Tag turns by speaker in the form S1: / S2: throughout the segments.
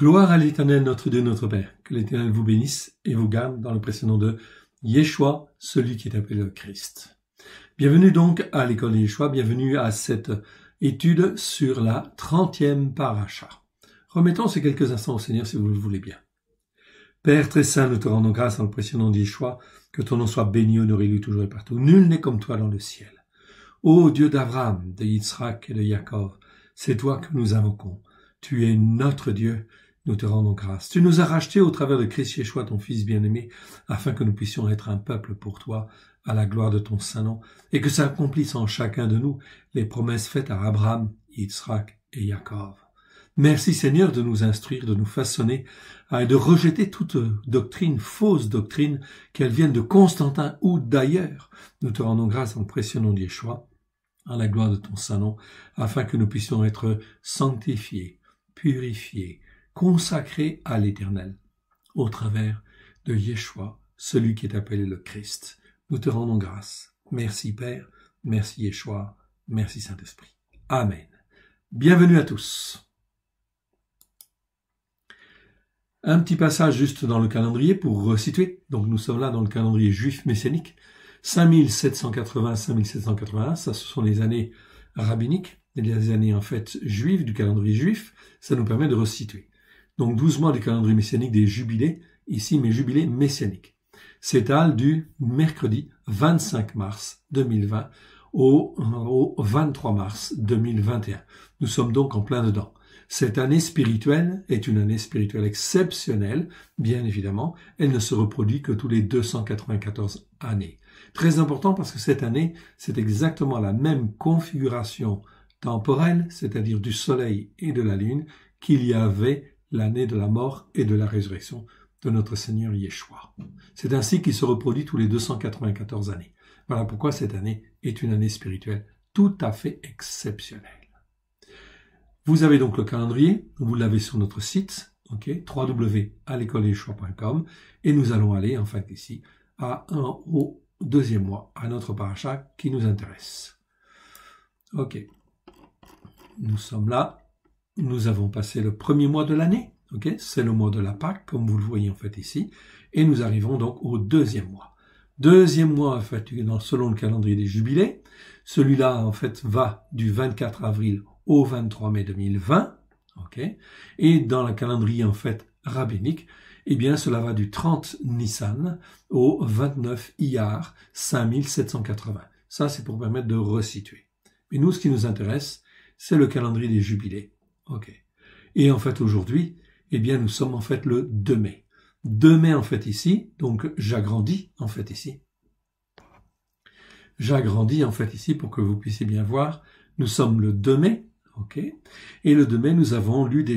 S1: Gloire à l'Éternel, notre Dieu, notre Père. Que l'Éternel vous bénisse et vous garde dans le précieux nom de Yeshua, celui qui est appelé le Christ. Bienvenue donc à l'école de Yeshua, bienvenue à cette étude sur la 30e paracha. Remettons ces quelques instants au Seigneur si vous le voulez bien. Père très saint, nous te rendons grâce dans le précieux nom de Yeshua, que ton nom soit béni, honoré, lui toujours et partout. Nul n'est comme toi dans le ciel. Ô Dieu d'Abraham, de Yitzhak et de Jacob, c'est toi que nous invoquons. Tu es notre Dieu. Nous te rendons grâce. Tu nous as rachetés au travers de Christ Yeshua, ton Fils bien-aimé, afin que nous puissions être un peuple pour toi, à la gloire de ton Saint-Nom, et que s'accomplissent en chacun de nous les promesses faites à Abraham, Yitzhak et Jacob. Merci Seigneur de nous instruire, de nous façonner, et de rejeter toute doctrine, fausse doctrine, qu'elle vienne de Constantin ou d'ailleurs. Nous te rendons grâce en le précieux nom de Yeshua, à la gloire de ton Saint-Nom, afin que nous puissions être sanctifiés, purifiés, consacré à l'Éternel, au travers de Yeshua, celui qui est appelé le Christ. Nous te rendons grâce. Merci Père, merci Yeshua, merci Saint-Esprit. Amen. Bienvenue à tous. Un petit passage juste dans le calendrier pour resituer. Donc nous sommes là dans le calendrier juif messianique. 5780-5781, ça ce sont les années rabbiniques, les années en fait juives du calendrier juif. Ça nous permet de resituer. Donc 12 mois du calendrier messianique des jubilés, ici mes jubilés messianiques, s'étalent du mercredi 25 mars 2020 au 23 mars 2021. Nous sommes donc en plein dedans. Cette année spirituelle est une année spirituelle exceptionnelle, bien évidemment. Elle ne se reproduit que tous les 294 années. Très important parce que cette année, c'est exactement la même configuration temporelle, c'est-à-dire du soleil et de la lune, qu'il y avait l'année de la mort et de la résurrection de notre Seigneur Yeshua. C'est ainsi qu'il se reproduit tous les 294 années. Voilà pourquoi cette année est une année spirituelle tout à fait exceptionnelle. Vous avez donc le calendrier, vous l'avez sur notre site, www.alecoledeyeshua.com, et nous allons aller, en fait, ici, au deuxième mois, à notre paracha qui nous intéresse. Ok. Nous sommes là. Nous avons passé le premier mois de l'année, c'est le mois de la Pâque, comme vous le voyez en fait ici, et nous arrivons donc au deuxième mois. Deuxième mois, en fait, selon le calendrier des jubilés, celui-là, en fait, va du 24 avril au 23 mai 2020, et dans le calendrier, en fait, rabbinique, eh bien, cela va du 30 Nissan au 29 Iyar 5780. Ça, c'est pour permettre de resituer. Mais nous, ce qui nous intéresse, c'est le calendrier des jubilés. Et en fait, aujourd'hui, eh bien, nous sommes en fait le 2 mai. 2 mai, en fait, ici, donc j'agrandis, en fait, ici. J'agrandis, en fait, ici, pour que vous puissiez bien voir. Nous sommes le 2 mai, et le 2 mai, nous avons étudié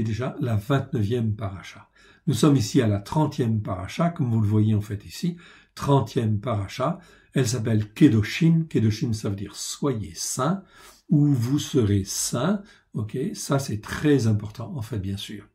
S1: déjà la 29e paracha. Nous sommes ici à la 30e paracha, comme vous le voyez, en fait, ici. 30e paracha. Elle s'appelle Kedoshim. Kedoshim, ça veut dire soyez saints, ou vous serez saints. Ça c'est très important, en fait, bien sûr.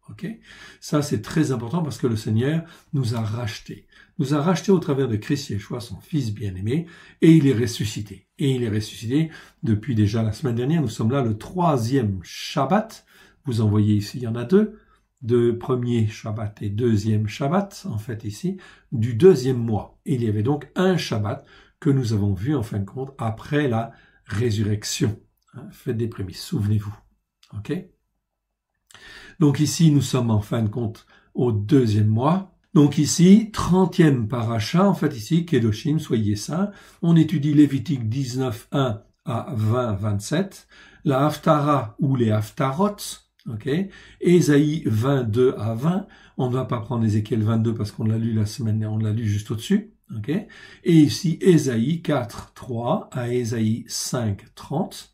S1: Ça c'est très important parce que le Seigneur nous a rachetés. Nous a rachetés au travers de Christ Yeshua, son Fils bien-aimé, et il est ressuscité. Et il est ressuscité depuis déjà la semaine dernière. Nous sommes là le 3e Shabbat. Vous en voyez ici, il y en a deux. De premier Shabbat et deuxième Shabbat, en fait ici, du deuxième mois. Et il y avait donc un Shabbat que nous avons vu, en fin de compte, après la résurrection. Faites des prémices, souvenez-vous. Donc ici, nous sommes en fin de compte au deuxième mois. Donc ici, 30e paracha, en fait ici, Kedoshim, soyez saints. On étudie Lévitique 19:1 à 20:27, la Haftara ou les Haftarot, Ésaïe 22 à 20. On ne va pas prendre Ézéchiel 22 parce qu'on l'a lu la semaine dernière, on l'a lu juste au-dessus. Et ici, Ésaïe 4:3 à Ésaïe 5:30.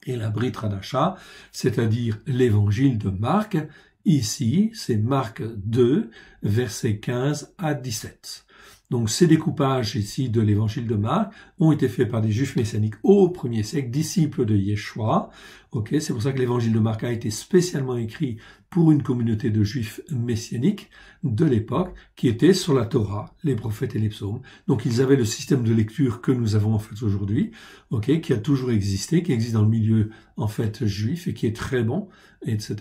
S1: Et la Brit Hadasha, c'est-à-dire l'évangile de Marc. Ici, c'est Marc 2, versets 15 à 17. Donc ces découpages ici de l'évangile de Marc ont été faits par des juifs messianiques au 1er siècle, disciples de Yeshua. Okay, c'est pour ça que l'évangile de Marc a été spécialement écrit pour une communauté de juifs messianiques de l'époque qui étaient sur la Torah, les prophètes et les psaumes. Donc ils avaient le système de lecture que nous avons en fait aujourd'hui, okay, qui a toujours existé, qui existe dans le milieu en fait juif et qui est très bon, etc.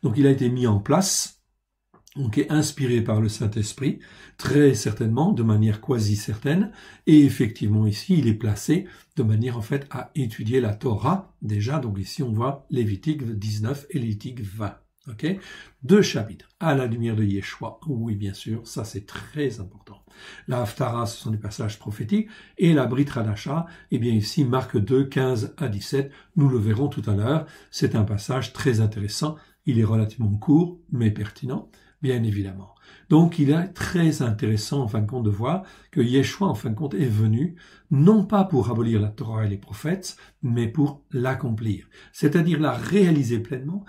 S1: Donc il a été mis en place, okay, inspiré par le Saint-Esprit, très certainement, de manière quasi certaine, et effectivement ici il est placé de manière en fait à étudier la Torah déjà. Donc ici on voit Lévitique 19 et Lévitique 20. Okay. 2 chapitres à la lumière de Yeshua. Oui, bien sûr, ça c'est très important. La Haftara, ce sont des passages prophétiques, et la Brit Hadasha, eh bien ici, Marc 2, 15 à 17, nous le verrons tout à l'heure. C'est un passage très intéressant. Il est relativement court, mais pertinent, bien évidemment. Donc, il est très intéressant, en fin de compte, de voir que Yeshua, en fin de compte, est venu, non pas pour abolir la Torah et les prophètes, mais pour l'accomplir. C'est-à-dire la réaliser pleinement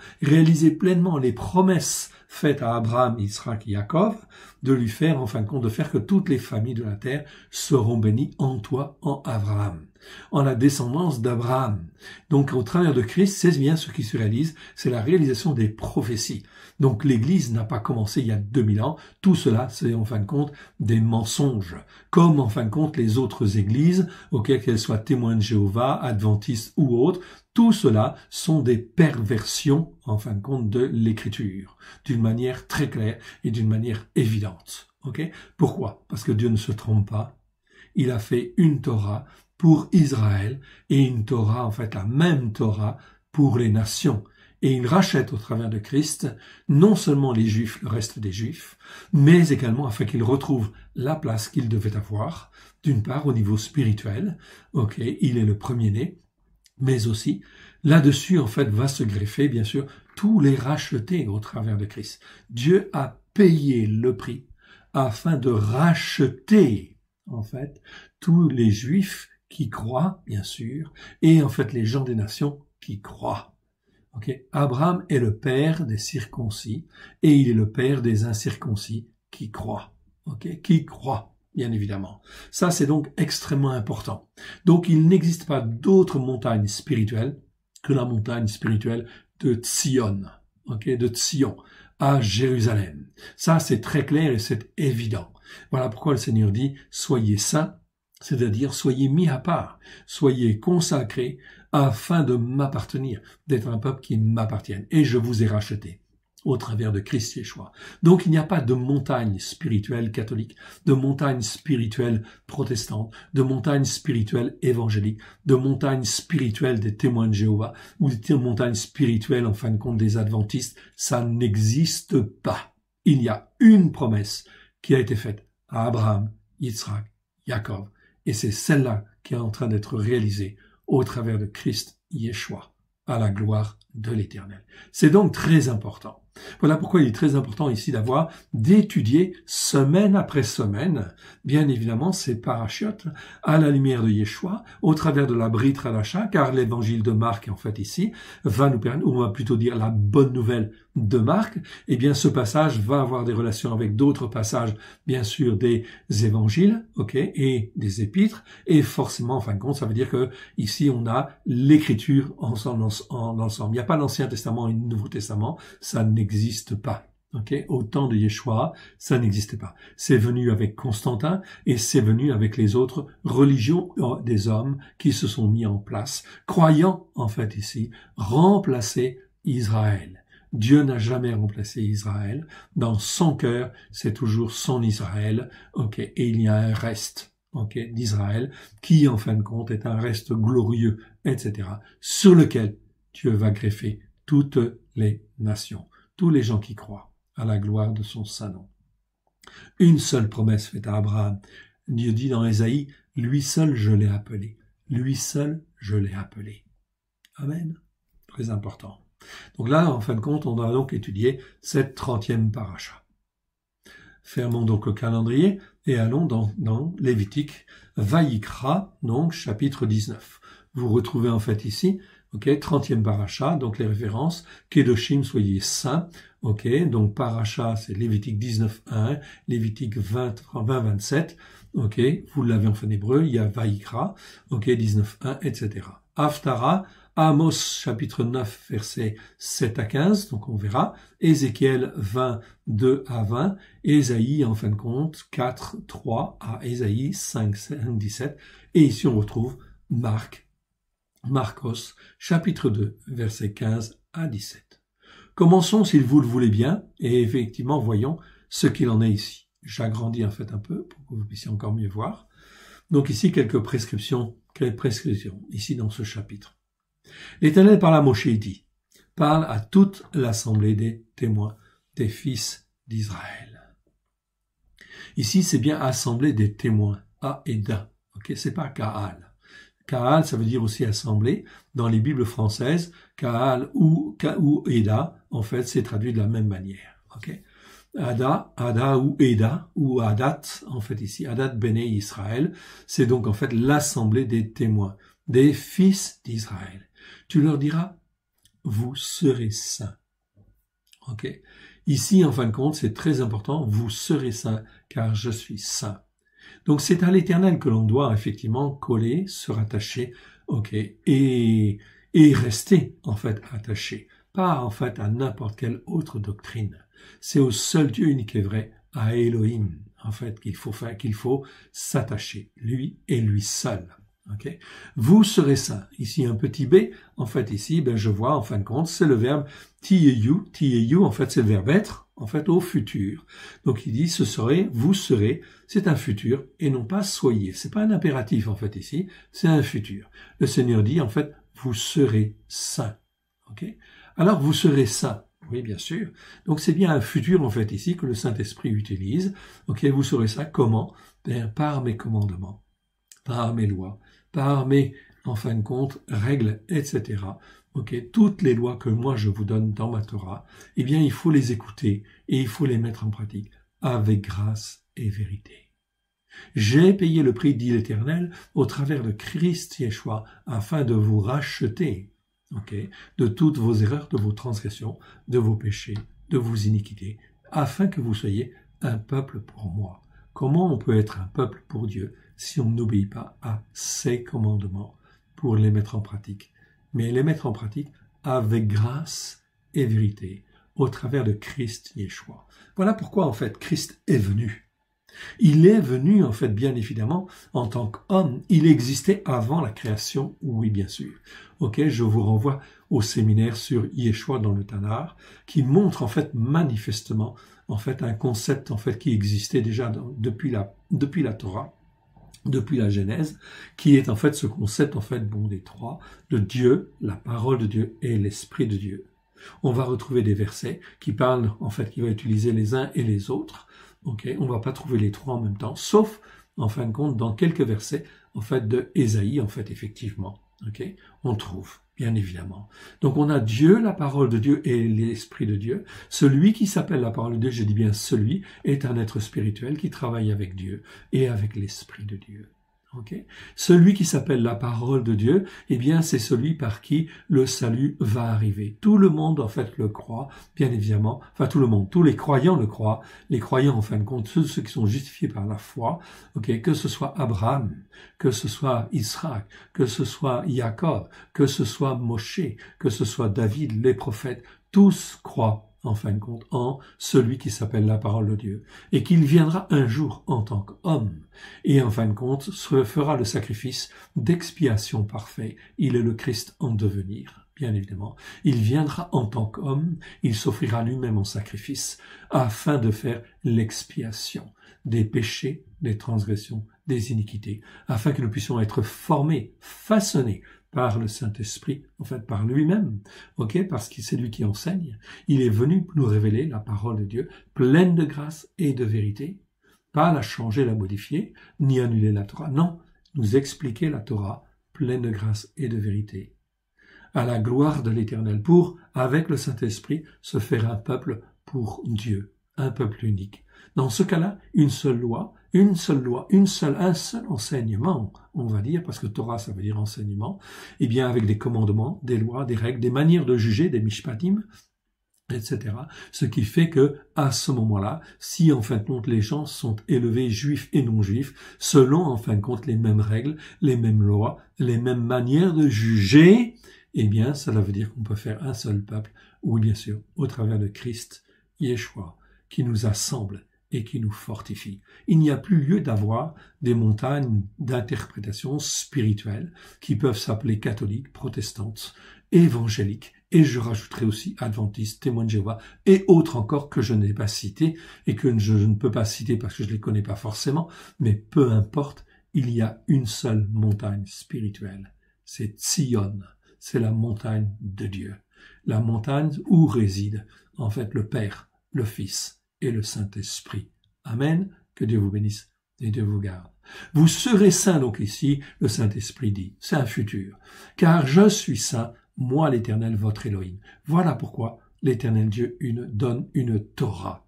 S1: les promesses faites à Abraham, Israël et Jacob, de lui faire, en fin de compte, de faire que toutes les familles de la terre seront bénies en toi, en Abraham, en la descendance d'Abraham. Donc, au travers de Christ, c'est bien ce qui se réalise, c'est la réalisation des prophéties. Donc, l'Église n'a pas commencé il y a 2000 ans. Tout cela, c'est en fin de compte des mensonges. Comme en fin de compte les autres églises, qu'elles soient témoins de Jéhovah, adventistes ou autres, tout cela sont des perversions, en fin de compte, de l'Écriture, d'une manière très claire et d'une manière évidente. Okay? Pourquoi? Parce que Dieu ne se trompe pas. Il a fait une Torah pour Israël et une Torah, en fait, la même Torah pour les nations. Et il rachète au travers de Christ non seulement les Juifs, le reste des Juifs, mais également afin qu'ils retrouvent la place qu'ils devaient avoir, d'une part au niveau spirituel, il est le premier-né, mais aussi là-dessus en fait va se greffer bien sûr tous les rachetés au travers de Christ. Dieu a payé le prix afin de racheter en fait tous les Juifs qui croient bien sûr et en fait les gens des nations qui croient. Okay. Abraham est le père des circoncis et il est le père des incirconcis qui croient. Okay. Qui croient, bien évidemment. Ça, c'est donc extrêmement important. Donc, il n'existe pas d'autre montagne spirituelle que la montagne spirituelle de Tzion, de Tzion, à Jérusalem. Ça, c'est très clair et c'est évident. Voilà pourquoi le Seigneur dit « Soyez saints », c'est-à-dire soyez mis à part, soyez consacrés afin de m'appartenir, d'être un peuple qui m'appartienne. Et je vous ai racheté au travers de Christ Yeshua. Donc il n'y a pas de montagne spirituelle catholique, de montagne spirituelle protestante, de montagne spirituelle évangélique, de montagne spirituelle des témoins de Jéhovah, ou de montagne spirituelle en fin de compte des adventistes. Ça n'existe pas. Il y a une promesse qui a été faite à Abraham, Yitzhak, Jacob, et c'est celle-là qui est en train d'être réalisée au travers de Christ Yeshua, à la gloire de l'Éternel. C'est donc très important. Voilà pourquoi il est très important ici d'étudier semaine après semaine, bien évidemment, ces parachutes à la lumière de Yeshua, au travers de la Brit Hadasha, car l'évangile de Marc, en fait, ici, va nous permettre, ou on va plutôt dire la bonne nouvelle de Marc, eh bien, ce passage va avoir des relations avec d'autres passages, bien sûr, des évangiles, et des épîtres, et forcément, en fin de compte, ça veut dire que ici, on a l'écriture ensemble. Il n'y a pas l'Ancien Testament et le Nouveau Testament, ça n'existe pas. Au temps de Yeshua, ça n'existait pas. C'est venu avec Constantin et c'est venu avec les autres religions des hommes qui se sont mis en place, croyant, en fait, ici, remplacer Israël. Dieu n'a jamais remplacé Israël. Dans son cœur, c'est toujours son Israël, et il y a un reste, d'Israël, qui, en fin de compte, est un reste glorieux, etc., sur lequel Dieu va greffer toutes les nations, tous les gens qui croient à la gloire de son saint nom. Une seule promesse faite à Abraham. Dieu dit dans Ésaïe, « Lui seul je l'ai appelé. Lui seul je l'ai appelé. » Amen. Très important. Donc là, en fin de compte, on a donc étudié cette 30e paracha. Fermons donc le calendrier et allons dans Lévitique, Vaïkra, donc chapitre 19. Vous retrouvez en fait ici, Ok, 30e paracha, donc les références, Kedoshim, soyez saints. Ok, donc paracha, c'est Lévitique 19.1, Lévitique 20.27. Ok, vous l'avez en hébreu, il y a Vaïkra, ok, 19.1, etc. Haftara, Amos chapitre 9 versets 7 à 15, donc on verra, Ézéchiel 20, 2 à 20, Ésaïe en fin de compte 4, 3 à Ésaïe 5, 5, 17, et ici on retrouve Marcos chapitre 2 versets 15 à 17. Commençons, s'il vous le voulez bien, et effectivement, voyons ce qu'il en est ici. J'agrandis en fait un peu pour que vous puissiez encore mieux voir. Donc ici, quelques prescriptions, ici dans ce chapitre. L'Éternel parle à Moshe et dit, parle à toute l'assemblée des témoins, des fils d'Israël. Ici, c'est bien assemblée des témoins, A-E-D-A, ok, c'est pas Kaal. Kaal, ça veut dire aussi assemblée. Dans les Bibles françaises, Kaal ou Eda, en fait, c'est traduit de la même manière. Ok. Ada ou Eda, ou Adat, en fait ici, Adat Béné Israël, c'est donc en fait l'assemblée des témoins, des fils d'Israël. Tu leur diras, vous serez saints. Ok. Ici, en fin de compte, c'est très important, vous serez saints, car je suis saint. Donc c'est à l'Éternel que l'on doit effectivement coller, se rattacher, ok, et rester en fait attaché, pas en fait à n'importe quelle autre doctrine. C'est au seul Dieu unique et vrai, à Elohim, en fait, qu'il faut s'attacher, lui et lui seul. Ok, vous serez saints. Ici un petit b, en fait ici, je vois en fin de compte, c'est le verbe tiyeyu, en fait c'est le verbe être, en fait au futur. Donc il dit ce serait, vous serez, c'est un futur et non pas soyez. C'est pas un impératif en fait ici, c'est un futur. Le Seigneur dit en fait vous serez saints. Ok, alors vous serez saints. Oui, bien sûr. Donc c'est bien un futur en fait ici que le Saint-Esprit utilise. Ok, vous serez saints comment? Par mes commandements, par mes lois, par mes, en fin de compte, règles, etc. Ok, toutes les lois que moi je vous donne dans ma Torah, eh bien il faut les écouter et il faut les mettre en pratique avec grâce et vérité. J'ai payé le prix, dit l'Éternel, au travers de Christ Yeshua, afin de vous racheter, ok, de toutes vos erreurs, de vos transgressions, de vos péchés, de vos iniquités, afin que vous soyez un peuple pour moi. Comment on peut être un peuple pour Dieu si on n'obéit pas à ses commandements pour les mettre en pratique? Mais les mettre en pratique avec grâce et vérité, au travers de Christ Yeshua. Voilà pourquoi en fait Christ est venu. Il est venu en fait bien évidemment en tant qu'homme. Il existait avant la création, oui bien sûr. Ok, je vous renvoie au séminaire sur Yeshua dans le Tanakh, qui montre en fait manifestement en fait un concept en fait qui existait déjà depuis la Torah, depuis la Genèse, qui est en fait ce concept en fait des trois, de Dieu, la parole de Dieu et l'Esprit de Dieu. On va retrouver des versets qui parlent en fait, qui vont utiliser les uns et les autres. Ok, on va pas trouver les trois en même temps, sauf en fin de compte dans quelques versets en fait de Ésaïe en fait effectivement. Ok, on trouve bien évidemment. Donc on a Dieu, la parole de Dieu et l'Esprit de Dieu. Celui qui s'appelle la parole de Dieu, je dis bien celui, est un être spirituel qui travaille avec Dieu et avec l'Esprit de Dieu. Okay. Celui qui s'appelle la parole de Dieu, eh bien, c'est celui par qui le salut va arriver. Tout le monde, en fait, le croit, bien évidemment. Enfin, tout le monde, tous les croyants le croient. Les croyants, en fin de compte, ceux qui sont justifiés par la foi, ok, que ce soit Abraham, que ce soit Israël, que ce soit Jacob, que ce soit Moshe, que ce soit David, les prophètes, tous croient en fin de compte, en celui qui s'appelle la parole de Dieu, et qu'il viendra un jour en tant qu'homme, et en fin de compte, se fera le sacrifice d'expiation parfait. Il est le Christ en devenir, bien évidemment. Il viendra en tant qu'homme, il s'offrira lui-même en sacrifice, afin de faire l'expiation des péchés, des transgressions, des iniquités, afin que nous puissions être formés, façonnés, par le Saint-Esprit, en fait par lui-même, ok, parce que c'est lui qui enseigne. Il est venu nous révéler la parole de Dieu, pleine de grâce et de vérité, pas la changer, la modifier, ni annuler la Torah, non, nous expliquer la Torah, pleine de grâce et de vérité, à la gloire de l'Éternel, pour, avec le Saint-Esprit, se faire un peuple pour Dieu, un peuple unique. Dans ce cas-là, une seule loi une seule loi, un seul enseignement, on va dire, parce que Torah, ça veut dire enseignement, eh bien, avec des commandements, des lois, des règles, des manières de juger, des mishpatim, etc. Ce qui fait que, à ce moment-là, si en fin de compte les gens sont élevés juifs et non juifs, selon en fin de compte les mêmes règles, les mêmes lois, les mêmes manières de juger, eh bien, cela veut dire qu'on peut faire un seul peuple, oui, bien sûr, au travers de Christ, Yeshua, qui nous assemble et qui nous fortifie. Il n'y a plus lieu d'avoir des montagnes d'interprétation spirituelle qui peuvent s'appeler catholiques, protestantes, évangéliques, et je rajouterai aussi adventistes, témoins de Jéhovah, et autres encore que je n'ai pas cités, et que je ne peux pas citer parce que je ne les connais pas forcément, mais peu importe, il y a une seule montagne spirituelle, c'est Tzion, c'est la montagne de Dieu, la montagne où réside en fait le Père, le Fils et le Saint-Esprit. Amen, que Dieu vous bénisse et Dieu vous garde. Vous serez saints, donc ici, le Saint-Esprit dit, c'est un futur, car je suis saint, moi l'Éternel, votre Elohim. Voilà pourquoi l'Éternel Dieu donne une Torah.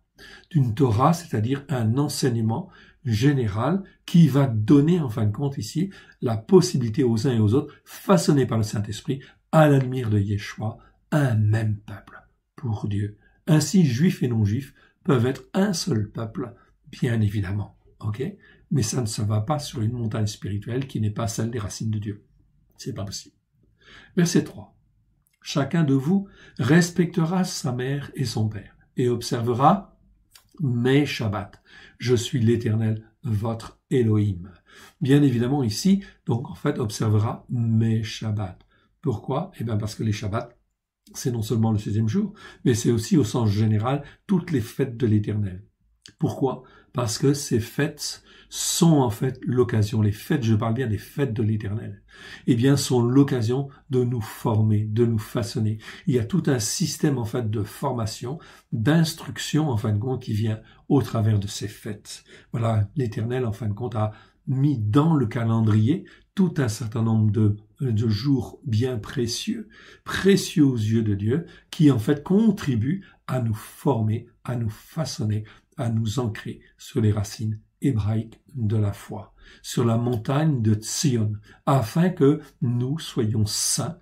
S1: Une Torah, c'est-à-dire un enseignement général qui va donner, en fin de compte ici, la possibilité aux uns et aux autres, façonnés par le Saint-Esprit, à la lumière de Yeshua, un même peuple pour Dieu. Ainsi, juifs et non-juifs peuvent être un seul peuple, bien évidemment. Ok? Mais ça ne se va pas sur une montagne spirituelle qui n'est pas celle des racines de Dieu. C'est pas possible. Verset 3. Chacun de vous respectera sa mère et son père et observera mes Shabbats. Je suis l'Éternel, votre Elohim. Bien évidemment ici, donc en fait, observera mes Shabbats. Pourquoi? Eh bien parce que les Shabbats, c'est non seulement le 16e jour, mais c'est aussi au sens général toutes les fêtes de l'Éternel. Pourquoi? Parce que ces fêtes sont en fait l'occasion, les fêtes, je parle bien des fêtes de l'Éternel, eh bien sont l'occasion de nous former, de nous façonner. Il y a tout un système en fait de formation, d'instruction en fin de compte qui vient au travers de ces fêtes. Voilà, l'Éternel en fin de compte a mis dans le calendrier tout un certain nombre de jours bien précieux aux yeux de Dieu, qui en fait contribuent à nous former, à nous façonner, à nous ancrer sur les racines hébraïques de la foi, sur la montagne de Tzion, afin que nous soyons saints,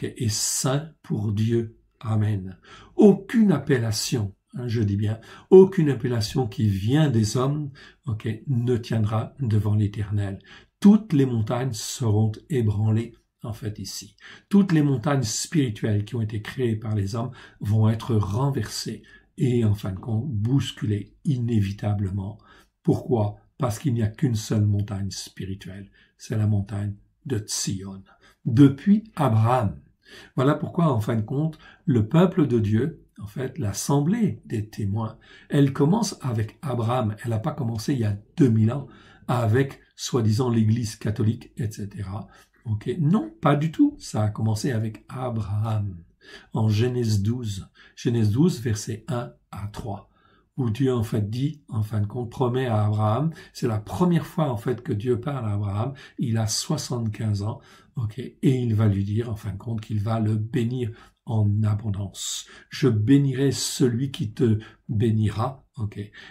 S1: et saints pour Dieu. Amen. Aucune appellation, je dis bien, aucune appellation qui vient des hommes, ne tiendra devant l'Éternel. Toutes les montagnes seront ébranlées, en fait, ici. Toutes les montagnes spirituelles qui ont été créées par les hommes vont être renversées et, en fin de compte, bousculées inévitablement. Pourquoi? Parce qu'il n'y a qu'une seule montagne spirituelle. C'est la montagne de Tzion. Depuis Abraham. Voilà pourquoi, en fin de compte, le peuple de Dieu, en fait, l'assemblée des témoins, elle commence avec Abraham. Elle n'a pas commencé il y a 2000 ans avec, soi-disant, l'Église catholique, etc. Non, pas du tout. Ça a commencé avec Abraham, en Genèse 12. Genèse 12, versets 1 à 3. Où Dieu, en fait, dit, en fin de compte, promet à Abraham, c'est la première fois, en fait, que Dieu parle à Abraham, il a 75 ans, et il va lui dire, en fin de compte, qu'il va le bénir en abondance. Je bénirai celui qui te bénira,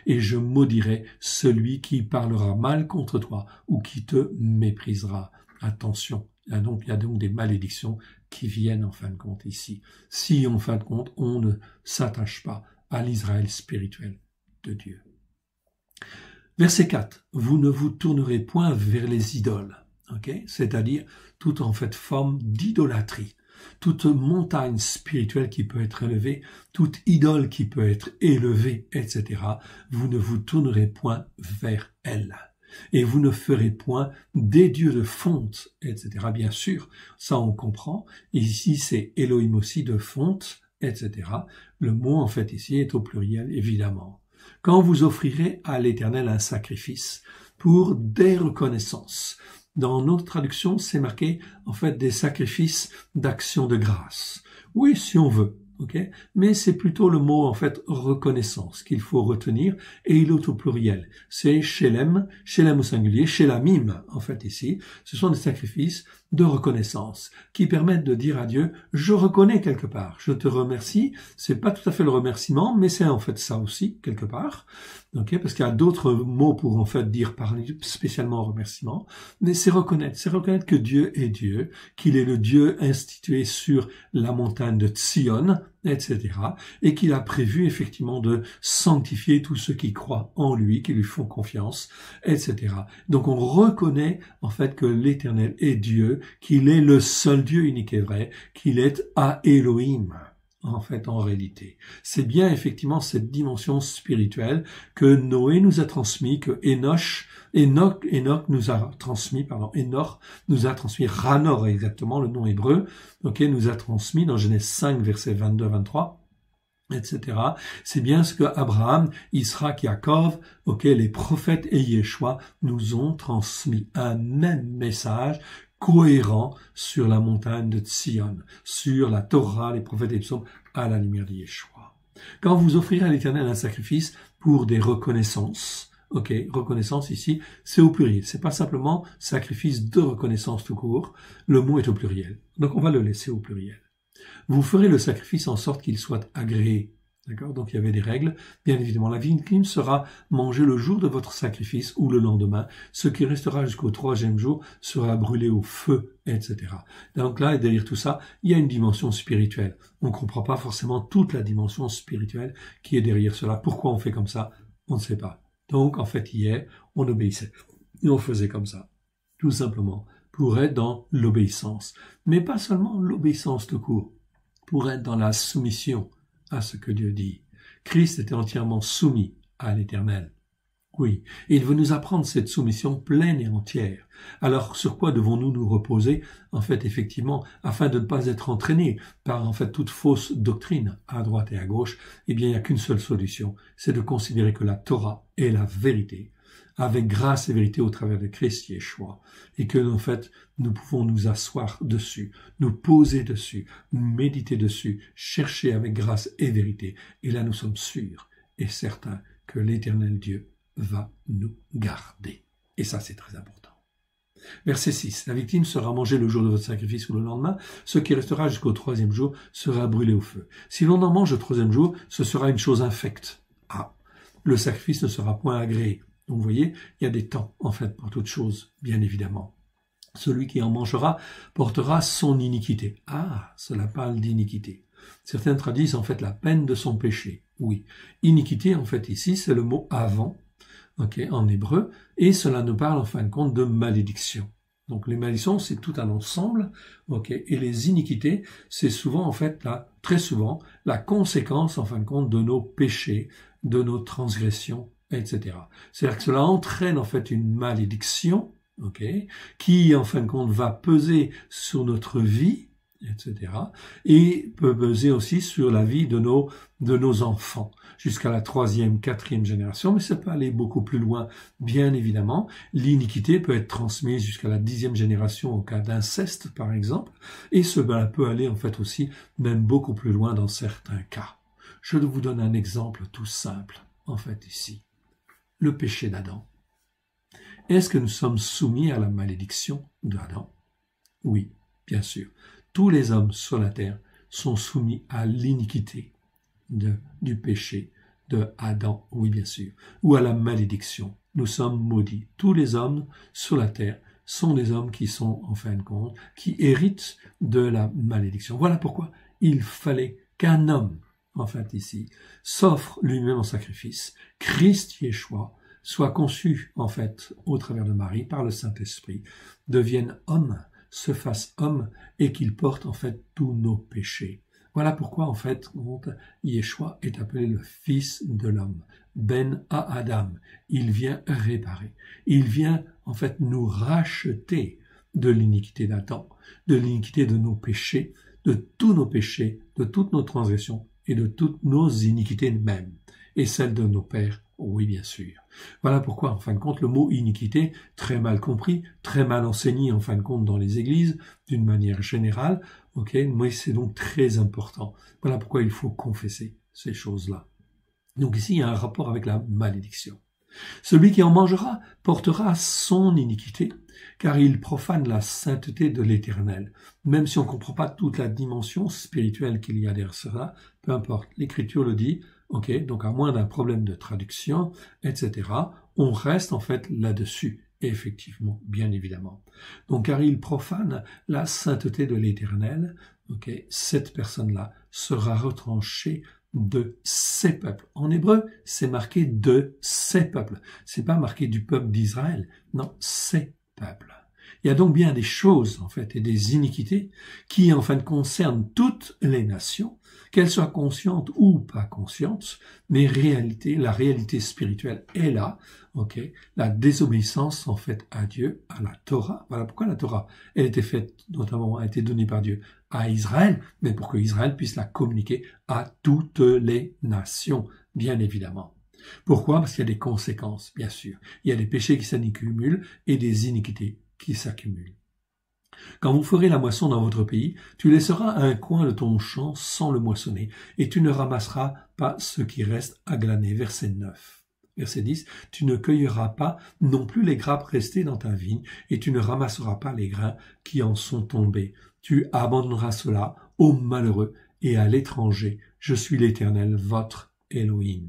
S1: et je maudirai celui qui parlera mal contre toi, ou qui te méprisera. Attention, il y a donc des malédictions qui viennent, en fin de compte, ici. Si, en fin de compte, on ne s'attache pas à l'Israël spirituel de Dieu. Verset 4. Vous ne vous tournerez point vers les idoles, c'est-à-dire toute en fait forme d'idolâtrie, toute montagne spirituelle qui peut être élevée, toute idole qui peut être élevée, etc. Vous ne vous tournerez point vers elle. Et vous ne ferez point des dieux de fonte, etc. Bien sûr, ça on comprend. Ici, c'est Elohim aussi de fonte, etc. Le mot, en fait, ici est au pluriel, évidemment. Quand vous offrirez à l'Éternel un sacrifice pour des reconnaissances. Dans notre traduction, c'est marqué, en fait, des sacrifices d'action de grâce. Oui, si on veut. Mais c'est plutôt le mot, en fait, reconnaissance qu'il faut retenir, et il est au pluriel. C'est shelem au singulier, shelamim, en fait, ici. Ce sont des sacrifices de reconnaissance qui permettent de dire à Dieu, je reconnais quelque part, je te remercie. C'est pas tout à fait le remerciement, mais c'est en fait ça aussi, quelque part. Ok, parce qu'il y a d'autres mots pour en fait dire parler spécialement remerciement, mais c'est reconnaître que Dieu est Dieu, qu'il est le Dieu institué sur la montagne de Sion, etc., et qu'il a prévu effectivement de sanctifier tous ceux qui croient en lui, qui lui font confiance, etc. Donc on reconnaît en fait que l'Éternel est Dieu, qu'il est le seul Dieu unique et vrai, qu'il est à Elohim. En fait, en réalité. C'est bien effectivement cette dimension spirituelle que Noé nous a transmis, que Enoch nous a transmis, Ranor exactement, le nom hébreu, nous a transmis dans Genèse 5, versets 22-23, etc. C'est bien ce que Abraham, Isaac, Yaakov, les prophètes et Yeshua nous ont transmis. Un même message cohérent sur la montagne de Sion, sur la Torah, les prophètes et les psaumes, à la lumière de Yeshua. Quand vous offrirez à l'Éternel un sacrifice pour des reconnaissances, reconnaissance ici, c'est au pluriel. C'est pas simplement sacrifice de reconnaissance tout court. Le mot est au pluriel. Donc on va le laisser au pluriel. Vous ferez le sacrifice en sorte qu'il soit agréé. D'accord? Donc il y avait des règles. Bien évidemment, la victime sera mangée le jour de votre sacrifice ou le lendemain. Ce qui restera jusqu'au 3e jour sera brûlé au feu, etc. Donc là, derrière tout ça, il y a une dimension spirituelle. On ne comprend pas forcément toute la dimension spirituelle qui est derrière cela. Pourquoi on fait comme ça? On ne sait pas. Donc en fait, hier, on obéissait. Et on faisait comme ça. Tout simplement. Pour être dans l'obéissance. Mais pas seulement l'obéissance tout court. Pour être dans la soumission à ce que Dieu dit. Christ était entièrement soumis à l'Éternel. Oui, et il veut nous apprendre cette soumission pleine et entière. Alors, sur quoi devons-nous nous reposer, en fait, effectivement, afin de ne pas être entraînés par, en fait, toute fausse doctrine à droite et à gauche? Eh bien, il n'y a qu'une seule solution, c'est de considérer que la Torah est la vérité, avec grâce et vérité au travers de Christ Yeshua, et que, en fait, nous pouvons nous asseoir dessus, nous poser dessus, méditer dessus, chercher avec grâce et vérité. Et là, nous sommes sûrs et certains que l'Éternel Dieu va nous garder. Et ça, c'est très important. Verset 6. La victime sera mangée le jour de votre sacrifice ou le lendemain. Ce qui restera jusqu'au 3e jour sera brûlé au feu. Si l'on en mange le 3e jour, ce sera une chose infecte. Ah, le sacrifice ne sera point agréé. Donc, vous voyez, il y a des temps, en fait, pour toute chose, bien évidemment. Celui qui en mangera portera son iniquité. Ah, cela parle d'iniquité. Certains traduisent, en fait, la peine de son péché. Oui. Iniquité, en fait, ici, c'est le mot avant, en hébreu, et cela nous parle, en fin de compte, de malédiction. Donc, les malédictions, c'est tout un ensemble, et les iniquités, c'est souvent, en fait, très souvent, la conséquence, en fin de compte, de nos péchés, de nos transgressions, etc. C'est-à-dire que cela entraîne en fait une malédiction, qui en fin de compte va peser sur notre vie, etc. Et peut peser aussi sur la vie de nos enfants, jusqu'à la 3e, 4e génération, mais ça peut aller beaucoup plus loin, bien évidemment. L'iniquité peut être transmise jusqu'à la 10e génération au cas d'inceste, par exemple, et cela peut aller en fait aussi même beaucoup plus loin dans certains cas. Je vous donne un exemple tout simple, en fait, ici. Le péché d'Adam. Est-ce que nous sommes soumis à la malédiction d'Adam? Oui, bien sûr. Tous les hommes sur la terre sont soumis à l'iniquité du péché de Adam, oui, bien sûr, ou à la malédiction. Nous sommes maudits. Tous les hommes sur la terre sont des hommes qui sont, en fin de compte, qui héritent de la malédiction. Voilà pourquoi il fallait qu'un homme, en fait ici, s'offre lui-même en sacrifice. Christ Yeshua soit conçu, en fait, au travers de Marie, par le Saint-Esprit, devienne homme, se fasse homme, et qu'il porte, en fait, tous nos péchés. Voilà pourquoi, en fait, Yeshua est appelé le Fils de l'homme. Ben à Adam. Il vient réparer. Il vient, en fait, nous racheter de l'iniquité d'Adam, de l'iniquité de nos péchés, de tous nos péchés, de toutes nos transgressions et de toutes nos iniquités mêmes, et celles de nos pères, oui bien sûr. Voilà pourquoi, en fin de compte, le mot iniquité, très mal compris, très mal enseigné, en fin de compte, dans les églises, d'une manière générale, mais c'est donc très important. Voilà pourquoi il faut confesser ces choses-là. Donc ici, il y a un rapport avec la malédiction. Celui qui en mangera portera son iniquité, car il profane la sainteté de l'Éternel. Même si on ne comprend pas toute la dimension spirituelle qu'il y a derrière cela, peu importe, l'Écriture le dit, Ok, donc à moins d'un problème de traduction, etc., on reste en fait là-dessus. Effectivement, bien évidemment. Donc, car il profane la sainteté de l'Éternel, ok, cette personne-là sera retranchée de ses peuples. En hébreu, c'est marqué de ses peuples. C'est pas marqué du peuple d'Israël. Non, ses peuples. Il y a donc bien des choses, en fait, et des iniquités qui, en fait, concernent toutes les nations, qu'elles soient conscientes ou pas conscientes, mais la réalité spirituelle est là, ok? La désobéissance, en fait, à Dieu, à la Torah. Voilà pourquoi la Torah, elle était faite, notamment, a été donnée par Dieu à Israël, mais pour que Israël puisse la communiquer à toutes les nations, bien évidemment. Pourquoi? Parce qu'il y a des conséquences, bien sûr. Il y a des péchés qui s'accumulent et des iniquités qui s'accumulent. Quand vous ferez la moisson dans votre pays, tu laisseras un coin de ton champ sans le moissonner, et tu ne ramasseras pas ce qui reste à glaner. Verset 9. Verset 10. Tu ne cueilleras pas non plus les grappes restées dans ta vigne, et tu ne ramasseras pas les grains qui en sont tombés. Tu abandonneras cela aux malheureux et à l'étranger. Je suis l'Éternel, votre Elohim.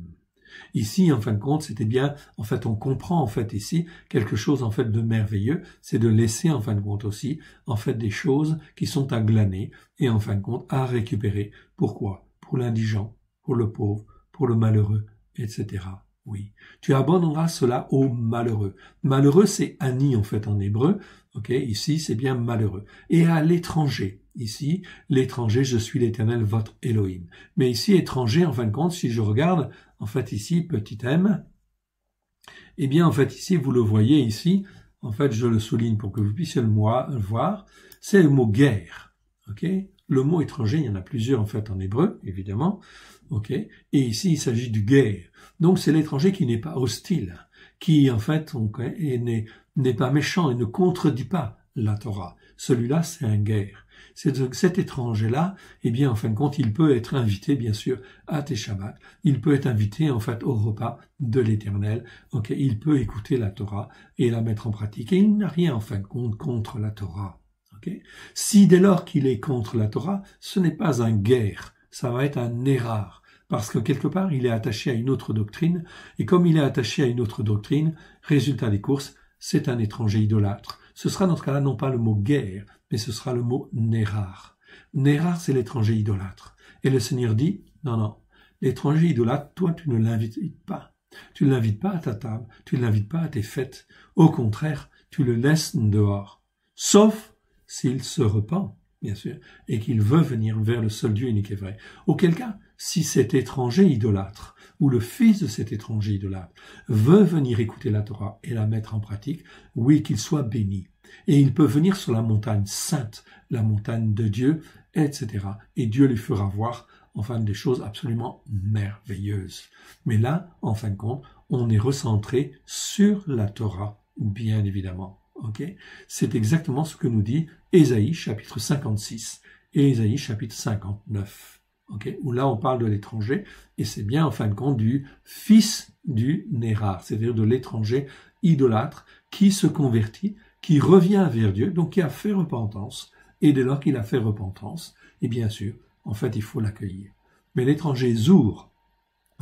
S1: Ici, en fin de compte, c'était bien, en fait, on comprend, en fait, ici, quelque chose, en fait, de merveilleux, c'est de laisser, en fin de compte aussi, en fait, des choses qui sont à glaner et, en fin de compte, à récupérer. Pourquoi? Pour l'indigent, pour le pauvre, pour le malheureux, etc. Oui. Tu abandonneras cela aux malheureux. Malheureux, c'est ani, en fait, en hébreu. Ok, ici, c'est bien malheureux. Et à l'étranger. Ici, l'étranger, je suis l'Éternel, votre Elohim. Mais ici, étranger, en fin de compte, si je regarde, en fait, ici, petit m, eh bien, en fait, ici, vous le voyez ici, en fait, je le souligne pour que vous puissiez le voir, c'est le mot guerre. Ok, le mot étranger, il y en a plusieurs, en fait, en hébreu, évidemment. Ok, et ici, il s'agit du guerre. Donc, c'est l'étranger qui n'est pas hostile, qui, en fait, n'est pas méchant et ne contredit pas la Torah. Celui-là, c'est un guerre. Cet étranger-là, eh bien, en fin de compte, il peut être invité, bien sûr, à tes Shabbats. Il peut être invité, en fait, au repas de l'Éternel. Ok, il peut écouter la Torah et la mettre en pratique. Et il n'a rien, en fin de compte, contre la Torah. Ok, si dès lors qu'il est contre la Torah, ce n'est pas un guerre, ça va être un erreur. Parce que quelque part, il est attaché à une autre doctrine. Et comme il est attaché à une autre doctrine, résultat des courses, c'est un étranger idolâtre. Ce sera dans ce cas-là non pas le mot guerre, mais ce sera le mot nérar. Nérar, c'est l'étranger idolâtre. Et le Seigneur dit, non, l'étranger idolâtre, toi, tu ne l'invites pas. Tu ne l'invites pas à ta table, tu ne l'invites pas à tes fêtes. Au contraire, tu le laisses dehors. Sauf s'il se repent, bien sûr, et qu'il veut venir vers le seul Dieu unique et vrai. Auquel cas, si cet étranger idolâtre, ou le fils de cet étranger idolâtre, veut venir écouter la Torah et la mettre en pratique, oui, qu'il soit béni. Et il peut venir sur la montagne sainte, la montagne de Dieu, etc. Et Dieu lui fera voir, enfin, des choses absolument merveilleuses. Mais là, en fin de compte, on est recentré sur la Torah, bien évidemment. Okay, c'est exactement ce que nous dit Ésaïe chapitre 56 et Ésaïe chapitre 59, okay, où là on parle de l'étranger et c'est bien en fin de compte du fils du Nérar, c'est-à-dire de l'étranger idolâtre qui se convertit, qui revient vers Dieu, donc qui a fait repentance, et dès lors qu'il a fait repentance, et bien sûr, en fait il faut l'accueillir. Mais l'étranger Zour,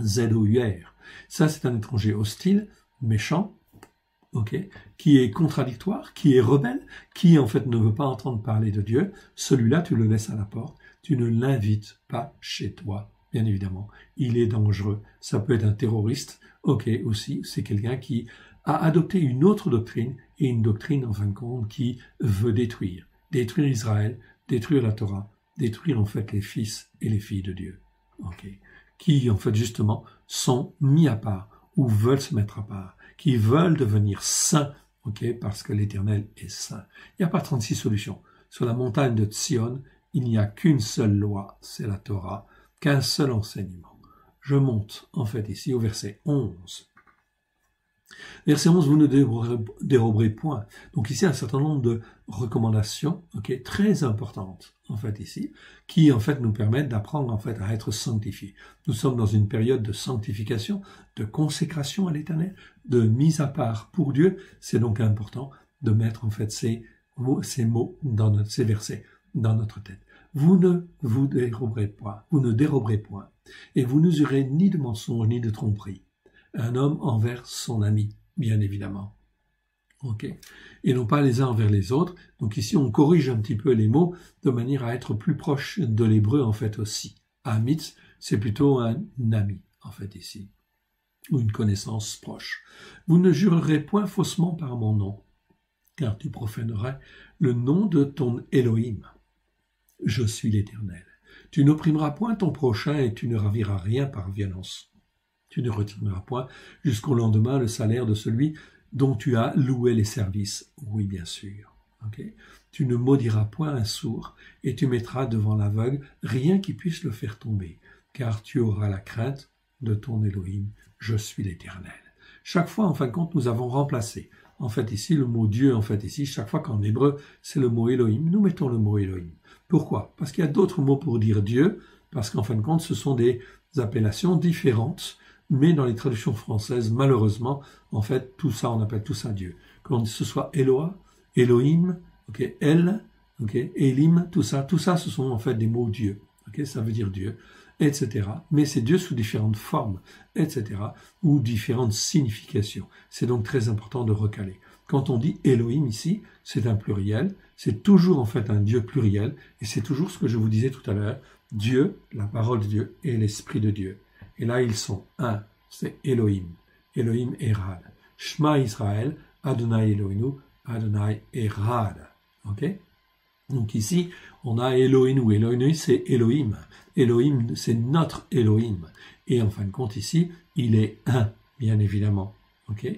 S1: Z-O-U-R, ça c'est un étranger hostile, méchant, okay, qui est contradictoire, qui est rebelle, qui en fait ne veut pas entendre parler de Dieu, celui-là tu le laisses à la porte, tu ne l'invites pas chez toi, bien évidemment. Il est dangereux. Ça peut être un terroriste, ok, aussi, c'est quelqu'un qui a adopté une autre doctrine, et une doctrine en fin de compte qui veut détruire Israël, détruire la Torah, détruire en fait les fils et les filles de Dieu, ok, qui en fait justement sont mis à part, ou veulent se mettre à part, qui veulent devenir saints, ok, parce que l'Éternel est saint. Il n'y a pas 36 solutions. Sur la montagne de Sion, il n'y a qu'une seule loi, c'est la Torah, qu'un seul enseignement. Je monte, en fait, ici au verset 11. Verset 11, vous ne déroberez point. Donc ici, un certain nombre de recommandations, ok, très importantes, en fait, ici, qui, en fait, nous permettent d'apprendre, en fait, à être sanctifiés. Nous sommes dans une période de sanctification, de consécration à l'Éternel, de mise à part pour Dieu. C'est donc important de mettre, en fait, ces mots ces versets dans notre tête. vous ne vous déroberez point, et vous n'usurez ni de mensonge ni de tromperie. Un homme envers son ami, bien évidemment. Ok, et non pas les uns envers les autres. Donc ici, on corrige un petit peu les mots de manière à être plus proche de l'hébreu en fait aussi. Amitz, c'est plutôt un ami en fait ici, ou une connaissance proche. Vous ne jurerez point faussement par mon nom, car tu profénerais le nom de ton Elohim. Je suis l'Éternel. Tu n'opprimeras point ton prochain et tu ne raviras rien par violence. Tu ne retireras point jusqu'au lendemain le salaire de celui dont tu as loué les services. Oui, bien sûr. Okay. Tu ne maudiras point un sourd, et tu mettras devant l'aveugle rien qui puisse le faire tomber, car tu auras la crainte de ton Elohim. Je suis l'Éternel. Chaque fois, en fin de compte, nous avons remplacé. En fait, ici, le mot Dieu, en fait, ici, chaque fois qu'en hébreu, c'est le mot Elohim, nous mettons le mot Elohim. Pourquoi? Parce qu'il y a d'autres mots pour dire Dieu, parce qu'en fin de compte, ce sont des appellations différentes, mais dans les traductions françaises, malheureusement, en fait, tout ça, on appelle tout ça Dieu. Que ce soit Eloah, Elohim, okay, El, okay, Elim, tout ça, ce sont en fait des mots Dieu. Okay, ça veut dire Dieu, etc. Mais c'est Dieu sous différentes formes, etc. ou différentes significations. C'est donc très important de recaler. Quand on dit Elohim ici, c'est un pluriel, c'est toujours en fait un Dieu pluriel, et c'est toujours ce que je vous disais tout à l'heure, Dieu, la parole de Dieu et l'Esprit de Dieu. Et là, ils sont un, c'est Elohim, Elohim Erad. Shema Israël, Adonai Elohinu, Adonai Erad. Ok? Donc ici, on a Elohinu. Elohinu, c'est Elohim. Elohim, c'est notre Elohim. Et en fin de compte, ici, il est un, bien évidemment. Ok?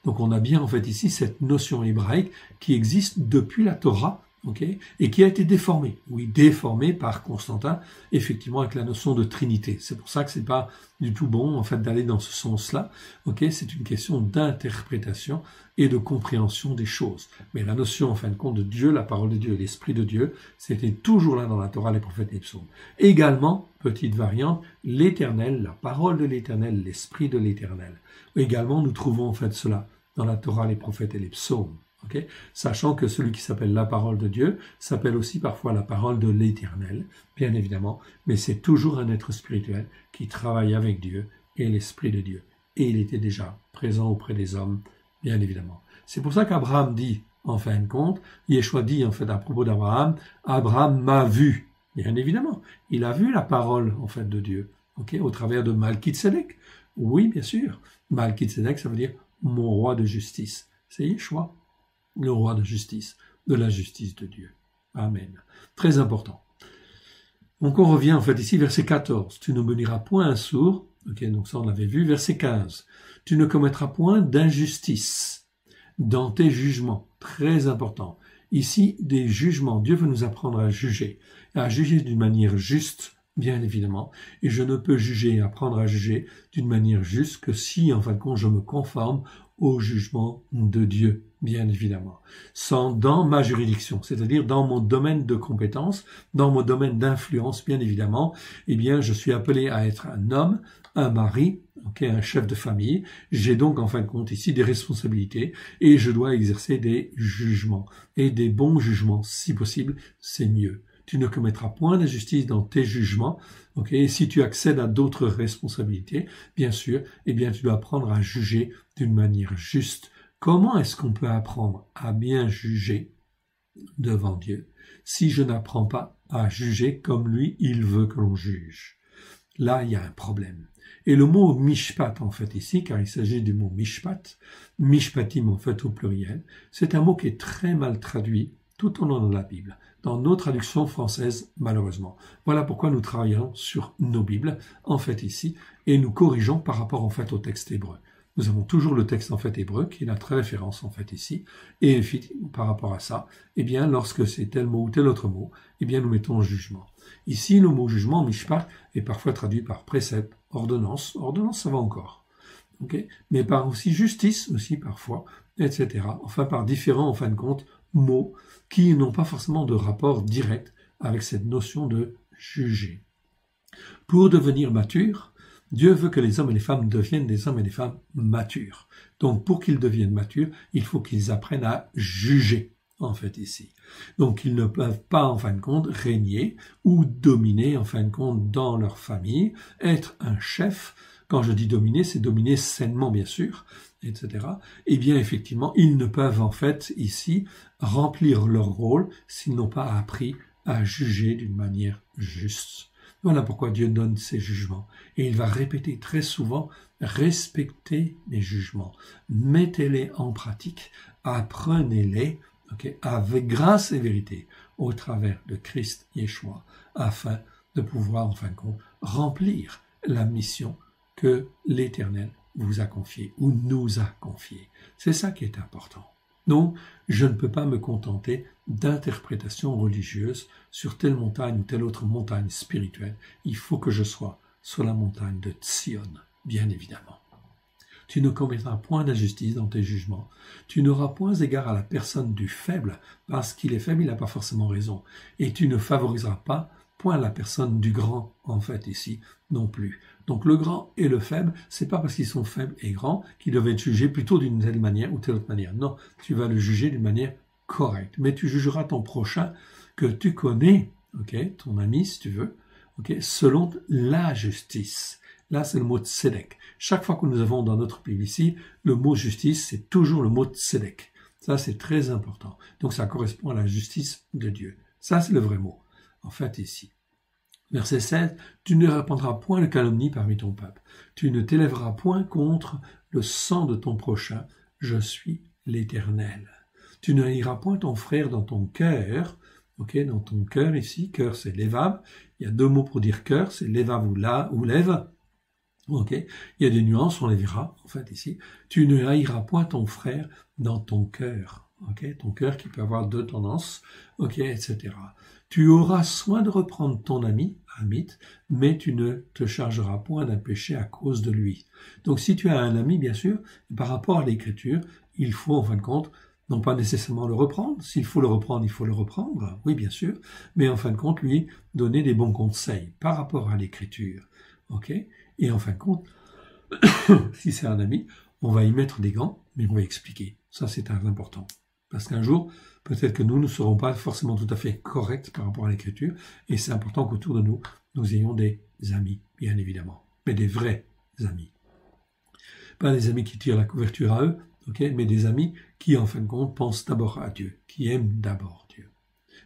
S1: Donc on a bien en fait ici cette notion hébraïque qui existe depuis la Torah, okay, et qui a été déformée. Oui, déformée par Constantin, effectivement avec la notion de Trinité. C'est pour ça que c'est pas du tout bon en fait d'aller dans ce sens-là. Ok, c'est une question d'interprétation et de compréhension des choses. Mais la notion en fin de compte de Dieu, la parole de Dieu et l'Esprit de Dieu, c'était toujours là dans la Torah, les prophètes et les psaumes. Également, petite variante, l'Éternel, la parole de l'Éternel, l'Esprit de l'Éternel. Également, nous trouvons en fait cela dans la Torah, les prophètes et les psaumes. Okay? Sachant que celui qui s'appelle la parole de Dieu s'appelle aussi parfois la parole de l'Éternel, bien évidemment, mais c'est toujours un être spirituel qui travaille avec Dieu et l'Esprit de Dieu. Et il était déjà présent auprès des hommes, bien évidemment. C'est pour ça qu'Abraham dit, en fin de compte, Yeshua dit en fait à propos d'Abraham, Abraham m'a vu. Bien évidemment, il a vu la parole en fait de Dieu, okay? Au travers de Malkitsédek. Oui, bien sûr. Malkitsédek, ça veut dire mon roi de justice. C'est Yeshua, le roi de justice, de la justice de Dieu. Amen. Très important. Donc on revient en fait ici, verset 14. Tu ne béniras point un sourd. Ok, donc ça on l'avait vu. Verset 15. Tu ne commettras point d'injustice dans tes jugements. Très important. Ici, des jugements. Dieu veut nous apprendre à juger d'une manière juste, bien évidemment. Et je ne peux juger et apprendre à juger d'une manière juste que si, en fin de compte, je me conforme au jugement de Dieu, bien évidemment. Dans ma juridiction, c'est-à-dire dans mon domaine de compétence, dans mon domaine d'influence, bien évidemment, eh bien, je suis appelé à être un homme, un mari, okay, un chef de famille. J'ai donc, en fin de compte, ici des responsabilités et je dois exercer des jugements. Et des bons jugements, si possible, c'est mieux. Tu ne commettras point d'injustice dans tes jugements. Okay? Et si tu accèdes à d'autres responsabilités, bien sûr, eh bien, tu dois apprendre à juger d'une manière juste. Comment est-ce qu'on peut apprendre à bien juger devant Dieu si je n'apprends pas à juger comme lui, il veut que l'on juge? Là, il y a un problème. Et le mot mishpat, en fait, ici, car il s'agit du mot mishpat, mishpatim, en fait, au pluriel, c'est un mot qui est très mal traduit tout au long de la Bible, dans nos traductions françaises, malheureusement. Voilà pourquoi nous travaillons sur nos Bibles, en fait, ici, et nous corrigeons par rapport, en fait, au texte hébreu. Nous avons toujours le texte, en fait, hébreu, qui est notre référence, en fait, ici, et par rapport à ça, eh bien, lorsque c'est tel mot ou tel autre mot, eh bien, nous mettons jugement. Ici, le mot jugement, mishpat, est parfois traduit par précepte, ordonnance, ça va encore, okay? Mais par aussi justice, aussi parfois, etc. Enfin, par différents, en fin de compte, mots qui n'ont pas forcément de rapport direct avec cette notion de juger. Pour devenir mature, Dieu veut que les hommes et les femmes deviennent des hommes et des femmes matures. Donc, pour qu'ils deviennent matures, il faut qu'ils apprennent à juger. en fait, ici. Donc, ils ne peuvent pas, en fin de compte, régner ou dominer, en fin de compte, dans leur famille, être un chef. Quand je dis dominer, c'est dominer sainement, bien sûr, etc. Eh bien, effectivement, ils ne peuvent, en fait, ici, remplir leur rôle s'ils n'ont pas appris à juger d'une manière juste. Voilà pourquoi Dieu donne ses jugements. Et il va répéter très souvent, respectez mes jugements, mettez-les en pratique, apprenez-les, avec grâce et vérité, au travers de Christ Yeshua, afin de pouvoir, en fin de compte, remplir la mission que l'Éternel vous a confiée ou nous a confiée. C'est ça qui est important. Non, je ne peux pas me contenter d'interprétations religieuses sur telle montagne ou telle autre montagne spirituelle. Il faut que je sois sur la montagne de Sion, bien évidemment. Tu ne commettras point d'injustice dans tes jugements. Tu n'auras point égard à la personne du faible, parce qu'il est faible, il n'a pas forcément raison. Et tu ne favoriseras pas point la personne du grand, en fait, ici, non plus. Donc le grand et le faible, c'est pas parce qu'ils sont faibles et grands qu'ils doivent être jugés plutôt d'une telle manière ou telle autre manière. Non, tu vas le juger d'une manière correcte. Mais tu jugeras ton prochain que tu connais, ton ami si tu veux, selon la justice. Là, c'est le mot tzedek. Chaque fois que nous avons dans notre Bible ici, le mot justice, c'est toujours le mot tzedek. Ça, c'est très important. Donc, ça correspond à la justice de Dieu. Ça, c'est le vrai mot, en fait, ici. Verset 16, « Tu ne répandras point de calomnie parmi ton peuple. Tu ne t'élèveras point contre le sang de ton prochain. Je suis l'Éternel. Tu ne haïras point ton frère dans ton cœur. » Dans ton cœur ici, cœur, c'est levav. Il y a deux mots pour dire cœur, c'est levav ou lève. Il y a des nuances, on les verra, en fait, ici. Tu ne haïras point ton frère dans ton cœur. Ton cœur qui peut avoir deux tendances, etc. Tu auras soin de reprendre ton ami, mais tu ne te chargeras point d'un péché à cause de lui. Donc, si tu as un ami, bien sûr, par rapport à l'écriture, il faut, en fin de compte, non pas nécessairement le reprendre. S'il faut le reprendre, il faut le reprendre, oui, bien sûr, mais en fin de compte, lui, donner des bons conseils par rapport à l'écriture. Et en fin de compte, si c'est un ami, on va y mettre des gants, mais on va expliquer. Ça, c'est très important. Parce qu'un jour, peut-être que nous ne serons pas forcément tout à fait corrects par rapport à l'écriture, et c'est important qu'autour de nous, nous ayons des amis, bien évidemment, mais des vrais amis. Pas des amis qui tirent la couverture à eux, mais des amis qui, en fin de compte, pensent d'abord à Dieu, qui aiment d'abord Dieu.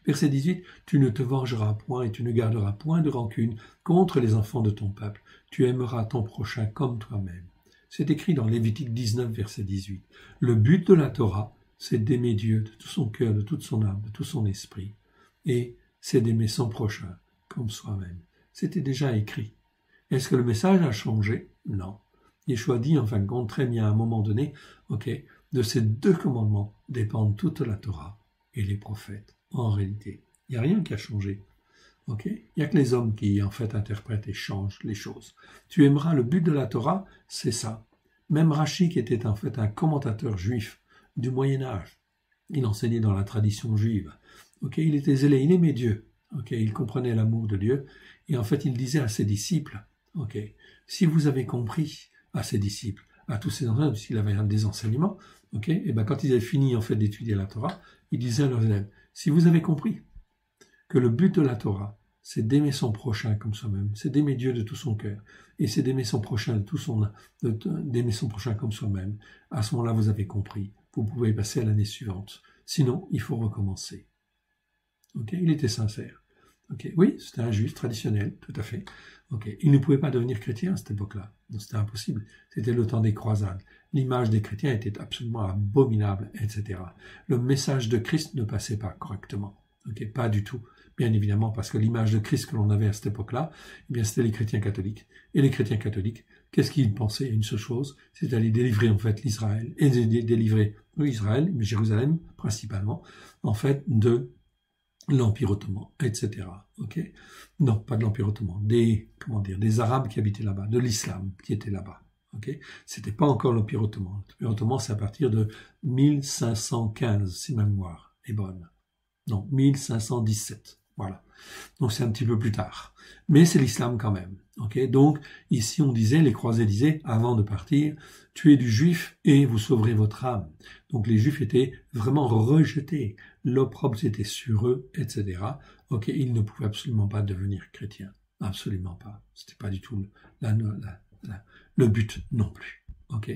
S1: Verset 18, « Tu ne te vengeras point et tu ne garderas point de rancune contre les enfants de ton peuple. Tu aimeras ton prochain comme toi-même. » C'est écrit dans Lévitique 19, verset 18. Le but de la Torah, c'est d'aimer Dieu de tout son cœur, de toute son âme, de tout son esprit. Et c'est d'aimer son prochain comme soi-même. C'était déjà écrit. Est-ce que le message a changé? Non. Yeshua dit, en fin de compte, très bien à un moment donné, de ces deux commandements dépendent toute la Torah et les prophètes. En réalité, il n'y a rien qui a changé. Il n'y a que les hommes qui, en fait, interprètent et changent les choses. Tu aimeras le but de la Torah, c'est ça. Même Rashi, qui était en fait un commentateur juif du Moyen-Âge, il enseignait dans la tradition juive. Il était zélé, il aimait Dieu. Il comprenait l'amour de Dieu. Et en fait, il disait à ses disciples, si vous avez compris, à ses disciples, à tous ses enfants, s'il avait des enseignements, et quand ils avaient fini en fait d'étudier la Torah, il disait à leurs élèves, si vous avez compris que le but de la Torah, c'est d'aimer son prochain comme soi-même, c'est d'aimer Dieu de tout son cœur, et c'est d'aimer son prochain d'aimer son prochain comme soi-même, à ce moment-là, vous avez compris. Vous pouvez passer à l'année suivante. Sinon, il faut recommencer. Il était sincère. Oui, c'était un juif traditionnel, tout à fait. Il ne pouvait pas devenir chrétien à cette époque-là. C'était impossible. C'était le temps des croisades. L'image des chrétiens était absolument abominable, etc. Le message de Christ ne passait pas correctement. Pas du tout. Bien évidemment, parce que l'image de Christ que l'on avait à cette époque-là, c'était les chrétiens catholiques. Et les chrétiens catholiques, qu'est-ce qu'ils pensaient? Une seule chose, c'est d'aller délivrer en fait l'Israël, et délivrer Israël, mais Jérusalem principalement, en fait, de l'Empire ottoman, etc. Non, pas de l'Empire ottoman, des Arabes qui habitaient là-bas, de l'islam qui était là-bas. C'était pas encore l'Empire ottoman. L'Empire ottoman, c'est à partir de 1515, si ma mémoire est bonne. Non, 1517. Voilà. Donc c'est un petit peu plus tard. Mais c'est l'islam quand même. Okay, donc ici on disait, les croisés disaient, avant de partir, tuez du juif et vous sauverez votre âme. Donc les juifs étaient vraiment rejetés. L'opprobre était sur eux, etc. Ok, ils ne pouvaient absolument pas devenir chrétiens. Absolument pas. C'était pas du tout le but non plus. Ok.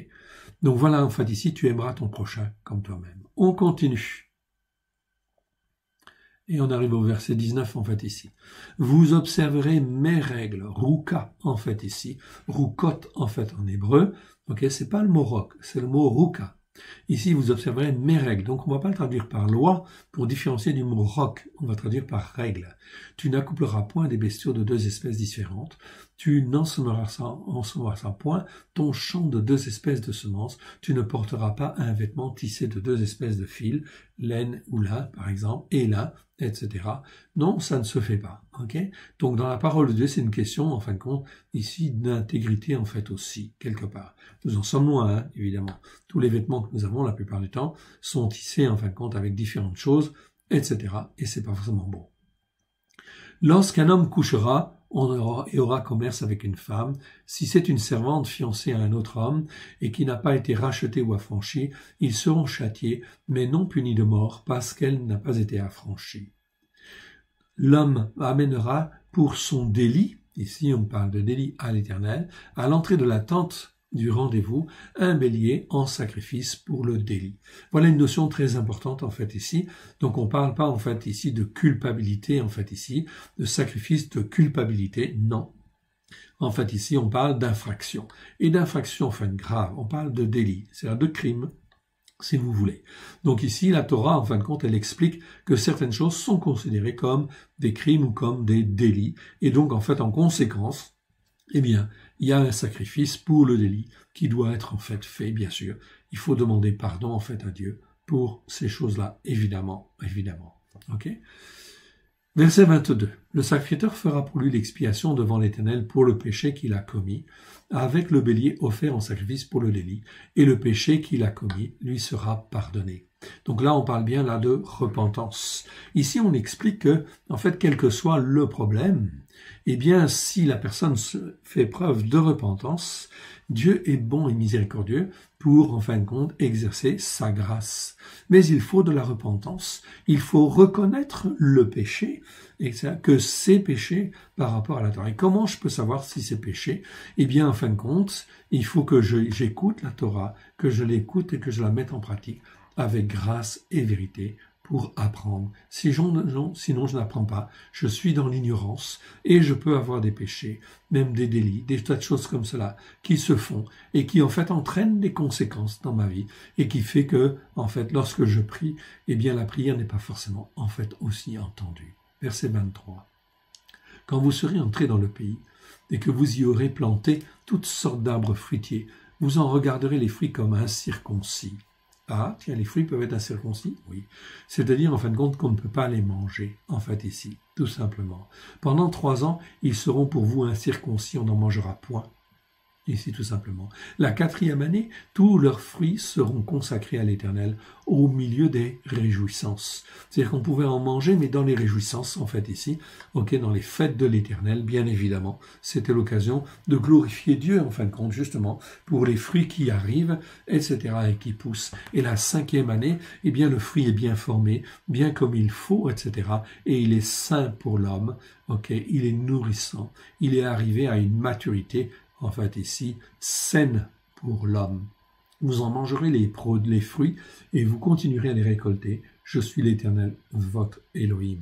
S1: Donc voilà, en fait, ici, tu aimeras ton prochain comme toi-même. On continue. Et on arrive au verset 19, en fait, ici. Vous observerez mes règles, ruka, en fait, ici. Rukot, en fait, en hébreu. Ok, c'est pas le mot roc, c'est le mot ruka. Ici, vous observerez mes règles. Donc, on ne va pas le traduire par loi pour différencier du mot roc. On va traduire par règle. Tu n'accoupleras point des bestiaux de deux espèces différentes. Tu n'ensemeras point ton champ de deux espèces de semences. Tu ne porteras pas un vêtement tissé de deux espèces de fils, laine ou lin, par exemple, et lin, etc. Non, ça ne se fait pas. Okay, donc, dans la parole de Dieu, c'est une question, en fin de compte, ici, d'intégrité, en fait, aussi, quelque part. Nous en sommes loin, hein, évidemment. Tous les vêtements que nous avons, la plupart du temps, sont tissés, en fin de compte, avec différentes choses, etc. Et c'est pas forcément bon. Lorsqu'un homme couchera, et aura commerce avec une femme, si c'est une servante fiancée à un autre homme, et qui n'a pas été rachetée ou affranchie, ils seront châtiés, mais non punis de mort, parce qu'elle n'a pas été affranchie. L'homme amènera pour son délit, ici on parle de délit à l'Éternel, à l'entrée de la tente du rendez-vous, un bélier en sacrifice pour le délit. Voilà une notion très importante en fait ici. Donc on ne parle pas en fait ici de culpabilité en fait ici, de sacrifice de culpabilité, non. En fait ici on parle d'infraction. Et d'infraction en fait grave, on parle de délit, c'est-à-dire de crime, si vous voulez. Donc ici, la Torah, en fin de compte, elle explique que certaines choses sont considérées comme des crimes ou comme des délits. Et donc, en fait, en conséquence, eh bien, il y a un sacrifice pour le délit qui doit être en fait fait, bien sûr. Il faut demander pardon, en fait, à Dieu pour ces choses-là, évidemment, évidemment. Ok ? Verset 22. Le sacrificateur fera pour lui l'expiation devant l'Éternel pour le péché qu'il a commis, avec le bélier offert en sacrifice pour le délit, et le péché qu'il a commis lui sera pardonné. Donc là, on parle bien là de repentance. Ici, on explique que, en fait, quel que soit le problème, eh bien, si la personne fait preuve de repentance, Dieu est bon et miséricordieux pour, en fin de compte, exercer sa grâce. Mais il faut de la repentance, il faut reconnaître le péché, et que c'est péché par rapport à la Torah. Et comment je peux savoir si c'est péché? Eh bien, en fin de compte, il faut que j'écoute la Torah, que je l'écoute et que je la mette en pratique avec grâce et vérité pour apprendre. Sinon, je n'apprends pas. Je suis dans l'ignorance et je peux avoir des péchés, même des délits, des tas de choses comme cela qui se font et qui en fait entraînent des conséquences dans ma vie et qui fait que, en fait, lorsque je prie, eh bien la prière n'est pas forcément en fait aussi entendue. Verset 23. Quand vous serez entrés dans le pays et que vous y aurez planté toutes sortes d'arbres fruitiers, vous en regarderez les fruits comme incirconcis. Ah, tiens, les fruits peuvent être incirconcis? Oui. C'est-à-dire, en fin de compte, qu'on ne peut pas les manger, en fait, ici, tout simplement. Pendant 3 ans, ils seront pour vous incirconcis, on n'en mangera point. Ici, tout simplement. La 4e année, tous leurs fruits seront consacrés à l'Éternel au milieu des réjouissances. C'est-à-dire qu'on pouvait en manger, mais dans les réjouissances, en fait, ici, dans les fêtes de l'Éternel, bien évidemment. C'était l'occasion de glorifier Dieu, en fin de compte, justement, pour les fruits qui arrivent, etc., et qui poussent. Et la 5e année, eh bien, le fruit est bien formé, bien comme il faut, etc., et il est sain pour l'homme, il est nourrissant, il est arrivé à une maturité, en fait ici, saine pour l'homme. Vous en mangerez les fruits et vous continuerez à les récolter. Je suis l'Éternel, votre Elohim.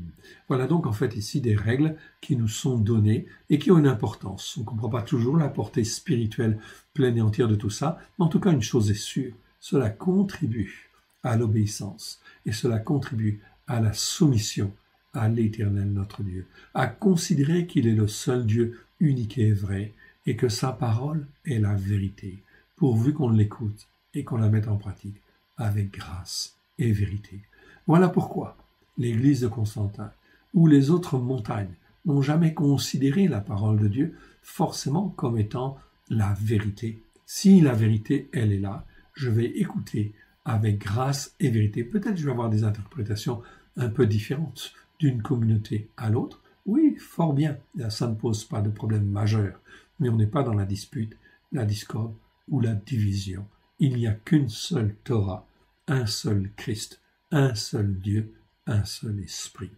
S1: Voilà donc en fait ici des règles qui nous sont données et qui ont une importance. On ne comprend pas toujours la portée spirituelle pleine et entière de tout ça, mais en tout cas une chose est sûre, cela contribue à l'obéissance et cela contribue à la soumission à l'Éternel notre Dieu, à considérer qu'il est le seul Dieu unique et vrai, et que sa parole est la vérité, pourvu qu'on l'écoute et qu'on la mette en pratique avec grâce et vérité. Voilà pourquoi l'église de Constantin ou les autres montagnes n'ont jamais considéré la parole de Dieu forcément comme étant la vérité. Si la vérité, elle est là, je vais écouter avec grâce et vérité. Peut-être je vais avoir des interprétations un peu différentes d'une communauté à l'autre, oui, fort bien, ça ne pose pas de problème majeur, mais on n'est pas dans la dispute, la discorde ou la division. Il n'y a qu'une seule Torah, un seul Christ, un seul Dieu, un seul Esprit.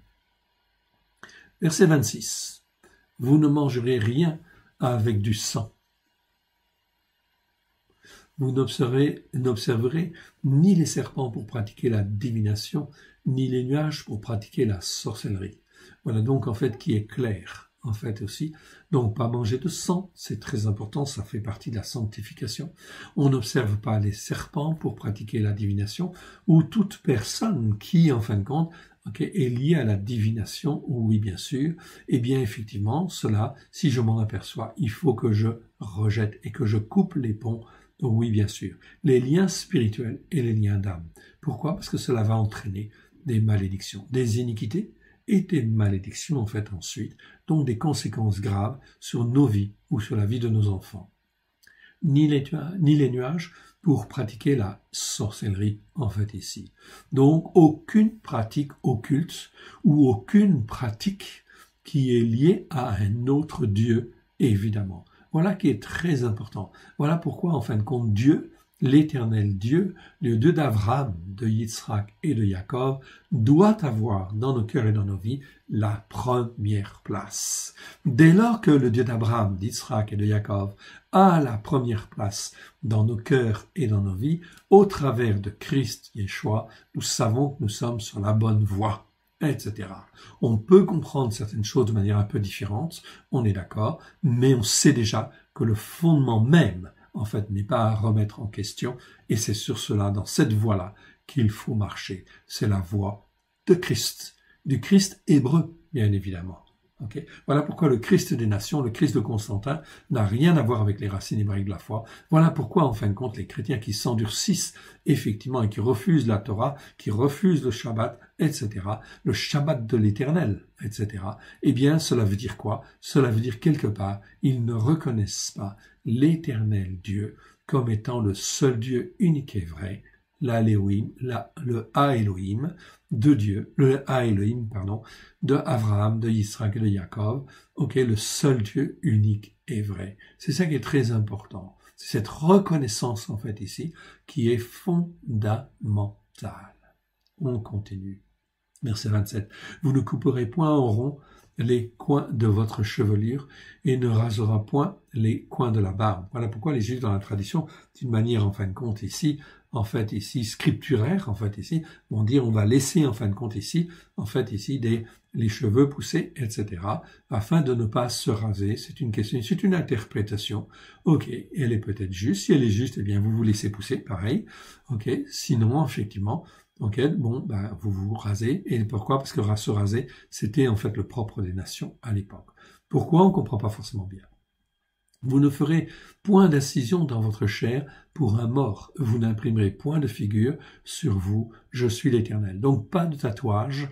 S1: Verset 26. Vous ne mangerez rien avec du sang. Vous n'observerez ni les serpents pour pratiquer la divination, ni les nuages pour pratiquer la sorcellerie. Voilà donc en fait qui est clair, en fait aussi. Donc pas manger de sang, c'est très important, ça fait partie de la sanctification. On n'observe pas les serpents pour pratiquer la divination, ou toute personne qui, en fin de compte, est liée à la divination, oui bien sûr, et bien effectivement, cela, si je m'en aperçois, il faut que je rejette et que je coupe les ponts. Oui, bien sûr, les liens spirituels et les liens d'âme. Pourquoi? Parce que cela va entraîner des malédictions, des iniquités et des malédictions en fait ensuite, donc des conséquences graves sur nos vies ou sur la vie de nos enfants. Ni les nuages pour pratiquer la sorcellerie en fait ici. Donc aucune pratique occulte ou aucune pratique qui est liée à un autre Dieu, évidemment. Voilà qui est très important. Voilà pourquoi, en fin de compte, Dieu, l'éternel Dieu, le Dieu d'Abraham, de Yitzhak et de Jacob, doit avoir dans nos cœurs et dans nos vies la première place. Dès lors que le Dieu d'Abraham, d'Yitzhak et de Jacob a la première place dans nos cœurs et dans nos vies, au travers de Christ Yeshua, nous savons que nous sommes sur la bonne voie, etc. On peut comprendre certaines choses de manière un peu différente, on est d'accord, mais on sait déjà que le fondement même, en fait, n'est pas à remettre en question, et c'est sur cela, dans cette voie-là, qu'il faut marcher. C'est la voie de Christ, du Christ hébreu, bien évidemment. Okay. Voilà pourquoi le Christ des nations, le Christ de Constantin, n'a rien à voir avec les racines hébraïques de la foi. Voilà pourquoi, en fin de compte, les chrétiens qui s'endurcissent, effectivement, et qui refusent la Torah, qui refusent le Shabbat, etc., le Shabbat de l'Éternel, etc., eh bien, cela veut dire quoi? Cela veut dire, quelque part, ils ne reconnaissent pas l'Éternel Dieu comme étant le seul Dieu unique et vrai, le Ha-Elohim de Dieu, le Ha-Elohim, pardon, de Abraham, de Yitzhak et de Jacob, le seul Dieu unique et vrai. C'est ça qui est très important. C'est cette reconnaissance, en fait, ici, qui est fondamentale. On continue. Verset 27. Vous ne couperez point en rond les coins de votre chevelure et ne rasera point les coins de la barbe. Voilà pourquoi les Juifs dans la tradition, d'une manière en fin de compte ici, scripturaire, vont dire on va laisser en fin de compte ici, les cheveux pousser, etc., afin de ne pas se raser. C'est une question, c'est une interprétation. Elle est peut-être juste. Si elle est juste, eh bien, vous laissez pousser, pareil. Sinon, effectivement, vous vous rasez. Et pourquoi? Parce que se raser, c'était en fait le propre des nations à l'époque. Pourquoi? On ne comprend pas forcément bien. Vous ne ferez point d'incision dans votre chair pour un mort. Vous n'imprimerez point de figure sur vous. Je suis l'Éternel. Donc pas de tatouage,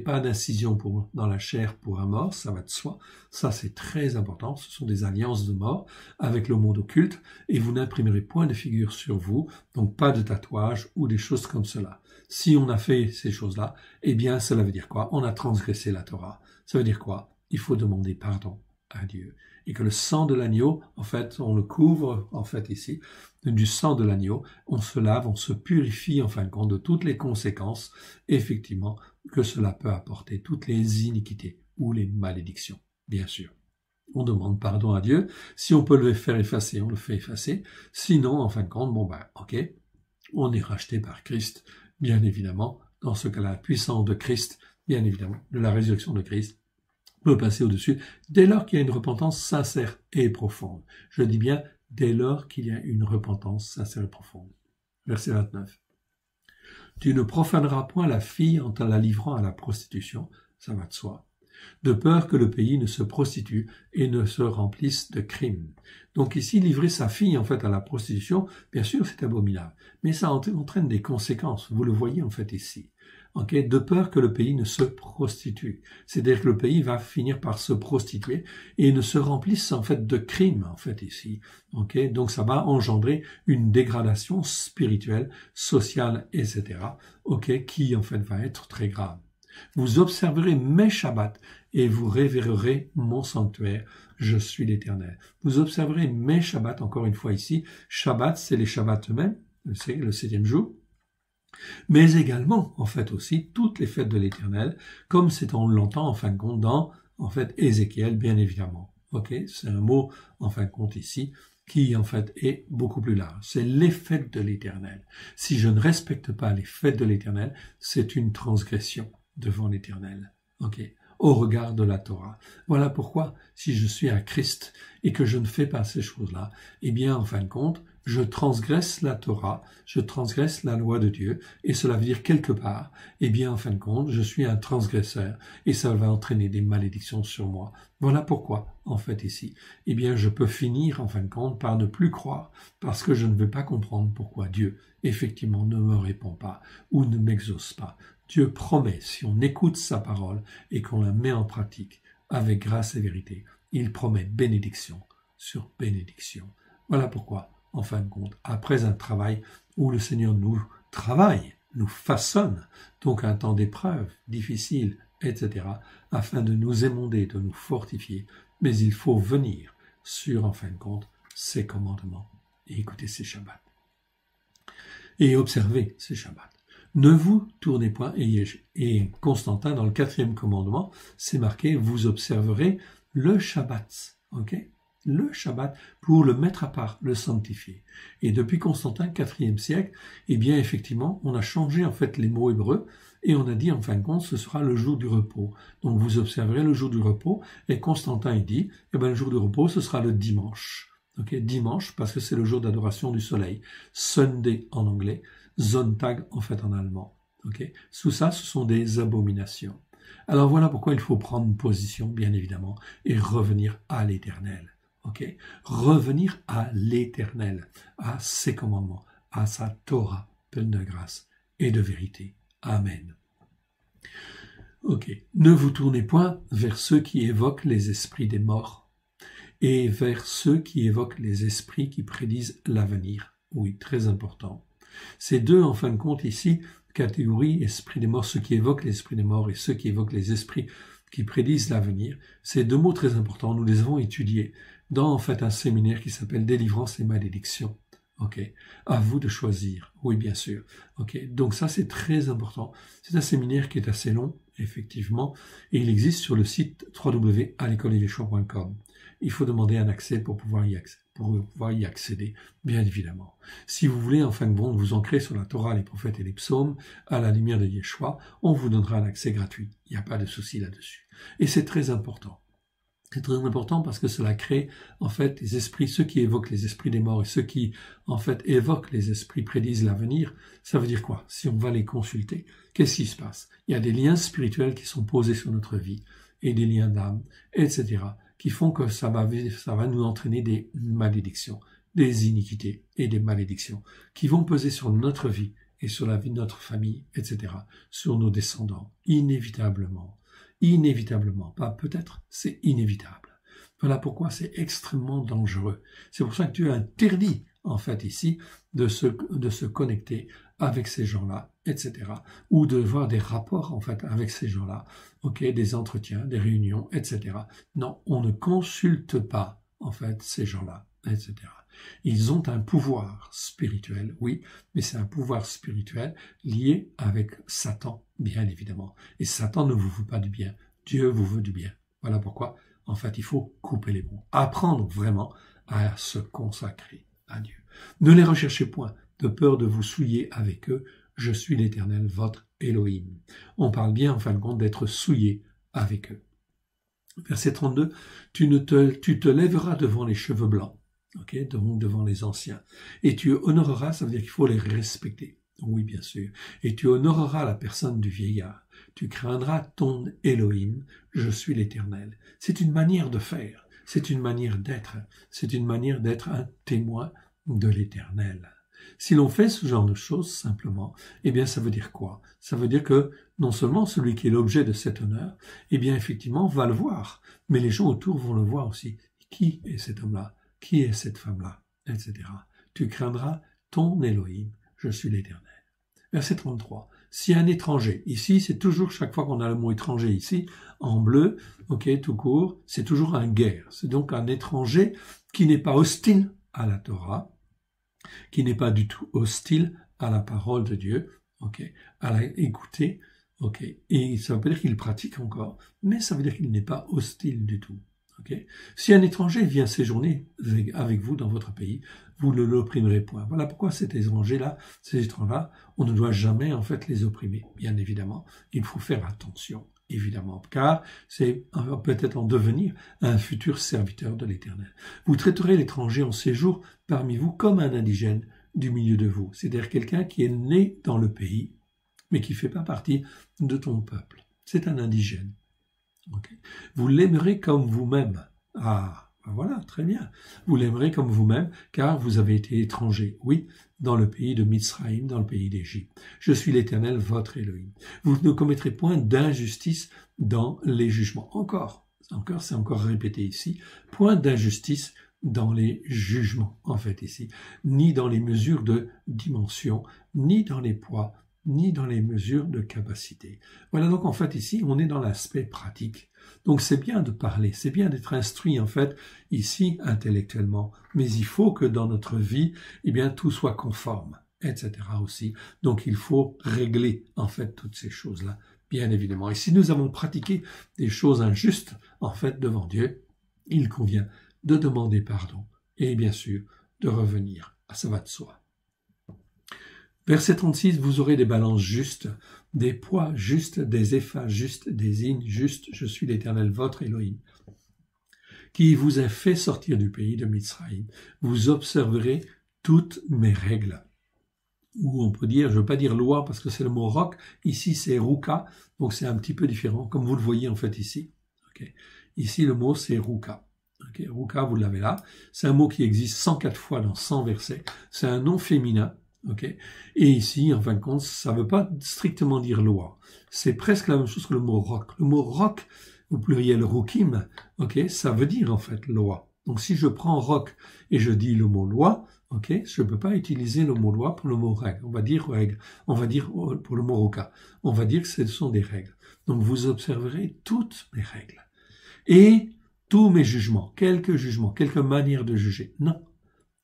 S1: pas d'incision dans la chair pour un mort, ça va de soi. Ça c'est très important. Ce sont des alliances de mort avec le monde occulte. Et vous n'imprimerez point de figure sur vous. Donc pas de tatouage ou des choses comme cela. Si on a fait ces choses-là, eh bien cela veut dire quoi? On a transgressé la Torah. Ça veut dire quoi? Il faut demander pardon à Dieu. Et que le sang de l'agneau, en fait, on le couvre, en fait, ici, du sang de l'agneau, on se lave, on se purifie, en fin de compte, de toutes les conséquences, effectivement, que cela peut apporter, toutes les iniquités ou les malédictions, bien sûr. On demande pardon à Dieu. Si on peut le faire effacer, on le fait effacer. Sinon, en fin de compte, on est racheté par Christ, bien évidemment. Dans ce cas-là, la puissance de Christ, bien évidemment, de la résurrection de Christ, peut passer au-dessus, dès lors qu'il y a une repentance sincère et profonde. Je dis bien, dès lors qu'il y a une repentance sincère et profonde. Verset 29. Tu ne profaneras point la fille en te la livrant à la prostitution, ça va de soi, de peur que le pays ne se prostitue et ne se remplisse de crimes. Donc ici, livrer sa fille en fait à la prostitution, bien sûr c'est abominable, mais ça entraîne des conséquences, vous le voyez en fait ici. De peur que le pays ne se prostitue. C'est-à-dire que le pays va finir par se prostituer et ne se remplisse en fait de crimes en fait ici. Donc ça va engendrer une dégradation spirituelle, sociale, etc. Qui en fait va être très grave. Vous observerez mes Shabbats et vous révérerez mon sanctuaire. Je suis l'Éternel. Vous observerez mes Shabbats, encore une fois ici. Shabbat, c'est les Shabbats eux-mêmes, c'est le 7e jour. Mais également, en fait aussi, toutes les fêtes de l'Éternel, comme on l'entend en fin de compte dans, en fait, Ézéchiel, bien évidemment. Ok, c'est un mot, en fin de compte ici, qui en fait est beaucoup plus large. C'est les fêtes de l'Éternel. Si je ne respecte pas les fêtes de l'Éternel, c'est une transgression devant l'Éternel. Ok, au regard de la Torah. Voilà pourquoi, si je suis à Christ et que je ne fais pas ces choses-là, eh bien, en fin de compte, je transgresse la Torah, je transgresse la loi de Dieu, et cela veut dire quelque part, eh bien, en fin de compte, je suis un transgresseur, et ça va entraîner des malédictions sur moi. Voilà pourquoi, en fait, ici, eh bien, je peux finir, en fin de compte, par ne plus croire, parce que je ne veux pas comprendre pourquoi Dieu, effectivement, ne me répond pas, ou ne m'exauce pas. Dieu promet, si on écoute sa parole, et qu'on la met en pratique, avec grâce et vérité, il promet bénédiction sur bénédiction. Voilà pourquoi, en fin de compte, après un travail où le Seigneur nous travaille, nous façonne, donc un temps d'épreuve, difficile, etc., afin de nous émonder, de nous fortifier, mais il faut venir sur, en fin de compte, ses commandements et écouter ses Shabbats. Et observer ses Shabbats. Ne vous tournez point, et Constantin, dans le 4e commandement, c'est marqué, vous observerez le Shabbat, ok? Le Shabbat, pour le mettre à part, le sanctifier. Et depuis Constantin, 4e siècle, eh bien, effectivement, on a changé, en fait, les mots hébreux, et on a dit, en fin de compte, ce sera le jour du repos. Donc, vous observerez le jour du repos, et Constantin, il dit, eh bien, le jour du repos, ce sera le dimanche. Ok? Dimanche, parce que c'est le jour d'adoration du soleil. Sunday en anglais. Sonntag, en fait, en allemand. Okay. Sous ça, ce sont des abominations. Alors voilà pourquoi il faut prendre une position, bien évidemment, et revenir à l'Éternel. Okay. Revenir à l'Éternel, à ses commandements, à sa Torah, pleine de grâce et de vérité. Amen. Ok. Ne vous tournez point vers ceux qui évoquent les esprits des morts et vers ceux qui évoquent les esprits qui prédisent l'avenir. Oui, très important. Ces deux, en fin de compte, ici, catégories, esprits des morts, ceux qui évoquent l'esprit des morts et ceux qui évoquent les esprits qui prédisent l'avenir, ces deux mots très importants, nous les avons étudiés dans, en fait, un séminaire qui s'appelle Délivrance et malédiction. Ok, à vous de choisir. Oui, bien sûr. Ok, donc ça, c'est très important. C'est un séminaire qui est assez long, effectivement, et il existe sur le site www.alecoledeyeshois.com. Il faut demander un accès pour pouvoir y accéder, bien évidemment. Si vous voulez, en fin de compte, vous ancrer sur la Torah, les prophètes et les psaumes, à la lumière de Yeshua, on vous donnera un accès gratuit. Il n'y a pas de souci là-dessus. Et c'est très important. C'est très important parce que cela crée, en fait, les esprits, ceux qui évoquent les esprits des morts et ceux qui, en fait, évoquent les esprits prédisent l'avenir. Ça veut dire quoi? Si on va les consulter, qu'est-ce qui se passe? Il y a des liens spirituels qui sont posés sur notre vie et des liens d'âme, etc., qui font que ça va nous entraîner des malédictions, des iniquités et des malédictions qui vont peser sur notre vie et sur la vie de notre famille, etc., sur nos descendants, inévitablement. Inévitablement, pas peut-être, c'est inévitable. Voilà pourquoi c'est extrêmement dangereux. C'est pour ça que Dieu interdit, en fait, ici, de se connecter avec ces gens-là, etc. Ou de voir des rapports, en fait, avec ces gens-là. Ok, des entretiens, des réunions, etc. Non, on ne consulte pas, en fait, ces gens-là, etc. Ils ont un pouvoir spirituel, oui, mais c'est un pouvoir spirituel lié avec Satan, bien évidemment. Et Satan ne vous veut pas du bien, Dieu vous veut du bien. Voilà pourquoi, en fait, il faut couper les ponts. Apprendre vraiment à se consacrer à Dieu. Ne les recherchez point, de peur de vous souiller avec eux. Je suis l'Éternel, votre Elohim. On parle bien, en fin de compte, d'être souillé avec eux. Verset 32, tu te lèveras devant les cheveux blancs. Okay, donc devant les anciens. Et tu honoreras, ça veut dire qu'il faut les respecter. Oui, bien sûr. Et tu honoreras la personne du vieillard. Tu craindras ton Elohim, je suis l'Éternel. C'est une manière de faire, c'est une manière d'être, c'est une manière d'être un témoin de l'Éternel. Si l'on fait ce genre de choses simplement, eh bien ça veut dire quoi? Ça veut dire que non seulement celui qui est l'objet de cet honneur, eh bien effectivement va le voir, mais les gens autour vont le voir aussi. Qui est cet homme-là? Qui est cette femme-là, etc. Tu craindras ton Elohim, je suis l'Éternel. Verset 33. Si un étranger, ici, c'est toujours, chaque fois qu'on a le mot étranger ici, en bleu, tout court, c'est toujours un guerre. C'est donc un étranger qui n'est pas hostile à la Torah, qui n'est pas du tout hostile à la parole de Dieu, à la écouter, et ça veut pas dire qu'il pratique encore, mais ça veut dire qu'il n'est pas hostile du tout. Si un étranger vient séjourner avec vous dans votre pays, vous ne l'opprimerez point. Voilà pourquoi ces étrangers-là, on ne doit jamais en fait les opprimer. Bien évidemment, il faut faire attention, évidemment, car c'est peut-être en devenir un futur serviteur de l'Éternel. Vous traiterez l'étranger en séjour parmi vous comme un indigène du milieu de vous, c'est-à-dire quelqu'un qui est né dans le pays, mais qui ne fait pas partie de ton peuple. C'est un indigène. Vous l'aimerez comme vous-même. Ah, voilà, très bien. Vous l'aimerez comme vous-même, car vous avez été étranger, oui, dans le pays de Mitzraïm, dans le pays d'Égypte. Je suis l'Éternel, votre Elohim. Vous ne commettrez point d'injustice dans les jugements. Encore, c'est encore répété ici, point d'injustice dans les jugements, en fait, ici, ni dans les mesures de dimension, ni dans les poids, ni dans les mesures de capacité. Voilà, donc en fait ici, on est dans l'aspect pratique. Donc c'est bien de parler, c'est bien d'être instruit en fait ici intellectuellement, mais il faut que dans notre vie, tout soit conforme, etc. aussi. Donc il faut régler en fait toutes ces choses-là, bien évidemment. Et si nous avons pratiqué des choses injustes en fait devant Dieu, il convient de demander pardon et bien sûr de revenir. Ça va de soi. Verset 36, vous aurez des balances justes, des poids justes, des éphas justes, des hymnes justes. Je suis l'Éternel, votre Elohim, qui vous a fait sortir du pays de Mitzraïm. Vous observerez toutes mes règles. Ou on peut dire, je ne veux pas dire loi parce que c'est le mot roc. Ici, c'est ruka, donc c'est un petit peu différent, comme vous le voyez en fait ici. Ici, le mot, c'est ruka. Ruka, vous l'avez là. C'est un mot qui existe 104 fois dans 100 versets. C'est un nom féminin. Et ici, en fin de compte, ça ne veut pas strictement dire loi. C'est presque la même chose que le mot roc. Le mot roc, au pluriel rukim, ça veut dire en fait loi. Donc si je prends roc et je dis le mot loi, je ne peux pas utiliser le mot loi pour le mot règle. On va dire règle. On va dire pour le mot roca. On va dire que ce sont des règles. Donc vous observerez toutes mes règles. Et tous mes jugements. Quelques manières de juger. Non.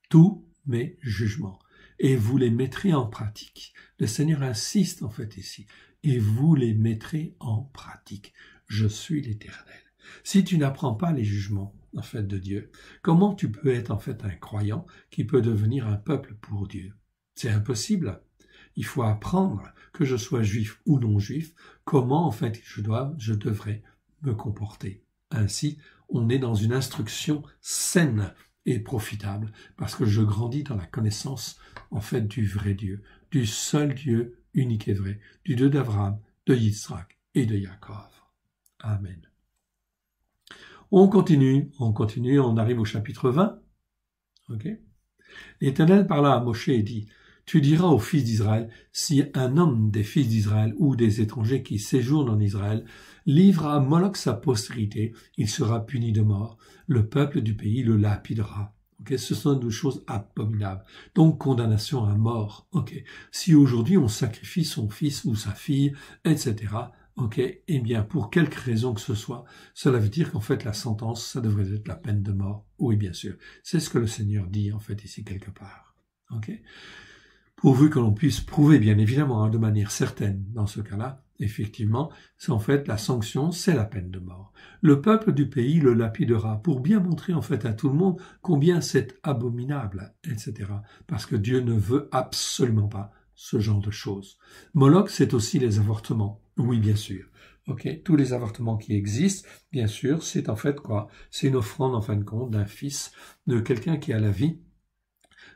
S1: Tous mes jugements. Et vous les mettrez en pratique. Le Seigneur insiste en fait ici. Et vous les mettrez en pratique. Je suis l'Éternel. Si tu n'apprends pas les jugements en fait de Dieu, comment tu peux être en fait un croyant qui peut devenir un peuple pour Dieu? C'est impossible. Il faut apprendre, que je sois juif ou non juif, comment en fait je devrais me comporter. Ainsi, on est dans une instruction saine et profitable, parce que je grandis dans la connaissance en fait du vrai Dieu, du seul Dieu unique et vrai, du Dieu d'Abraham, de Yitzhak et de Yaakov. Amen. On continue, on arrive au chapitre 20. L'Éternel parla à Moshe et dit, tu diras aux fils d'Israël, si un homme des fils d'Israël ou des étrangers qui séjournent en Israël livre à Moloch sa postérité, il sera puni de mort. Le peuple du pays le lapidera. Ce sont des choses abominables. Donc, condamnation à mort. Si aujourd'hui on sacrifie son fils ou sa fille, etc., eh bien, pour quelque raison que ce soit, cela veut dire qu'en fait, la sentence, ça devrait être la peine de mort. Oui, bien sûr. C'est ce que le Seigneur dit, en fait, ici, quelque part. Pourvu que l'on puisse prouver, bien évidemment, de manière certaine, dans ce cas-là, effectivement, c'est en fait la sanction, c'est la peine de mort. Le peuple du pays le lapidera pour bien montrer en fait à tout le monde combien c'est abominable, etc. Parce que Dieu ne veut absolument pas ce genre de choses. Moloch, c'est aussi les avortements. Oui, bien sûr. Tous les avortements qui existent, bien sûr, c'est en fait quoi? C'est une offrande, en fin de compte, d'un fils, de quelqu'un qui a la vie,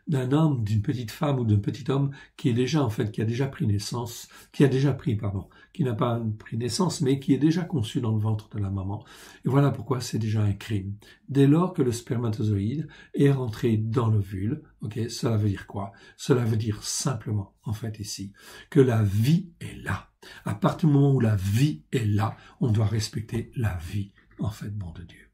S1: d'un homme, d'une petite femme ou d'un petit homme qui est déjà, en fait, qui a déjà pris naissance, qui n'a pas pris naissance, mais qui est déjà conçu dans le ventre de la maman. Et voilà pourquoi c'est déjà un crime. Dès lors que le spermatozoïde est rentré dans l'ovule, cela veut dire quoi? Cela veut dire simplement, en fait, ici, que la vie est là. À partir du moment où la vie est là, on doit respecter la vie, en fait, bon de Dieu.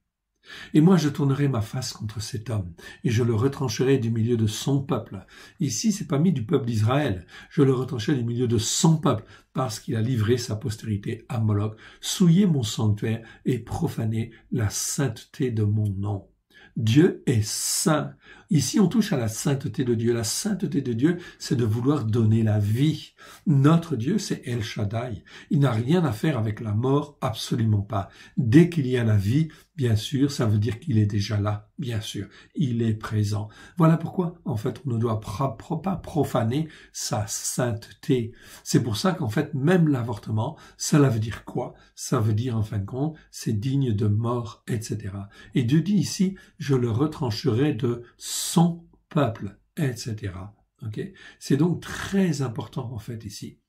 S1: Et moi, je tournerai ma face contre cet homme, et je le retrancherai du milieu de son peuple. Ici, c'est pas mis du peuple d'Israël. Je le retrancherai du milieu de son peuple, parce qu'il a livré sa postérité à Moloch, souillé mon sanctuaire et profané la sainteté de mon nom. Dieu est saint. Ici, on touche à la sainteté de Dieu. La sainteté de Dieu, c'est de vouloir donner la vie. Notre Dieu, c'est El Shaddai. Il n'a rien à faire avec la mort, absolument pas. Dès qu'il y a la vie, bien sûr, ça veut dire qu'il est déjà là, bien sûr. Il est présent. Voilà pourquoi, en fait, on ne doit pas profaner sa sainteté. C'est pour ça qu'en fait, même l'avortement, cela veut dire quoi? Ça veut dire, en fin de compte, c'est digne de mort, etc. Et Dieu dit ici, je le retrancherai de son peuple, etc. Okay? C'est donc très important, en fait, ici.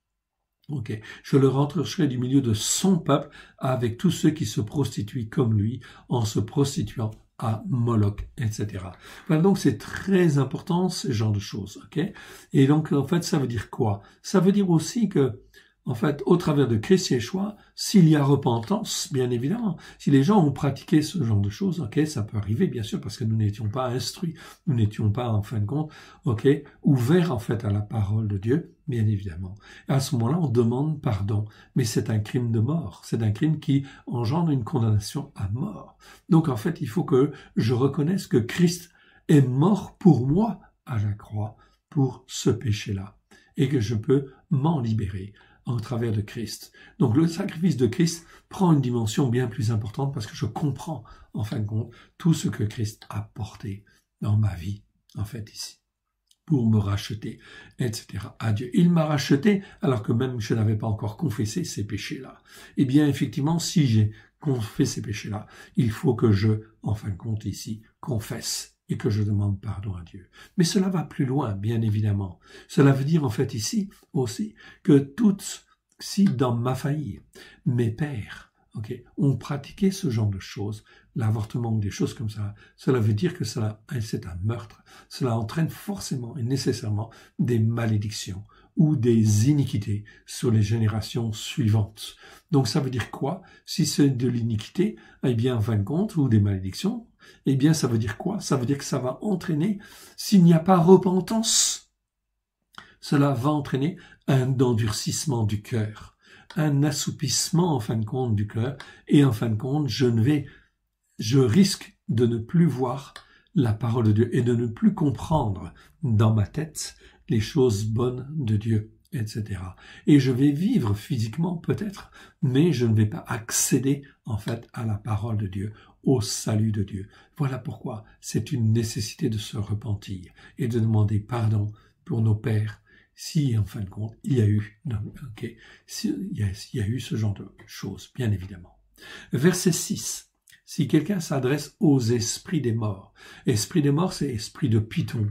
S1: Okay. Je le retrancherai du milieu de son peuple avec tous ceux qui se prostituent comme lui en se prostituant à Moloch, etc. Voilà, donc c'est très important ce genre de choses. Okay. Et donc en fait ça veut dire quoi? Ça veut dire aussi que en fait, au travers de Christ Yeshua, s'il y a repentance, bien évidemment, si les gens ont pratiqué ce genre de choses, ok, ça peut arriver, bien sûr, parce que nous n'étions pas instruits, nous n'étions pas, en fin de compte, ok, ouverts, en fait, à la parole de Dieu, bien évidemment. Et à ce moment-là, on demande pardon, mais c'est un crime de mort, c'est un crime qui engendre une condamnation à mort. Donc, en fait, il faut que je reconnaisse que Christ est mort pour moi à la croix, pour ce péché-là, et que je peux m'en libérer en travers de Christ. Donc le sacrifice de Christ prend une dimension bien plus importante parce que je comprends, en fin de compte, tout ce que Christ a porté dans ma vie, en fait, ici, pour me racheter, etc. à Dieu. Il m'a racheté alors que même je n'avais pas encore confessé ces péchés-là. Eh bien, effectivement, si j'ai confessé ces péchés-là, il faut que je, en fin de compte, ici, confesse et que je demande pardon à Dieu. Mais cela va plus loin, bien évidemment. Cela veut dire en fait ici aussi que si dans ma famille, mes pères ont pratiqué ce genre de choses, l'avortement ou des choses comme ça, cela veut dire que c'est un meurtre. Cela entraîne forcément et nécessairement des malédictions ou des iniquités sur les générations suivantes. Donc ça veut dire quoi? Si c'est de l'iniquité, eh bien en fin de compte, ou des malédictions, eh bien ça veut dire quoi? Ça veut dire que ça va entraîner, s'il n'y a pas repentance, cela va entraîner un endurcissement du cœur, un assoupissement en fin de compte du cœur, et en fin de compte, je risque de ne plus voir la parole de Dieu et de ne plus comprendre dans ma tête les choses bonnes de Dieu, etc. Et je vais vivre physiquement peut-être, mais je ne vais pas accéder en fait à la parole de Dieu, au salut de Dieu. Voilà pourquoi c'est une nécessité de se repentir et de demander pardon pour nos pères, si en fin de compte il y a eu, il y a eu ce genre de choses, bien évidemment. Verset 6. Si quelqu'un s'adresse aux esprits des morts, esprit des morts, c'est esprit de Python.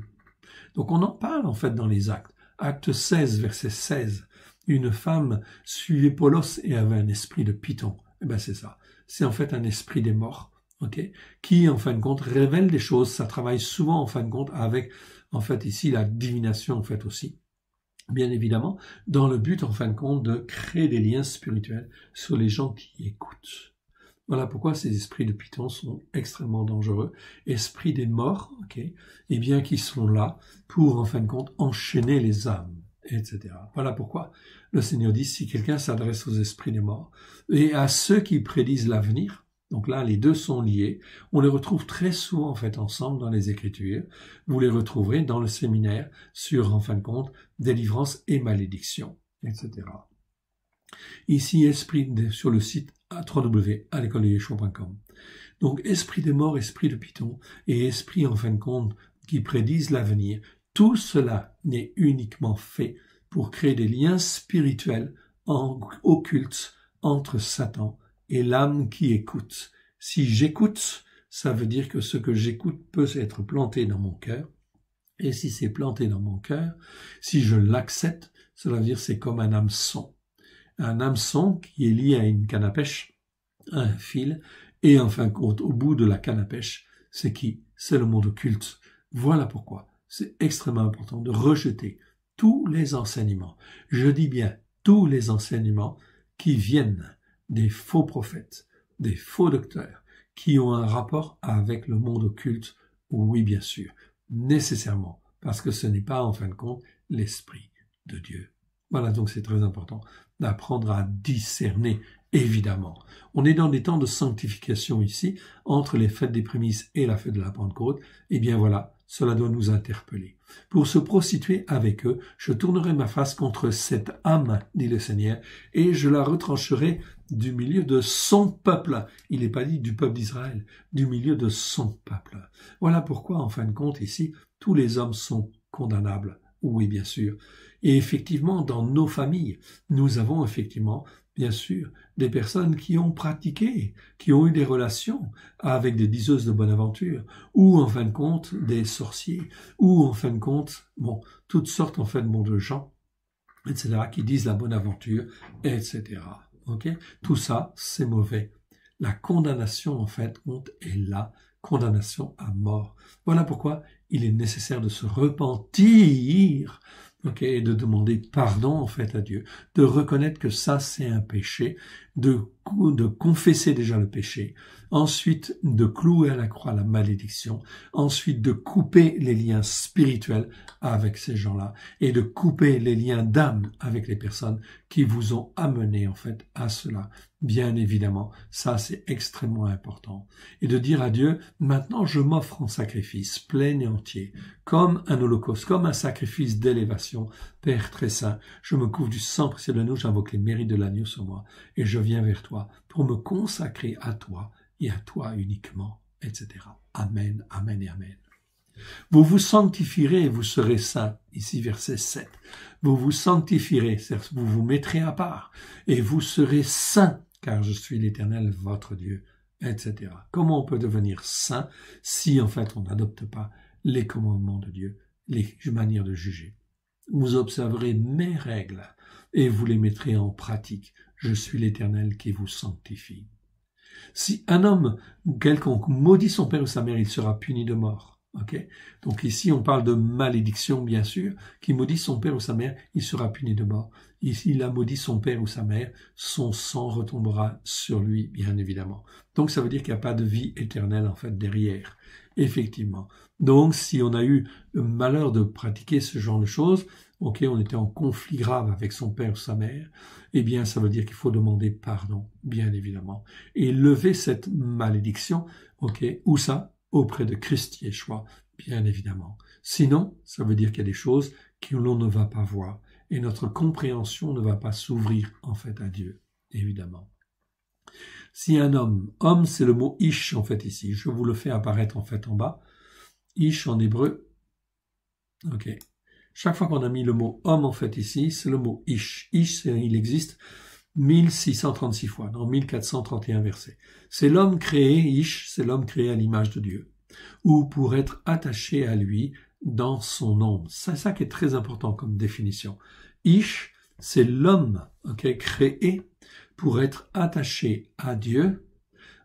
S1: Donc on en parle en fait dans les actes. Acte 16, verset 16. Une femme suivait Paulos et avait un esprit de Python. Eh ben c'est ça. C'est en fait un esprit des morts, qui en fin de compte révèle des choses. Ça travaille souvent en fin de compte avec, en fait ici la divination en fait aussi. Bien évidemment, dans le but en fin de compte de créer des liens spirituels sur les gens qui écoutent. Voilà pourquoi ces esprits de Python sont extrêmement dangereux. Esprits des morts, eh bien, qui sont là pour, en fin de compte, enchaîner les âmes, etc. Voilà pourquoi le Seigneur dit, si quelqu'un s'adresse aux esprits des morts et à ceux qui prédisent l'avenir, donc là, les deux sont liés, on les retrouve très souvent, en fait, ensemble dans les Écritures. Vous les retrouverez dans le séminaire sur, en fin de compte, délivrance et malédiction, etc. Ici, esprit sur le site www.alecoledeyeshua.com. Donc, esprit des morts, esprit de Python et esprit, en fin de compte, qui prédisent l'avenir. Tout cela n'est uniquement fait pour créer des liens spirituels occultes entre Satan et l'âme qui écoute. Si j'écoute, ça veut dire que ce que j'écoute peut être planté dans mon cœur. Et si c'est planté dans mon cœur, si je l'accepte, cela veut dire que c'est comme un hameçon. Un hameçon qui est lié à une canne à pêche, à un fil, et en fin de compte, au bout de la canne à pêche, c'est qui? C'est le monde occulte. Voilà pourquoi c'est extrêmement important de rejeter tous les enseignements. Je dis bien tous les enseignements qui viennent des faux prophètes, des faux docteurs, qui ont un rapport avec le monde occulte? Oui, bien sûr, nécessairement, parce que ce n'est pas, en fin de compte, l'Esprit de Dieu. Voilà, donc c'est très important d'apprendre à discerner, évidemment. On est dans des temps de sanctification ici, entre les fêtes des prémices et la fête de la Pentecôte. Eh bien voilà, cela doit nous interpeller. Pour se prostituer avec eux, je tournerai ma face contre cette âme, dit le Seigneur, et je la retrancherai du milieu de son peuple. Il n'est pas dit du peuple d'Israël, du milieu de son peuple. Voilà pourquoi, en fin de compte, ici, tous les hommes sont condamnables. Oui, bien sûr. Et effectivement, dans nos familles, nous avons effectivement, bien sûr, des personnes qui ont pratiqué, qui ont eu des relations avec des diseuses de bonne aventure, ou en fin de compte, des sorciers, ou en fin de compte, bon, toutes sortes en fin de monde de gens, etc., qui disent la bonne aventure, etc. Ok? Tout ça, c'est mauvais. La condamnation, en fait, est là, condamnation à mort. Voilà pourquoi il est nécessaire de se repentir, ok, et de demander pardon, en fait, à Dieu, de reconnaître que ça, c'est un péché, de confesser déjà le péché, ensuite de clouer à la croix la malédiction, ensuite de couper les liens spirituels avec ces gens-là, et de couper les liens d'âme avec les personnes qui vous ont amené, en fait, à cela. Bien évidemment, ça, c'est extrêmement important. Et de dire à Dieu, maintenant, je m'offre en sacrifice, plein et entier, comme un holocauste, comme un sacrifice d'élévation. Père très saint, je me couvre du sang précieux de l'agneau, j'invoque les mérites de l'agneau sur moi, et je viens vers toi pour me consacrer à toi et à toi uniquement, etc. Amen, amen et amen. Vous vous sanctifierez et vous serez saints. Ici, verset 7. Vous vous sanctifierez, c'est-à-dire vous vous mettrez à part, et vous serez saints, car je suis l'Éternel, votre Dieu, etc. Comment on peut devenir saint si, en fait, on n'adopte pas les commandements de Dieu, les manières de juger? Vous observerez mes règles et vous les mettrez en pratique. Je suis l'Éternel qui vous sanctifie. Si un homme quelconque maudit son père ou sa mère, il sera puni de mort. Okay? Donc ici, on parle de malédiction, bien sûr. Qui maudit son père ou sa mère, il sera puni de mort. Ici, il a maudit son père ou sa mère, son sang retombera sur lui, bien évidemment. Donc ça veut dire qu'il n'y a pas de vie éternelle, en fait, derrière. Effectivement. Donc, si on a eu le malheur de pratiquer ce genre de choses, ok, on était en conflit grave avec son père ou sa mère, eh bien, ça veut dire qu'il faut demander pardon, bien évidemment, et lever cette malédiction, ok, où ça? Auprès de Christ Yeshua, bien évidemment. Sinon, ça veut dire qu'il y a des choses que l'on ne va pas voir, et notre compréhension ne va pas s'ouvrir, en fait, à Dieu, évidemment. Si un homme, c'est le mot ish, en fait, ici, je vous le fais apparaître, en fait, en bas, ish en hébreu, ok. Chaque fois qu'on a mis le mot homme, en fait, ici, c'est le mot ish. Ish, il existe 1636 fois, dans 1431 versets. C'est l'homme créé, ish, c'est l'homme créé à l'image de Dieu, ou pour être attaché à lui dans son ombre. C'est ça qui est très important comme définition. Ish, c'est l'homme, ok, créé pour être attaché à Dieu,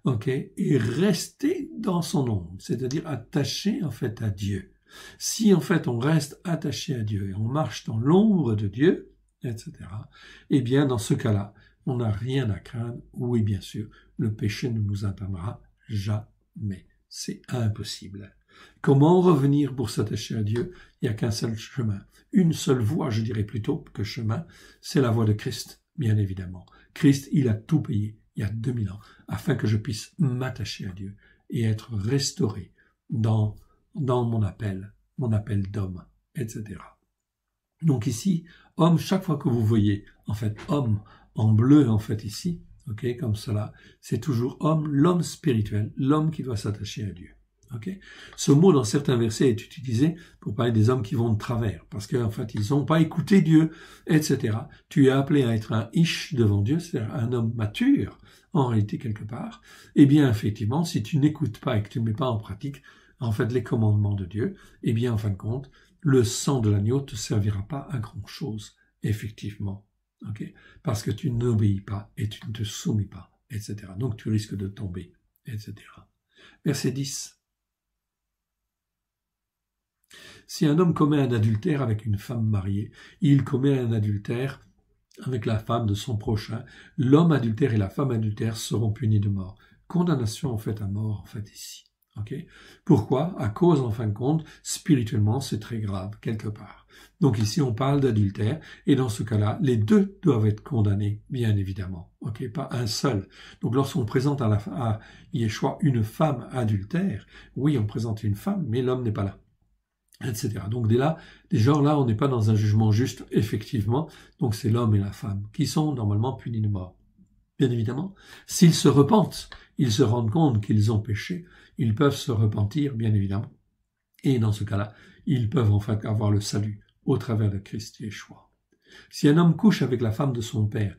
S1: ok, et rester dans son ombre, c'est-à-dire attaché, en fait, à Dieu. Si, en fait, on reste attaché à Dieu et on marche dans l'ombre de Dieu, etc., eh bien, dans ce cas-là, on n'a rien à craindre. Oui, bien sûr, le péché ne nous atteindra jamais. C'est impossible. Comment revenir pour s'attacher à Dieu? Il n'y a qu'un seul chemin. Une seule voie, je dirais plutôt que chemin, c'est la voie de Christ, bien évidemment. Christ, il a tout payé, il y a 2000 ans, afin que je puisse m'attacher à Dieu et être restauré dans mon appel d'homme, etc. Donc ici, homme, chaque fois que vous voyez, en fait, homme en bleu, en fait, ici, ok, comme cela, c'est toujours homme, l'homme spirituel, l'homme qui doit s'attacher à Dieu. Ok. Ce mot, dans certains versets, est utilisé pour parler des hommes qui vont de travers, parce qu'en fait, ils n'ont pas écouté Dieu, etc. Tu es appelé à être un ish devant Dieu, c'est-à-dire un homme mature, en réalité, quelque part. Eh bien, effectivement, si tu n'écoutes pas et que tu ne mets pas en pratique, en fait, les commandements de Dieu, eh bien, en fin de compte, le sang de l'agneau te servira pas à grand chose, effectivement. Okay? Parce que tu n'obéis pas et tu ne te soumets pas, etc. Donc, tu risques de tomber, etc. Verset 10. Si un homme commet un adultère avec une femme mariée, il commet un adultère avec la femme de son prochain, l'homme adultère et la femme adultère seront punis de mort. condamnation en fait à mort en fait ici. Okay. Pourquoi? À cause, en fin de compte, spirituellement, c'est très grave, quelque part. Donc ici, on parle d'adultère, et dans ce cas-là, les deux doivent être condamnés, bien évidemment. Okay. Pas un seul. Donc lorsqu'on présente à Yeshua une femme adultère, oui, on présente une femme, mais l'homme n'est pas là, etc. Donc déjà là, on n'est pas dans un jugement juste, effectivement. Donc c'est l'homme et la femme qui sont normalement punis de mort. Bien évidemment, s'ils se repentent, ils se rendent compte qu'ils ont péché, ils peuvent se repentir, bien évidemment. Et dans ce cas-là, ils peuvent en fait avoir le salut au travers de Christ Yeshua. Si un homme couche avec la femme de son père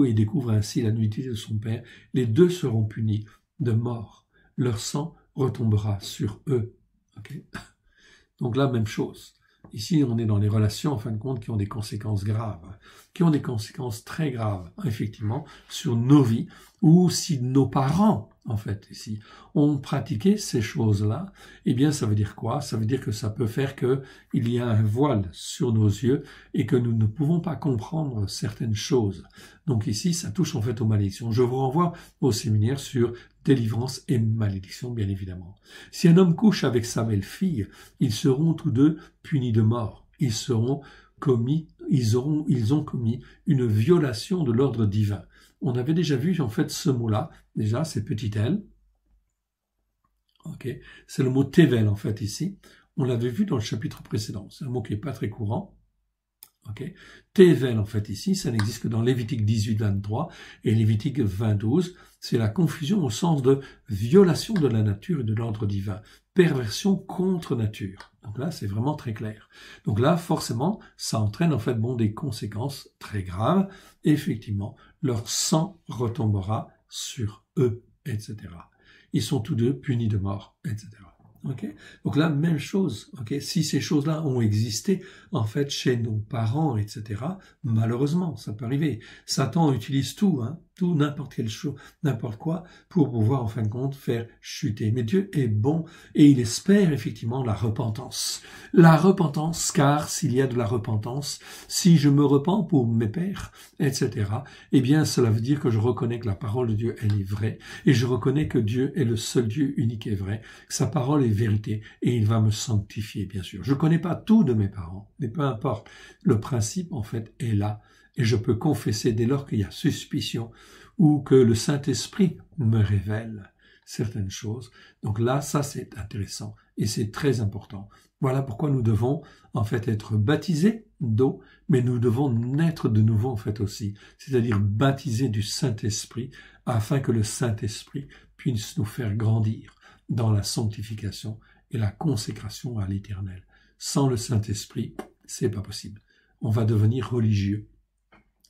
S1: et découvre ainsi la nudité de son père, les deux seront punis de mort. Leur sang retombera sur eux. Okay. Donc là, même chose. Ici, on est dans les relations, en fin de compte, qui ont des conséquences graves, qui ont des conséquences très graves, effectivement, sur nos vies, ou si nos parents, en fait, ici, ont pratiqué ces choses-là, eh bien, ça veut dire quoi? Ça veut dire que ça peut faire qu'il y a un voile sur nos yeux et que nous ne pouvons pas comprendre certaines choses. Donc ici, ça touche en fait aux malédictions. Je vous renvoie au séminaire sur délivrance et malédiction, bien évidemment. Si un homme couche avec sa belle-fille, ils seront tous deux punis de mort. Ils ont commis une violation de l'ordre divin. On avait déjà vu en fait ce mot-là, déjà c'est petit l. Okay. C'est le mot tevel en fait ici. On l'avait vu dans le chapitre précédent. C'est un mot qui n'est pas très courant. Okay. Tevel en fait ici, ça n'existe que dans Lévitique 18-23 et Lévitique 20-12. C'est la confusion au sens de violation de la nature et de l'ordre divin. Perversion contre nature. Donc là, c'est vraiment très clair. Donc là, forcément, ça entraîne en fait des conséquences très graves. Effectivement, leur sang retombera sur eux, etc. Ils sont tous deux punis de mort, etc. Okay. Donc là, même chose. Okay. Si ces choses-là ont existé, en fait, chez nos parents, etc., malheureusement, ça peut arriver. Satan utilise tout, tout, n'importe quelle chose, n'importe quoi, pour pouvoir, en fin de compte, faire chuter. Mais Dieu est bon et il espère effectivement la repentance. La repentance, car s'il y a de la repentance, si je me repens pour mes pères, etc., eh bien, cela veut dire que je reconnais que la parole de Dieu, elle est vraie, et je reconnais que Dieu est le seul Dieu unique et vrai, que sa parole est vérité, et il va me sanctifier, bien sûr. Je connais pas tout de mes parents, mais peu importe. Le principe, en fait, est là. Et je peux confesser dès lors qu'il y a suspicion ou que le Saint-Esprit me révèle certaines choses. Donc là, ça c'est intéressant et c'est très important. Voilà pourquoi nous devons en fait être baptisés d'eau, mais nous devons naître de nouveau en fait aussi, c'est-à-dire baptisés du Saint-Esprit afin que le Saint-Esprit puisse nous faire grandir dans la sanctification et la consécration à l'Éternel. Sans le Saint-Esprit, c'est pas possible. On va devenir religieux.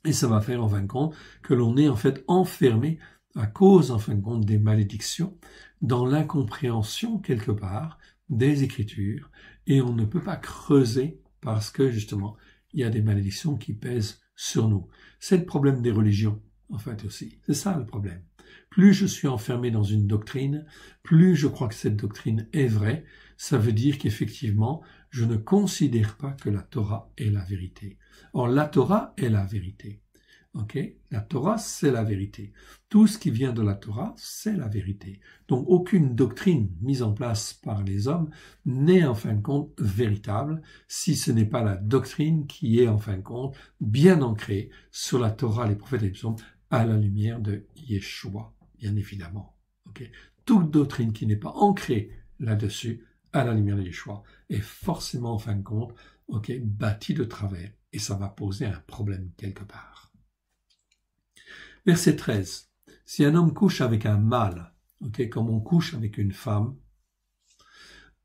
S1: Et ça va faire en fin de compte que l'on est en fait enfermé à cause en fin de compte des malédictions dans l'incompréhension quelque part des Écritures et on ne peut pas creuser parce que justement il y a des malédictions qui pèsent sur nous. C'est le problème des religions en fait aussi. C'est ça le problème. Plus je suis enfermé dans une doctrine, plus je crois que cette doctrine est vraie, ça veut dire qu'effectivement, je ne considère pas que la Torah est la vérité. Or, la Torah est la vérité. Okay? La Torah, c'est la vérité. Tout ce qui vient de la Torah, c'est la vérité. Donc, aucune doctrine mise en place par les hommes n'est en fin de compte véritable si ce n'est pas la doctrine qui est en fin de compte bien ancrée sur la Torah, les prophètes et les psaumes, à la lumière de Yeshua, bien évidemment. Okay? Toute doctrine qui n'est pas ancrée là-dessus, à la lumière de Yeshua, est forcément, en fin de compte, bâtie de travers, et ça va poser un problème quelque part. Verset 13. Si un homme couche avec un mâle, comme on couche avec une femme,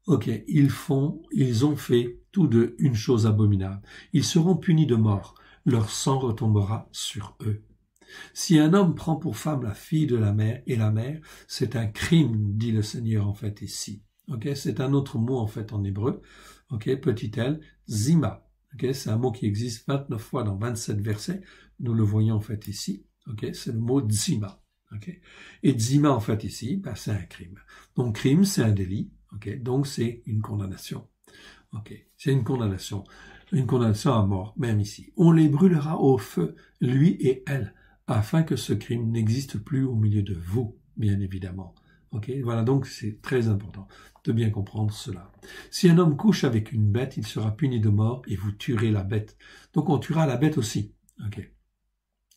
S1: ils ont fait tous deux une chose abominable. Ils seront punis de mort. Leur sang retombera sur eux. Si un homme prend pour femme la fille de la mère et la mère, c'est un crime, dit le Seigneur en fait ici. C'est un autre mot en fait en hébreu. Petit l, zima. C'est un mot qui existe 29 fois dans 27 versets. Nous le voyons en fait ici. C'est le mot zima. Et zima en fait ici, c'est un crime. Donc crime, c'est un délit. Donc c'est une condamnation. C'est une condamnation à mort, même ici. On les brûlera au feu, lui et elle, afin que ce crime n'existe plus au milieu de vous. bien évidemment. Ok, voilà, donc c'est très important de bien comprendre cela. Si un homme couche avec une bête, il sera puni de mort et vous tuerez la bête. Donc on tuera la bête aussi.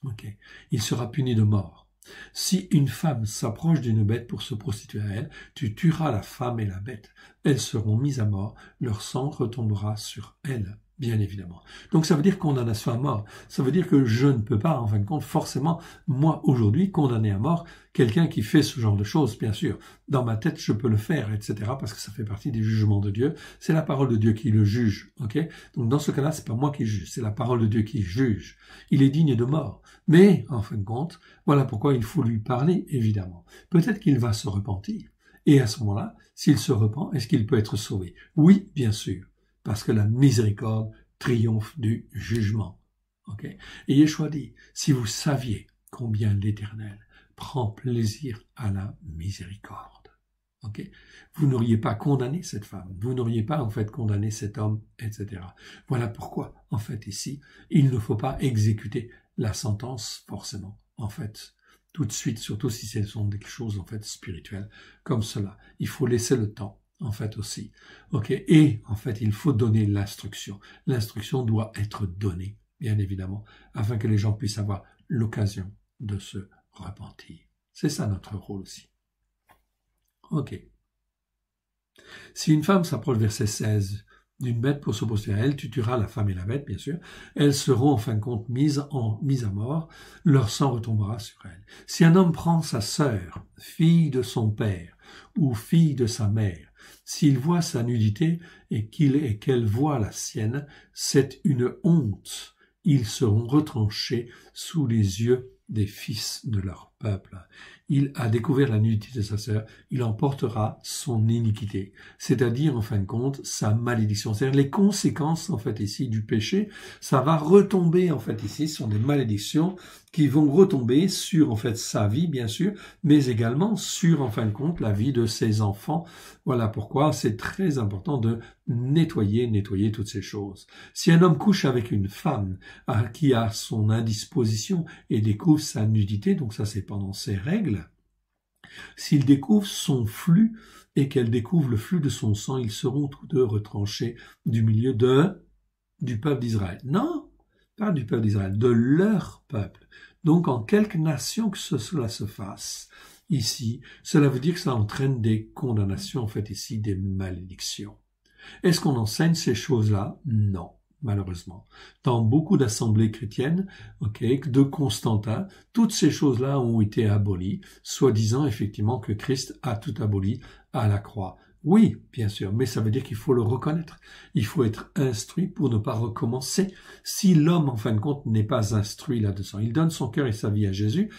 S1: Ok, il sera puni de mort. Si une femme s'approche d'une bête pour se prostituer à elle, tu tueras la femme et la bête. Elles seront mises à mort, leur sang retombera sur elles. Bien évidemment. Donc ça veut dire condamnation à mort. Ça veut dire que je ne peux pas, en fin de compte, forcément, moi, aujourd'hui, condamner à mort quelqu'un qui fait ce genre de choses, bien sûr. Dans ma tête, je peux le faire, etc., parce que ça fait partie des jugements de Dieu. C'est la parole de Dieu qui le juge, ok? Donc dans ce cas-là, c'est pas moi qui juge, c'est la parole de Dieu qui juge. Il est digne de mort. Mais, en fin de compte, voilà pourquoi il faut lui parler, évidemment. Peut-être qu'il va se repentir. Et à ce moment-là, s'il se repent, est-ce qu'il peut être sauvé? Oui, bien sûr. Parce que la miséricorde triomphe du jugement. Okay? Et Yeshua dit, si vous saviez combien l'Éternel prend plaisir à la miséricorde, okay? Vous n'auriez pas condamné cette femme, vous n'auriez pas en fait condamné cet homme, etc. Voilà pourquoi, en fait, ici, il ne faut pas exécuter la sentence forcément, en fait, tout de suite, surtout si ce sont des choses en fait spirituelles comme cela. Il faut laisser le temps. En fait aussi. Ok. Et en fait, il faut donner l'instruction. L'instruction doit être donnée, bien évidemment, afin que les gens puissent avoir l'occasion de se repentir. C'est ça notre rôle aussi. Ok. Si une femme s'approche, verset 16, d'une bête pour s'opposer à elle, tu tueras la femme et la bête, bien sûr. Elles seront en fin de compte mises à mort, leur sang retombera sur elles. Si un homme prend sa sœur, fille de son père, ou fille de sa mère, s'il voit sa nudité et qu'elle voit la sienne, c'est une honte. Ils seront retranchés sous les yeux des fils de leur peuple. Il a découvert la nudité de sa sœur, il en portera son iniquité, c'est-à-dire en fin de compte sa malédiction. C'est-à-dire les conséquences en fait ici du péché, ça va retomber en fait ici sur des malédictions qui vont retomber sur en fait sa vie bien sûr, mais également sur en fin de compte la vie de ses enfants. Voilà pourquoi c'est très important de nettoyer toutes ces choses. Si un homme couche avec une femme qui a son indisposition et découvre sa nudité, donc ça c'est pendant ses règles, s'il découvre son flux et qu'elle découvre le flux de son sang, ils seront tous deux retranchés du milieu du peuple d'Israël. Non, pas du peuple d'Israël, de leur peuple. Donc en quelque nation que cela se fasse, ici, cela veut dire que ça entraîne des condamnations, en fait ici, des malédictions. Est-ce qu'on enseigne ces choses-là? Non, malheureusement. Dans beaucoup d'assemblées chrétiennes, de Constantin, toutes ces choses-là ont été abolies, soi-disant effectivement que Christ a tout aboli à la croix. Oui, bien sûr, mais ça veut dire qu'il faut le reconnaître. Il faut être instruit pour ne pas recommencer. Si l'homme, en fin de compte, n'est pas instruit là-dedans, il donne son cœur et sa vie à Jésus,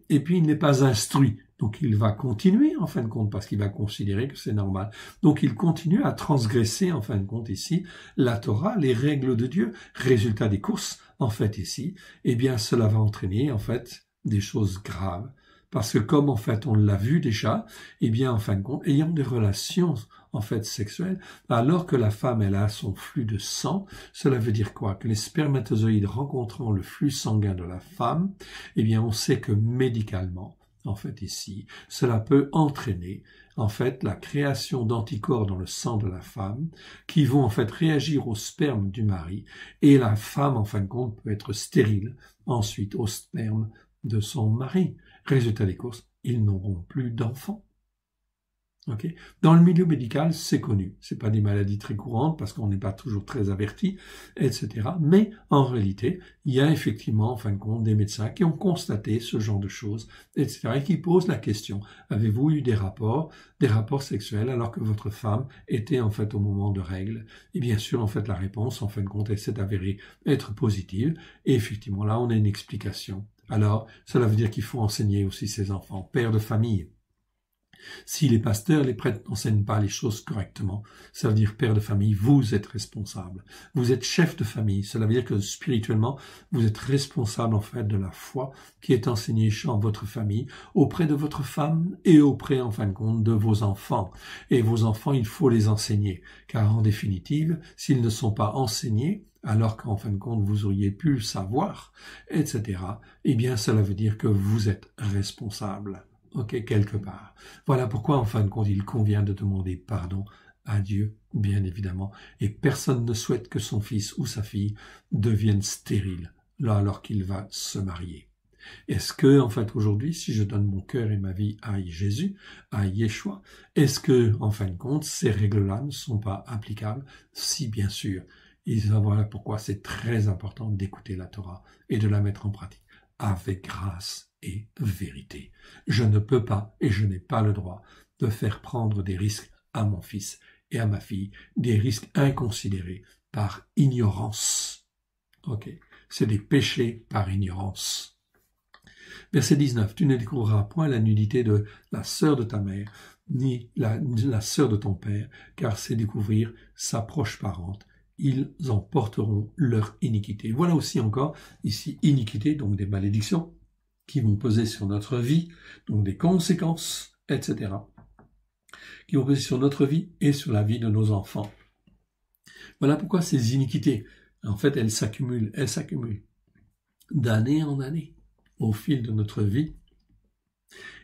S1: et puis il n'est pas instruit. Donc il va continuer, en fin de compte, parce qu'il va considérer que c'est normal. Donc il continue à transgresser, en fin de compte, ici, la Torah, les règles de Dieu. Résultat des courses, en fait, ici, eh bien, cela va entraîner, en fait, des choses graves. Parce que comme en fait on l'a vu déjà, eh bien en fin de compte, ayant des relations en fait sexuelles, alors que la femme elle a son flux de sang, cela veut dire quoi? Que les spermatozoïdes rencontrant le flux sanguin de la femme, eh bien on sait que médicalement, en fait ici, cela peut entraîner en fait la création d'anticorps dans le sang de la femme qui vont en fait réagir au sperme du mari et la femme en fin de compte peut être stérile ensuite au sperme de son mari. Résultat des courses, ils n'auront plus d'enfants. Dans le milieu médical, c'est connu. C'est pas des maladies très courantes parce qu'on n'est pas toujours très averti, etc. Mais en réalité, il y a effectivement, en fin de compte, des médecins qui ont constaté ce genre de choses, etc. et qui posent la question, avez-vous eu des rapports sexuels alors que votre femme était en fait au moment de règles? Et bien sûr, en fait, la réponse, en fin de compte, elle s'est avérée être positive. Et effectivement, là, on a une explication. Alors, cela veut dire qu'il faut enseigner aussi ses enfants, pères de famille. Si les pasteurs, les prêtres n'enseignent pas les choses correctement, ça veut dire père de famille, vous êtes responsable. Vous êtes chef de famille. Cela veut dire que spirituellement, vous êtes responsable en fait de la foi qui est enseignée dans votre famille, auprès de votre femme et auprès, en fin de compte, de vos enfants. Et vos enfants, il faut les enseigner. Car en définitive, s'ils ne sont pas enseignés, alors qu'en fin de compte, vous auriez pu le savoir, etc., eh bien, cela veut dire que vous êtes responsable. ok, quelque part. Voilà pourquoi, en fin de compte, il convient de demander pardon à Dieu, bien évidemment, et personne ne souhaite que son fils ou sa fille devienne stérile, là, alors qu'il va se marier. Est-ce que, en fait, aujourd'hui, si je donne mon cœur et ma vie à Jésus, à Yeshua, est-ce que, en fin de compte, ces règles-là ne sont pas applicables? Si, bien sûr. Et voilà pourquoi c'est très important d'écouter la Torah et de la mettre en pratique avec grâce et vérité. Je ne peux pas et je n'ai pas le droit de faire prendre des risques à mon fils et à ma fille, des risques inconsidérés par ignorance. Ok, c'est des péchés par ignorance. Verset 19, tu ne découvriras point la nudité de la sœur de ta mère, ni la sœur de ton père, car c'est découvrir sa proche parente. Ils en porteront leur iniquité. Voilà aussi encore ici iniquité, donc des malédictions qui vont peser sur notre vie, donc des conséquences, etc., qui vont peser sur notre vie et sur la vie de nos enfants. Voilà pourquoi ces iniquités, en fait, elles s'accumulent d'année en année au fil de notre vie.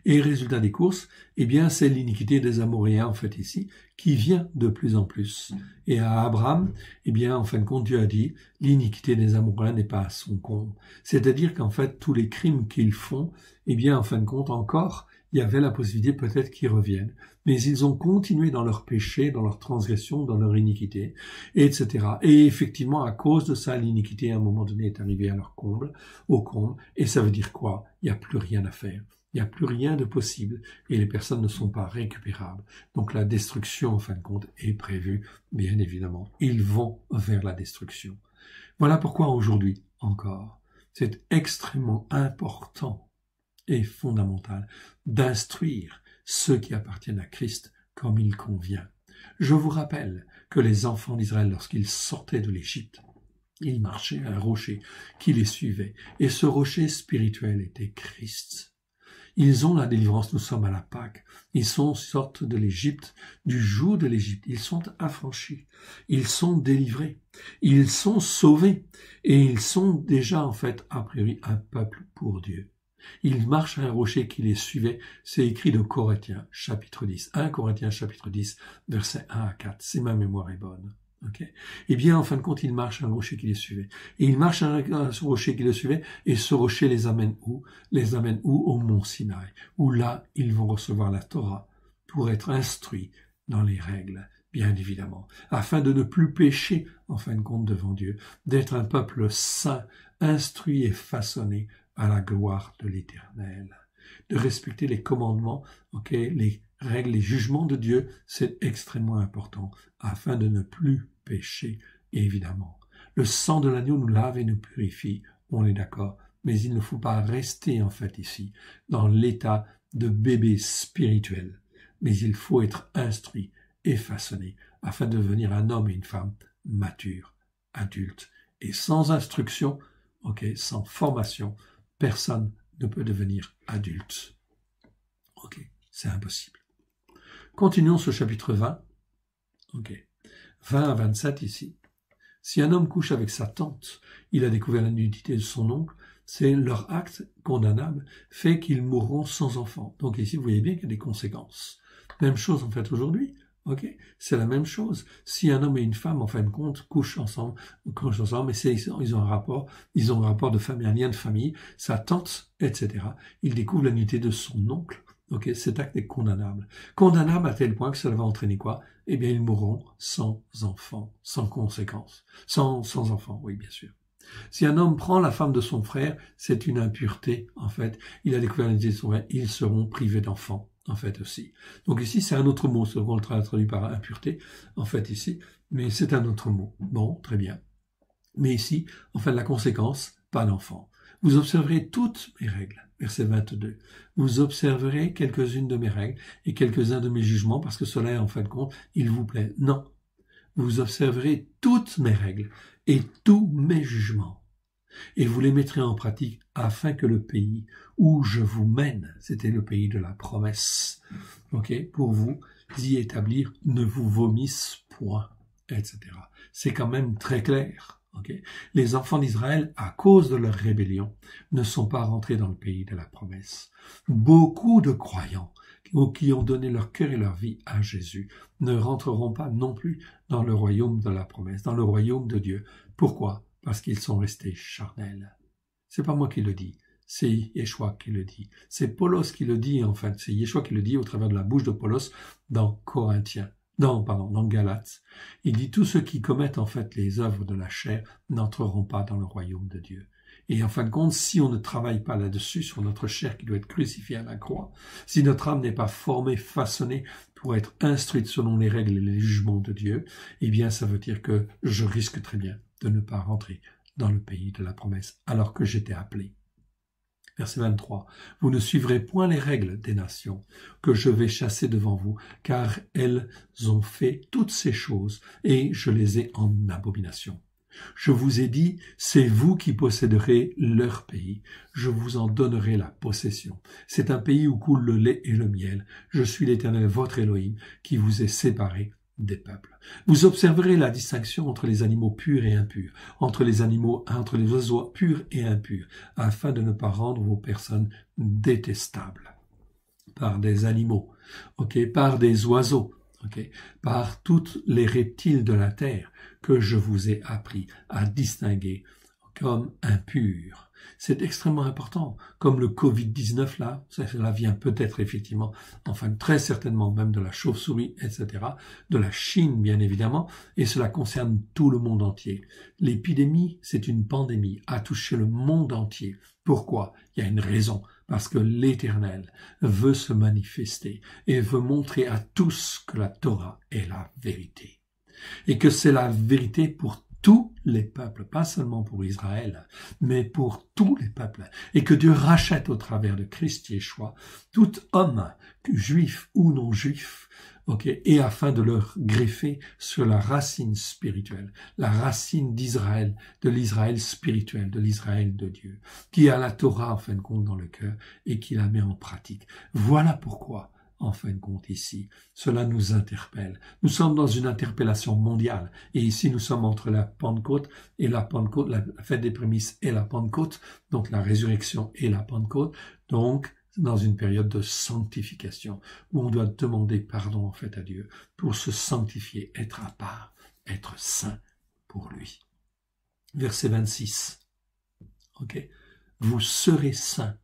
S1: Et résultat des courses, eh bien, c'est l'iniquité des Amoréens, en fait, ici, qui vient de plus en plus. Et à Abraham, eh bien, en fin de compte, Dieu a dit, l'iniquité des Amoréens n'est pas à son comble. C'est-à-dire qu'en fait, tous les crimes qu'ils font, eh bien, en fin de compte, encore, il y avait la possibilité peut-être qu'ils reviennent. Mais ils ont continué dans leur péché, dans leur transgression, dans leur iniquité, etc. Et effectivement, à cause de ça, l'iniquité, à un moment donné, est arrivée à leur comble, au comble. Et ça veut dire quoi? Il n'y a plus rien à faire. Il n'y a plus rien de possible et les personnes ne sont pas récupérables. Donc la destruction, en fin de compte, est prévue, bien évidemment. Ils vont vers la destruction. Voilà pourquoi aujourd'hui, encore, c'est extrêmement important et fondamental d'instruire ceux qui appartiennent à Christ comme il convient. Je vous rappelle que les enfants d'Israël, lorsqu'ils sortaient de l'Égypte, ils marchaient à un rocher qui les suivait. Et ce rocher spirituel était Christ. Ils ont la délivrance, nous sommes à la Pâque. Ils sortent de l'Égypte, du joug de l'Égypte. Ils sont affranchis. Ils sont délivrés. Ils sont sauvés. Et ils sont déjà, en fait, a priori, un peuple pour Dieu. Ils marchent à un rocher qui les suivait. C'est écrit de Corinthiens, chapitre 10. 1 Corinthiens, chapitre 10, versets 1 à 4. Si ma mémoire est bonne. Okay. Eh bien, en fin de compte, ils marchent à un rocher qui les suivait. Et ils marchent à un rocher qui les suivait, et ce rocher les amène où? Les amène où? Au mont Sinaï, où là, ils vont recevoir la Torah pour être instruits dans les règles, bien évidemment, afin de ne plus pécher, en fin de compte, devant Dieu, d'être un peuple saint, instruit et façonné à la gloire de l'Éternel, de respecter les commandements, les règles, les jugements de Dieu, c'est extrêmement important, afin de ne plus pécher, évidemment. Le sang de l'agneau nous lave et nous purifie, on est d'accord, mais il ne faut pas rester, en fait, ici, dans l'état de bébé spirituel, mais il faut être instruit et façonné, afin de devenir un homme et une femme matures, adultes, et sans instruction, sans formation, personne ne peut devenir adulte. C'est impossible. Continuons ce chapitre 20. 20 à 27 ici. Si un homme couche avec sa tante, il a découvert la nudité de son oncle, c'est leur acte condamnable fait qu'ils mourront sans enfant. Donc ici, vous voyez bien qu'il y a des conséquences. Même chose en fait aujourd'hui. C'est la même chose. Si un homme et une femme, en fin de compte, couchent ensemble, mais ils ont un rapport de famille, un lien de famille, sa tante, etc. Il découvre la nudité de son oncle. Cet acte est condamnable. Condamnable à tel point que cela va entraîner quoi? Eh bien, ils mourront sans enfants, sans conséquences. Sans enfants, oui, bien sûr. Si un homme prend la femme de son frère, c'est une impureté, en fait. Il a découvert la nudité de son frère, ils seront privés d'enfants, en fait, aussi. Donc ici, c'est un autre mot, ce qu'on le traduit par impureté, en fait, ici, mais c'est un autre mot. Bon, très bien. Mais ici, en fait, la conséquence, pas d'enfant. Vous observerez toutes mes règles. Verset 22. Vous observerez quelques-unes de mes règles et quelques-uns de mes jugements parce que cela, en fin de compte, il vous plaît. Non. Vous observerez toutes mes règles et tous mes jugements. Et vous les mettrez en pratique afin que le pays où je vous mène, c'était le pays de la promesse, pour vous y établir, ne vous vomisse point, etc. C'est quand même très clair. Okay. Les enfants d'Israël, à cause de leur rébellion, ne sont pas rentrés dans le pays de la promesse. Beaucoup de croyants qui ont donné leur cœur et leur vie à Jésus ne rentreront pas non plus dans le royaume de la promesse, dans le royaume de Dieu. Pourquoi? Parce qu'ils sont restés charnels. C'est pas moi qui le dis, c'est Yeshua qui le dit. C'est Paulos qui le dit, en fait. C'est Yeshua qui le dit au travers de la bouche de Paulos dans dans Galates. Il dit, tous ceux qui commettent, en fait, les œuvres de la chair n'entreront pas dans le royaume de Dieu. Et en fin de compte, si on ne travaille pas là-dessus, sur notre chair qui doit être crucifiée à la croix, si notre âme n'est pas formée, façonnée pour être instruite selon les règles et les jugements de Dieu, eh bien, ça veut dire que je risque très bien de ne pas rentrer dans le pays de la promesse, alors que j'étais appelé. Verset 23. Vous ne suivrez point les règles des nations que je vais chasser devant vous, car elles ont fait toutes ces choses, et je les ai en abomination. Je vous ai dit, c'est vous qui posséderez leur pays. Je vous en donnerai la possession. C'est un pays où coule le lait et le miel. Je suis l'Éternel, votre Elohim, qui vous ai séparés des peuples. Vous observerez la distinction entre les animaux purs et impurs, entre les oiseaux purs et impurs, afin de ne pas rendre vos personnes détestables par des animaux, par des oiseaux, par tous les reptiles de la terre que je vous ai appris à distinguer comme impurs. C'est extrêmement important, comme le Covid-19 là, cela vient peut-être effectivement, enfin très certainement même de la chauve-souris, etc., de la Chine bien évidemment, et cela concerne tout le monde entier. L'épidémie, c'est une pandémie, a touché le monde entier. Pourquoi? Il y a une raison, parce que l'Éternel veut se manifester et veut montrer à tous que la Torah est la vérité. Et que c'est la vérité pour tous les peuples, pas seulement pour Israël, mais pour tous les peuples, et que Dieu rachète au travers de Christ Yeshua tout homme, juif ou non juif, et afin de leur greffer sur la racine spirituelle, la racine d'Israël, de l'Israël spirituel, de l'Israël de Dieu, qui a la Torah en fin de compte dans le cœur et qui la met en pratique. Voilà pourquoi, en fin de compte ici, cela nous interpelle. Nous sommes dans une interpellation mondiale, et ici nous sommes entre la Pentecôte et la Pentecôte, la fête des prémices et la Pentecôte, donc la résurrection et la Pentecôte, donc dans une période de sanctification, où on doit demander pardon en fait à Dieu pour se sanctifier, être à part, être saint pour lui. Verset 26. Vous serez saints,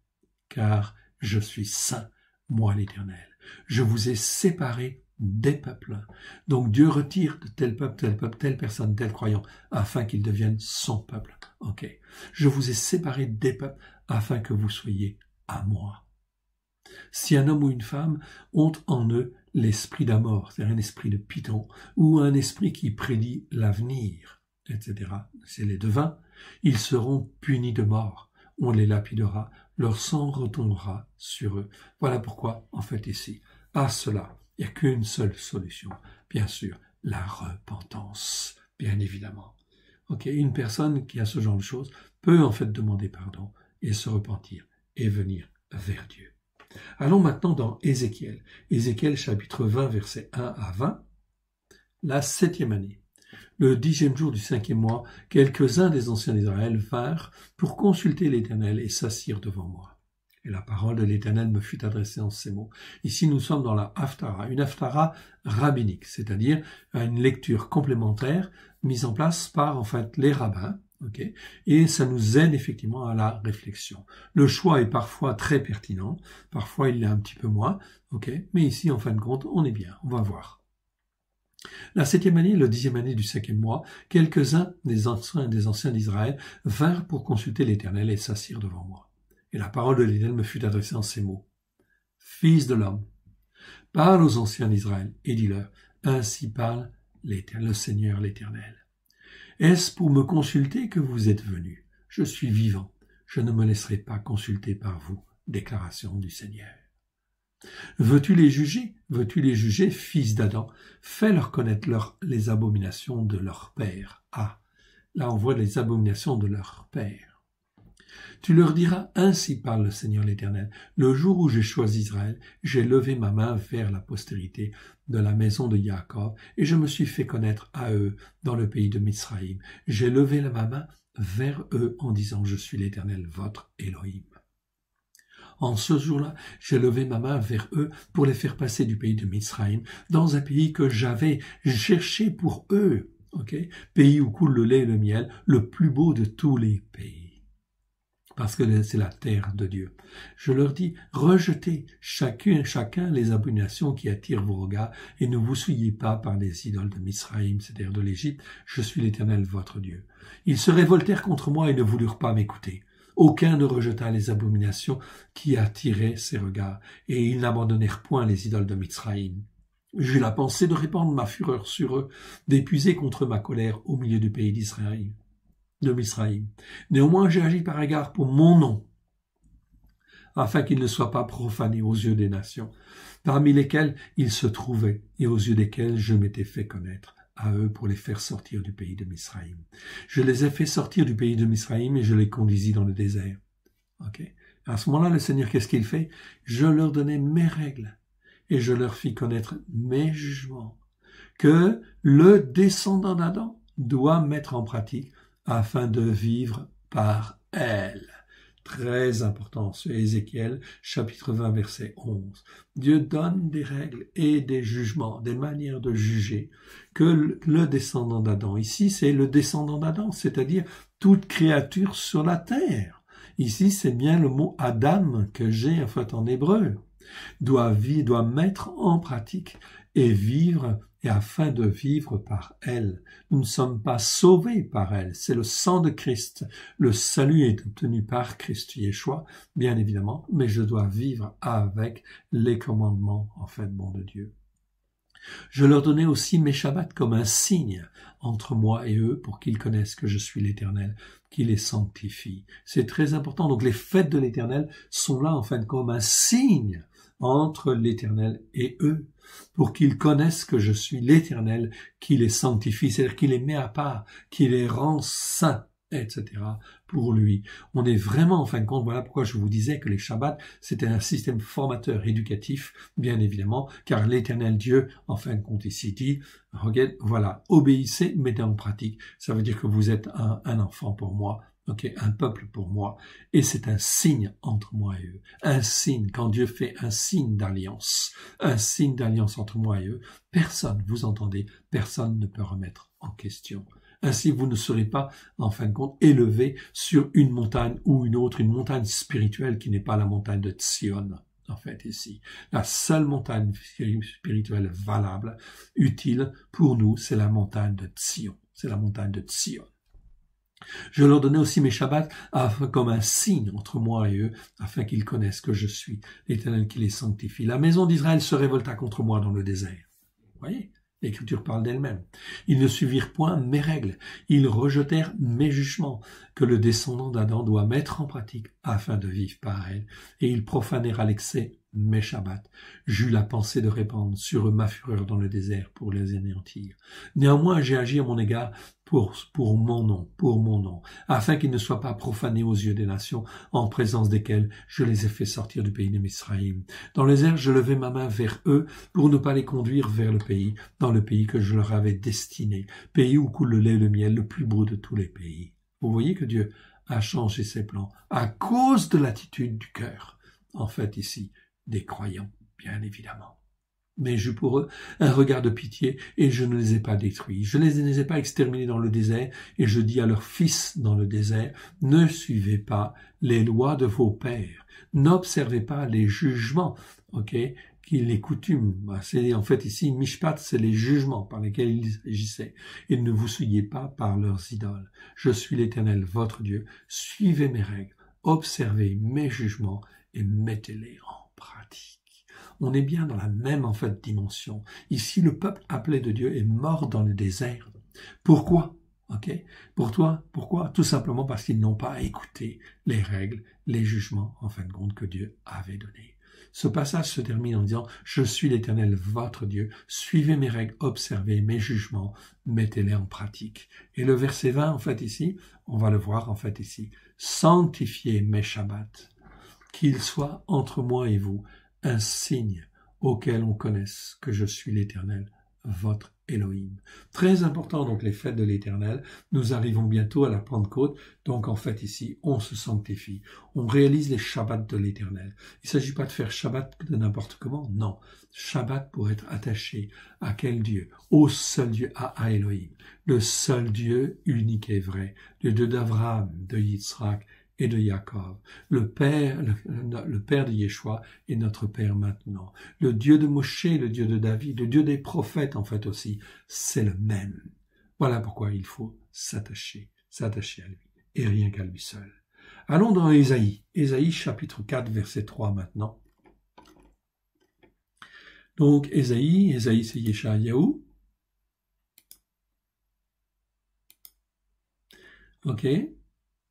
S1: car je suis saint, moi l'Éternel. Je vous ai séparés des peuples. Donc Dieu retire de tel peuple, telle personne, tel croyant, afin qu'il devienne son peuple. Je vous ai séparés des peuples afin que vous soyez à moi. Si un homme ou une femme ont en eux l'esprit d'Amor, c'est-à-dire un esprit de Python, ou un esprit qui prédit l'avenir, etc., c'est les devins, ils seront punis de mort. On les lapidera, leur sang retombera sur eux. Voilà pourquoi, en fait, ici, à cela, il n'y a qu'une seule solution. Bien sûr, la repentance, bien évidemment. Une personne qui a ce genre de choses peut, en fait, demander pardon et se repentir et venir vers Dieu. Allons maintenant dans Ézéchiel. Ézéchiel, chapitre 20, versets 1 à 20. La 7e année. Le 10e jour du 5e mois, quelques-uns des anciens d'Israël vinrent pour consulter l'Éternel et s'assirent devant moi. Et la parole de l'Éternel me fut adressée en ces mots. Ici, nous sommes dans la Haftara, une Haftara rabbinique, c'est-à-dire une lecture complémentaire mise en place par, en fait, les rabbins, et ça nous aide effectivement à la réflexion. Le choix est parfois très pertinent, parfois il l'est un petit peu moins, mais ici, en fin de compte, on est bien, on va voir. La 7e année, le 10e année du 5e mois, quelques-uns des anciens d'Israël vinrent pour consulter l'Éternel et s'assirent devant moi. Et la parole de l'Éternel me fut adressée en ces mots. Fils de l'homme, parle aux anciens d'Israël et dis-leur, ainsi parle le Seigneur l'Éternel. Est-ce pour me consulter que vous êtes venus? Je suis vivant, je ne me laisserai pas consulter par vous. Déclaration du Seigneur. Veux-tu les juger? Veux-tu les juger, fils d'Adam? Fais-leur connaître les abominations de leur père. Ah, là on voit les abominations de leur père. Tu leur diras, ainsi parle le Seigneur l'Éternel, le jour où j'ai choisi Israël, j'ai levé ma main vers la postérité de la maison de Jacob, et je me suis fait connaître à eux dans le pays de Mizraïm. J'ai levé ma main vers eux en disant, je suis l'Éternel, votre Elohim. En ce jour-là, j'ai levé ma main vers eux pour les faire passer du pays de Mizraïm dans un pays que j'avais cherché pour eux. Pays où coule le lait et le miel, le plus beau de tous les pays. Parce que c'est la terre de Dieu. Je leur dis, rejetez chacun les abominations qui attirent vos regards et ne vous souillez pas par les idoles de Mizraïm, c'est-à-dire de l'Égypte. Je suis l'Éternel, votre Dieu. Ils se révoltèrent contre moi et ne voulurent pas m'écouter. Aucun ne rejeta les abominations qui attiraient ses regards, et ils n'abandonnèrent point les idoles de Mizraïm. J'eus la pensée de répandre ma fureur sur eux, d'épuiser contre ma colère au milieu du pays d'Israël. De Mizraïm. Néanmoins, j'ai agi par égard pour mon nom, afin qu'il ne soit pas profané aux yeux des nations, parmi lesquelles il se trouvait, et aux yeux desquels je m'étais fait connaître à eux pour les faire sortir du pays de Mizraïm. Je les ai fait sortir du pays de Mizraïm et je les conduisis dans le désert. À ce moment-là, le Seigneur, qu'est-ce qu'il fait? Je leur donnais mes règles et je leur fis connaître mes jugements, que le descendant d'Adam doit mettre en pratique afin de vivre par elle. Très important, c'est Ézéchiel, chapitre 20, verset 11. Dieu donne des règles et des jugements, des manières de juger, que le descendant d'Adam. Ici, c'est le descendant d'Adam, c'est-à-dire toute créature sur la terre. Ici, c'est bien le mot Adam que j'ai en fait en hébreu. Doit mettre en pratique et vivre, et afin de vivre par elle. Nous ne sommes pas sauvés par elle, c'est le sang de Christ. Le salut est obtenu par Christ Yeshua, bien évidemment, mais je dois vivre avec les commandements, en fait, de Dieu. Je leur donnais aussi mes Shabbats comme un signe entre moi et eux pour qu'ils connaissent que je suis l'Éternel, qui les sanctifie. C'est très important. Donc les fêtes de l'Éternel sont là, en fait, comme un signe entre l'Éternel et eux, pour qu'ils connaissent que je suis l'Éternel qui les sanctifie, c'est-à-dire qui les met à part, qui les rend saints, etc. pour lui. On est vraiment, en fin de compte, voilà pourquoi je vous disais que les Shabbats, c'était un système formateur éducatif, bien évidemment, car l'Éternel Dieu, en fin de compte, ici dit, regarde, voilà, obéissez, mettez en pratique. Ça veut dire que vous êtes un enfant pour moi, un peuple pour moi, et c'est un signe entre moi et eux. Un signe, quand Dieu fait un signe d'alliance entre moi et eux, personne, vous entendez, personne ne peut remettre en question. Ainsi, vous ne serez pas, en fin de compte, élevé sur une montagne ou une autre, une montagne spirituelle qui n'est pas la montagne de Sion. En fait, ici, la seule montagne spirituelle valable, utile pour nous, c'est la montagne de Sion. C'est la montagne de Sion. Je leur donnais aussi mes Shabbats comme un signe entre moi et eux, afin qu'ils connaissent que je suis l'Éternel qui les sanctifie. La maison d'Israël se révolta contre moi dans le désert. Vous voyez, l'Écriture parle d'elle-même. Ils ne suivirent point mes règles. Ils rejetèrent mes jugements, que le descendant d'Adam doit mettre en pratique afin de vivre par elle. Et ils profanèrent à l'excès mes Shabbats. J'eus la pensée de répandre sur eux ma fureur dans le désert pour les anéantir. Néanmoins, j'ai agi à mon égard pour mon nom, afin qu'ils ne soient pas profanés aux yeux des nations, en présence desquelles je les ai fait sortir du pays de Mizraïm. Dans les airs, je levai ma main vers eux pour ne pas les conduire vers le pays, dans le pays que je leur avais destiné, pays où coule le lait et le miel, le plus beau de tous les pays. Vous voyez que Dieu a changé ses plans à cause de l'attitude du cœur, en fait ici, des croyants, bien évidemment. Mais j'eus pour eux un regard de pitié, et je ne les ai pas détruits. Je ne les ai pas exterminés dans le désert, et je dis à leurs fils dans le désert, ne suivez pas les lois de vos pères, n'observez pas les jugements, les coutumes. C'est en fait ici, Mishpat, c'est les jugements par lesquels ils agissaient, et ne vous souillez pas par leurs idoles. Je suis l'Éternel, votre Dieu, suivez mes règles, observez mes jugements, et mettez-les en pratique. On est bien dans la même, en fait, dimension. Ici, le peuple appelé de Dieu est mort dans le désert. Pourquoi? Pourquoi? Tout simplement parce qu'ils n'ont pas écouté les règles, les jugements, en fin de compte, que Dieu avait donnés. Ce passage se termine en disant « Je suis l'Éternel, votre Dieu. Suivez mes règles, observez mes jugements, mettez-les en pratique. » Et le verset 20, en fait, ici, on va le voir, en fait, ici. « Sanctifiez mes Shabbats, qu'ils soient entre moi et vous un signe auquel on connaisse que je suis l'Éternel, votre Elohim. » Très important, donc, les fêtes de l'Éternel. Nous arrivons bientôt à la Pentecôte. Donc, en fait, ici, on se sanctifie. On réalise les Shabbats de l'Éternel. Il ne s'agit pas de faire Shabbat de n'importe comment. Non. Shabbat pour être attaché à quel Dieu? Au seul Dieu, à Elohim. Le seul Dieu unique et vrai. Le Dieu d'Abraham, de Yitzhak et de Jacob. Le Père de Yeshua est notre Père maintenant. Le Dieu de Moshe, le Dieu de David, le Dieu des prophètes en fait aussi, c'est le même. Voilà pourquoi il faut s'attacher à lui, et rien qu'à lui seul. Allons dans Ésaïe. Ésaïe chapitre 4, verset 3 maintenant. Donc Ésaïe c'est Yeshayahu. Ok.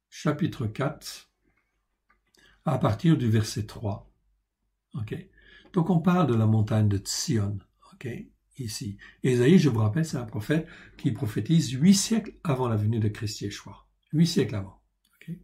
S1: Chapitre 4, à partir du verset 3. Okay. Donc on parle de la montagne de Tsion, okay, ici. Ésaïe, je vous rappelle, c'est un prophète qui prophétise 8 siècles avant la venue de Christ Yeshua. 8 siècles avant. Okay.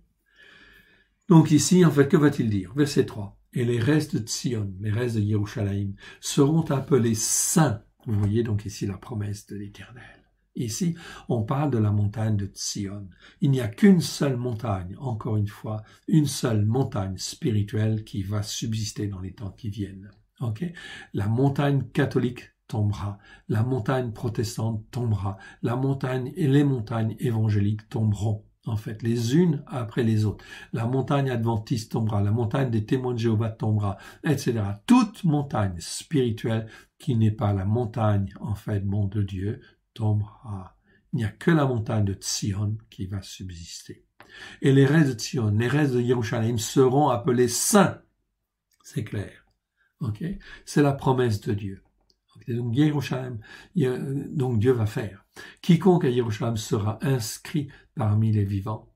S1: Donc ici, en fait, que va-t-il dire? Verset 3. « Et les restes de Tsion, les restes de Yerushalayim, seront appelés saints. » Vous voyez donc ici la promesse de l'Éternel. Ici, on parle de la montagne de Tsion. Il n'y a qu'une seule montagne, encore une fois, une seule montagne spirituelle qui va subsister dans les temps qui viennent. Okay? La montagne catholique tombera, la montagne protestante tombera, la montagne et les montagnes évangéliques tomberont, en fait, les unes après les autres. La montagne adventiste tombera, la montagne des témoins de Jéhovah tombera, etc. Toute montagne spirituelle qui n'est pas la montagne, en fait, bon, de Dieu, tombera. Il n'y a que la montagne de Tsion qui va subsister. Et les restes de Tsion, les restes de Yerushalayim seront appelés saints. C'est clair. Ok? C'est la promesse de Dieu. Okay? Donc, Yerushalayim, donc Dieu va faire. Quiconque à Yerushalayim sera inscrit parmi les vivants.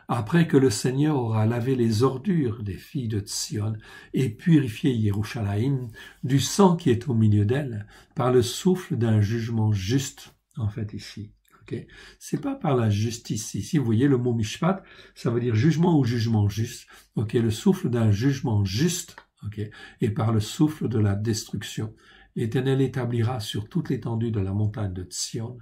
S1: Après que le Seigneur aura lavé les ordures des filles de Tsion et purifié Yerushalayim du sang qui est au milieu d'elle par le souffle d'un jugement juste, en fait, ici. Okay? C'est pas par la justice ici. Vous voyez le mot mishpat, ça veut dire jugement ou jugement juste. Okay? Le souffle d'un jugement juste, okay? Et par le souffle de la destruction. L'Éternel établira sur toute l'étendue de la montagne de Tsion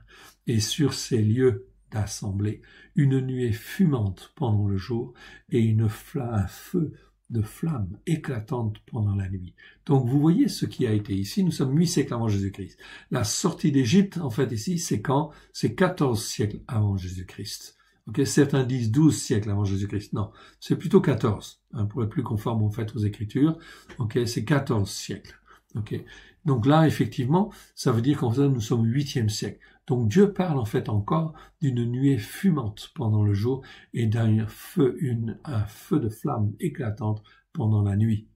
S1: et sur ses lieux d'assemblée une nuée fumante pendant le jour et un feu de flamme éclatante pendant la nuit. Donc vous voyez ce qui a été ici. Nous sommes 8 siècles avant Jésus-Christ. La sortie d'Égypte, en fait, ici, c'est quand? C'est 14 siècles avant Jésus-Christ. Okay? Certains disent 12 siècles avant Jésus-Christ. Non, c'est plutôt 14, pour être plus conforme, en fait, aux Écritures. Okay? C'est 14 siècles. Okay? Donc là, effectivement, ça veut dire qu'en fait, nous sommes au 8e siècle. Donc Dieu parle en fait encore d'une nuée fumante pendant le jour et d'un feu, un feu de flamme éclatante pendant la nuit.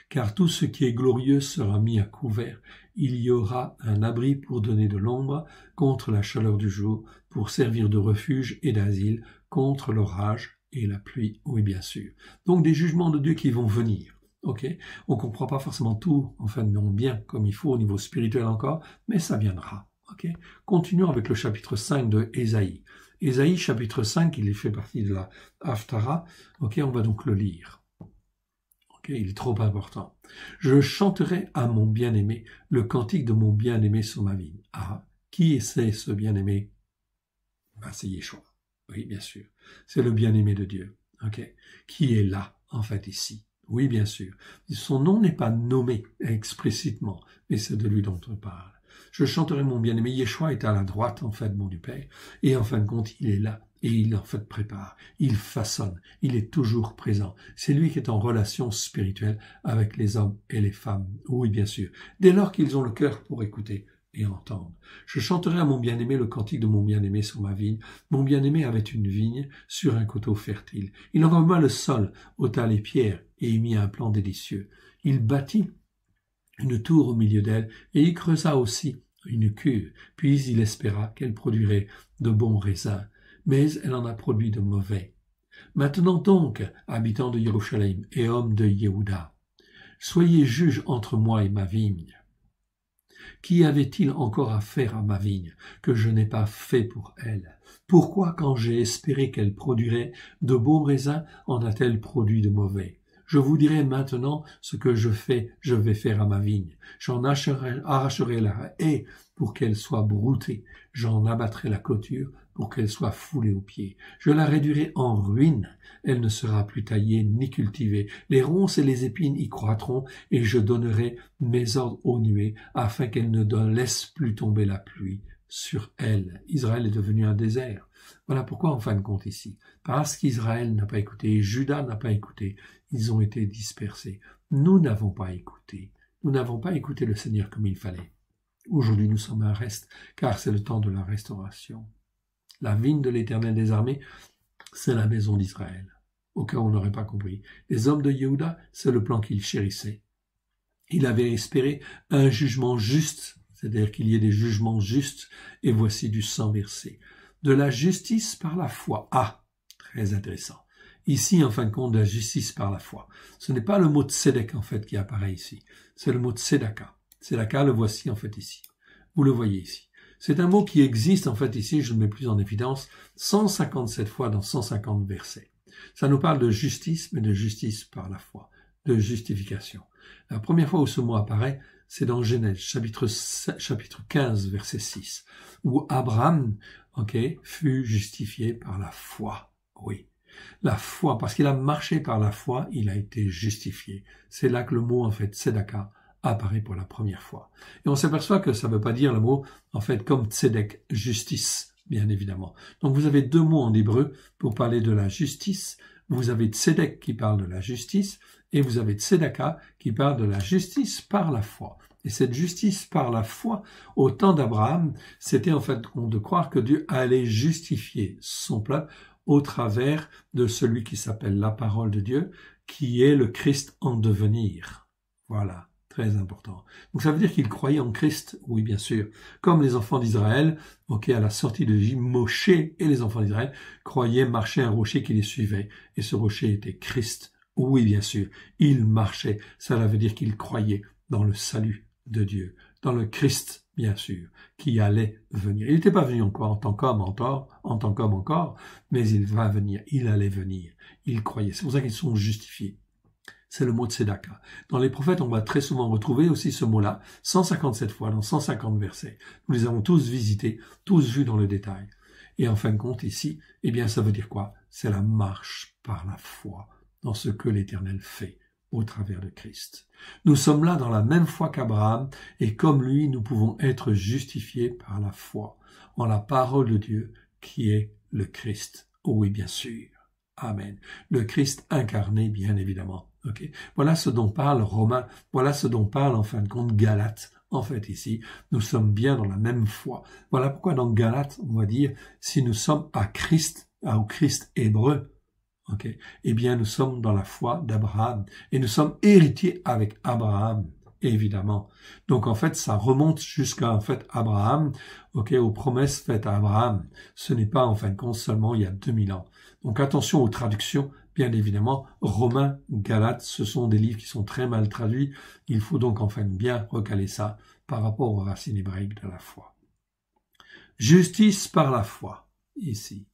S1: Car tout ce qui est glorieux sera mis à couvert. Il y aura un abri pour donner de l'ombre contre la chaleur du jour, pour servir de refuge et d'asile contre l'orage et la pluie. Oui, bien sûr. Donc des jugements de Dieu qui vont venir. Okay? On ne comprend pas forcément tout, enfin non bien comme il faut au niveau spirituel encore, mais ça viendra. Okay? Continuons avec le chapitre 5 de Ésaïe. Ésaïe, chapitre 5, il fait partie de la Haftarah. Okay? On va donc le lire. Okay? Il est trop important. « Je chanterai à mon bien-aimé le cantique de mon bien-aimé sur ma vigne. » Ah, qui est ce bien-aimé? Ben, c'est Yeshua. Oui, bien sûr. C'est le bien-aimé de Dieu. Okay? Qui est là, en fait, ici. Oui, bien sûr. Son nom n'est pas nommé explicitement, mais c'est de lui dont on parle. Je chanterai mon bien-aimé. Yeshua est à la droite, en fait, du Père. Et en fin de compte, il est là. Et il, en fait, prépare. Il façonne. Il est toujours présent. C'est lui qui est en relation spirituelle avec les hommes et les femmes. Oui, bien sûr. Dès lors qu'ils ont le cœur pour écouter et entendre. Je chanterai à mon bien-aimé le cantique de mon bien-aimé sur ma vigne. Mon bien-aimé avait une vigne sur un coteau fertile. Il enrama le sol, ôta les pierres et y mit un plan délicieux. Il bâtit une tour au milieu d'elle, et y creusa aussi une cuve. Puis il espéra qu'elle produirait de bons raisins, mais elle en a produit de mauvais. Maintenant donc, habitants de Yerushalayim et hommes de Yehuda, Soyez juges entre moi et ma vigne. Qui avait-il encore à faire à ma vigne que je n'ai pas fait pour elle? Pourquoi, quand j'ai espéré qu'elle produirait de bons raisins, en a-t-elle produit de mauvais? Je vous dirai maintenant ce que je vais faire à ma vigne. J'en arracherai la haie pour qu'elle soit broutée. J'en abattrai la clôture pour qu'elle soit foulée aux pieds. Je la réduirai en ruine. Elle ne sera plus taillée ni cultivée. Les ronces et les épines y croîtront, et je donnerai mes ordres aux nuées, afin qu'elles ne laissent plus tomber la pluie sur elle. Israël est devenu un désert. Voilà pourquoi, en fin de compte, ici. Parce qu'Israël n'a pas écouté, et Juda n'a pas écouté, ils ont été dispersés. Nous n'avons pas écouté. Nous n'avons pas écouté le Seigneur comme il fallait. Aujourd'hui, nous sommes un reste, car c'est le temps de la restauration. La vigne de l'Éternel des armées, c'est la maison d'Israël. Au cas où on n'aurait pas compris. Les hommes de Yehuda, c'est le plan qu'il chérissait. Il avait espéré un jugement juste, c'est-à-dire qu'il y ait des jugements justes, et voici du sang versé. De la justice par la foi. Ah, très intéressant. Ici, en fin de compte, de la justice par la foi. Ce n'est pas le mot tzedek, en fait, qui apparaît ici. C'est le mot tzedaka. Tzedaka, le voici, en fait, ici. Vous le voyez ici. C'est un mot qui existe, en fait, ici, je le mets plus en évidence, 157 fois dans 150 versets. Ça nous parle de justice, mais de justice par la foi, de justification. La première fois où ce mot apparaît, c'est dans Genèse, chapitre 15, verset 6, où Abraham, fut justifié par la foi. Oui. La foi, parce qu'il a marché par la foi, il a été justifié. C'est là que le mot, en fait, tzedaka, apparaît pour la première fois. Et on s'aperçoit que ça ne veut pas dire le mot, en fait, comme tzedek, justice, bien évidemment. Donc vous avez deux mots en hébreu pour parler de la justice. Vous avez tzedek qui parle de la justice, et vous avez tzedaka qui parle de la justice par la foi. Et cette justice par la foi, au temps d'Abraham, c'était en fait de croire que Dieu allait justifier son peuple au travers de celui qui s'appelle la parole de Dieu, qui est le Christ en devenir. Voilà. Très important. Donc ça veut dire qu'il croyait en Christ, oui bien sûr, comme les enfants d'Israël, à la sortie de l'Égypte, Moshe et les enfants d'Israël croyaient marcher un rocher qui les suivait, et ce rocher était Christ, oui bien sûr, ils marchaient, ça veut dire qu'ils croyaient dans le salut de Dieu, dans le Christ bien sûr, qui allait venir. Il n'était pas venu encore en tant qu'homme encore, mais il va venir, il allait venir, ils croyaient, c'est pour ça qu'ils sont justifiés. C'est le mot tzedaka. Dans les prophètes, on va très souvent retrouver aussi ce mot-là, 157 fois dans 150 versets. Nous les avons tous visités, tous vus dans le détail. Et en fin de compte, ici, ça veut dire quoi? C'est la marche par la foi dans ce que l'Éternel fait au travers de Christ. Nous sommes là dans la même foi qu'Abraham, et comme lui, nous pouvons être justifiés par la foi en la parole de Dieu qui est le Christ. Oui, bien sûr. Amen. Le Christ incarné, bien évidemment. Voilà ce dont parle Romains, voilà ce dont parle en fin de compte Galates. En fait, ici, nous sommes bien dans la même foi. Voilà pourquoi dans Galates, on va dire, si nous sommes à Christ, au Christ hébreu, nous sommes dans la foi d'Abraham. Et nous sommes héritiers avec Abraham, évidemment. Donc, en fait, ça remonte jusqu'à, Abraham, aux promesses faites à Abraham. Ce n'est pas, en fin de compte, seulement il y a 2000 ans. Donc, attention aux traductions. Bien évidemment, Romains, Galates, ce sont des livres qui sont très mal traduits. Il faut donc bien recaler ça par rapport aux racines hébraïques de la foi. Justice par la foi, ici.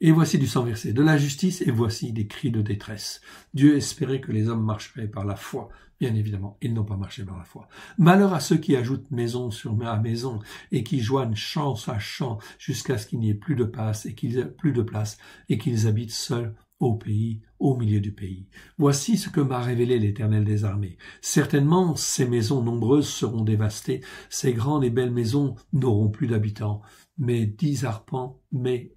S1: Et voici du sang versé, de la justice, et voici des cris de détresse. Dieu espérait que les hommes marcheraient par la foi. Bien évidemment, ils n'ont pas marché par la foi. Malheur à ceux qui ajoutent maison sur maison et qui joignent champ à champ jusqu'à ce qu'il n'y ait plus de place et qu'ils habitent seuls au milieu du pays. Voici ce que m'a révélé l'Éternel des armées. Certainement, ces maisons nombreuses seront dévastées, ces grandes et belles maisons n'auront plus d'habitants. Mais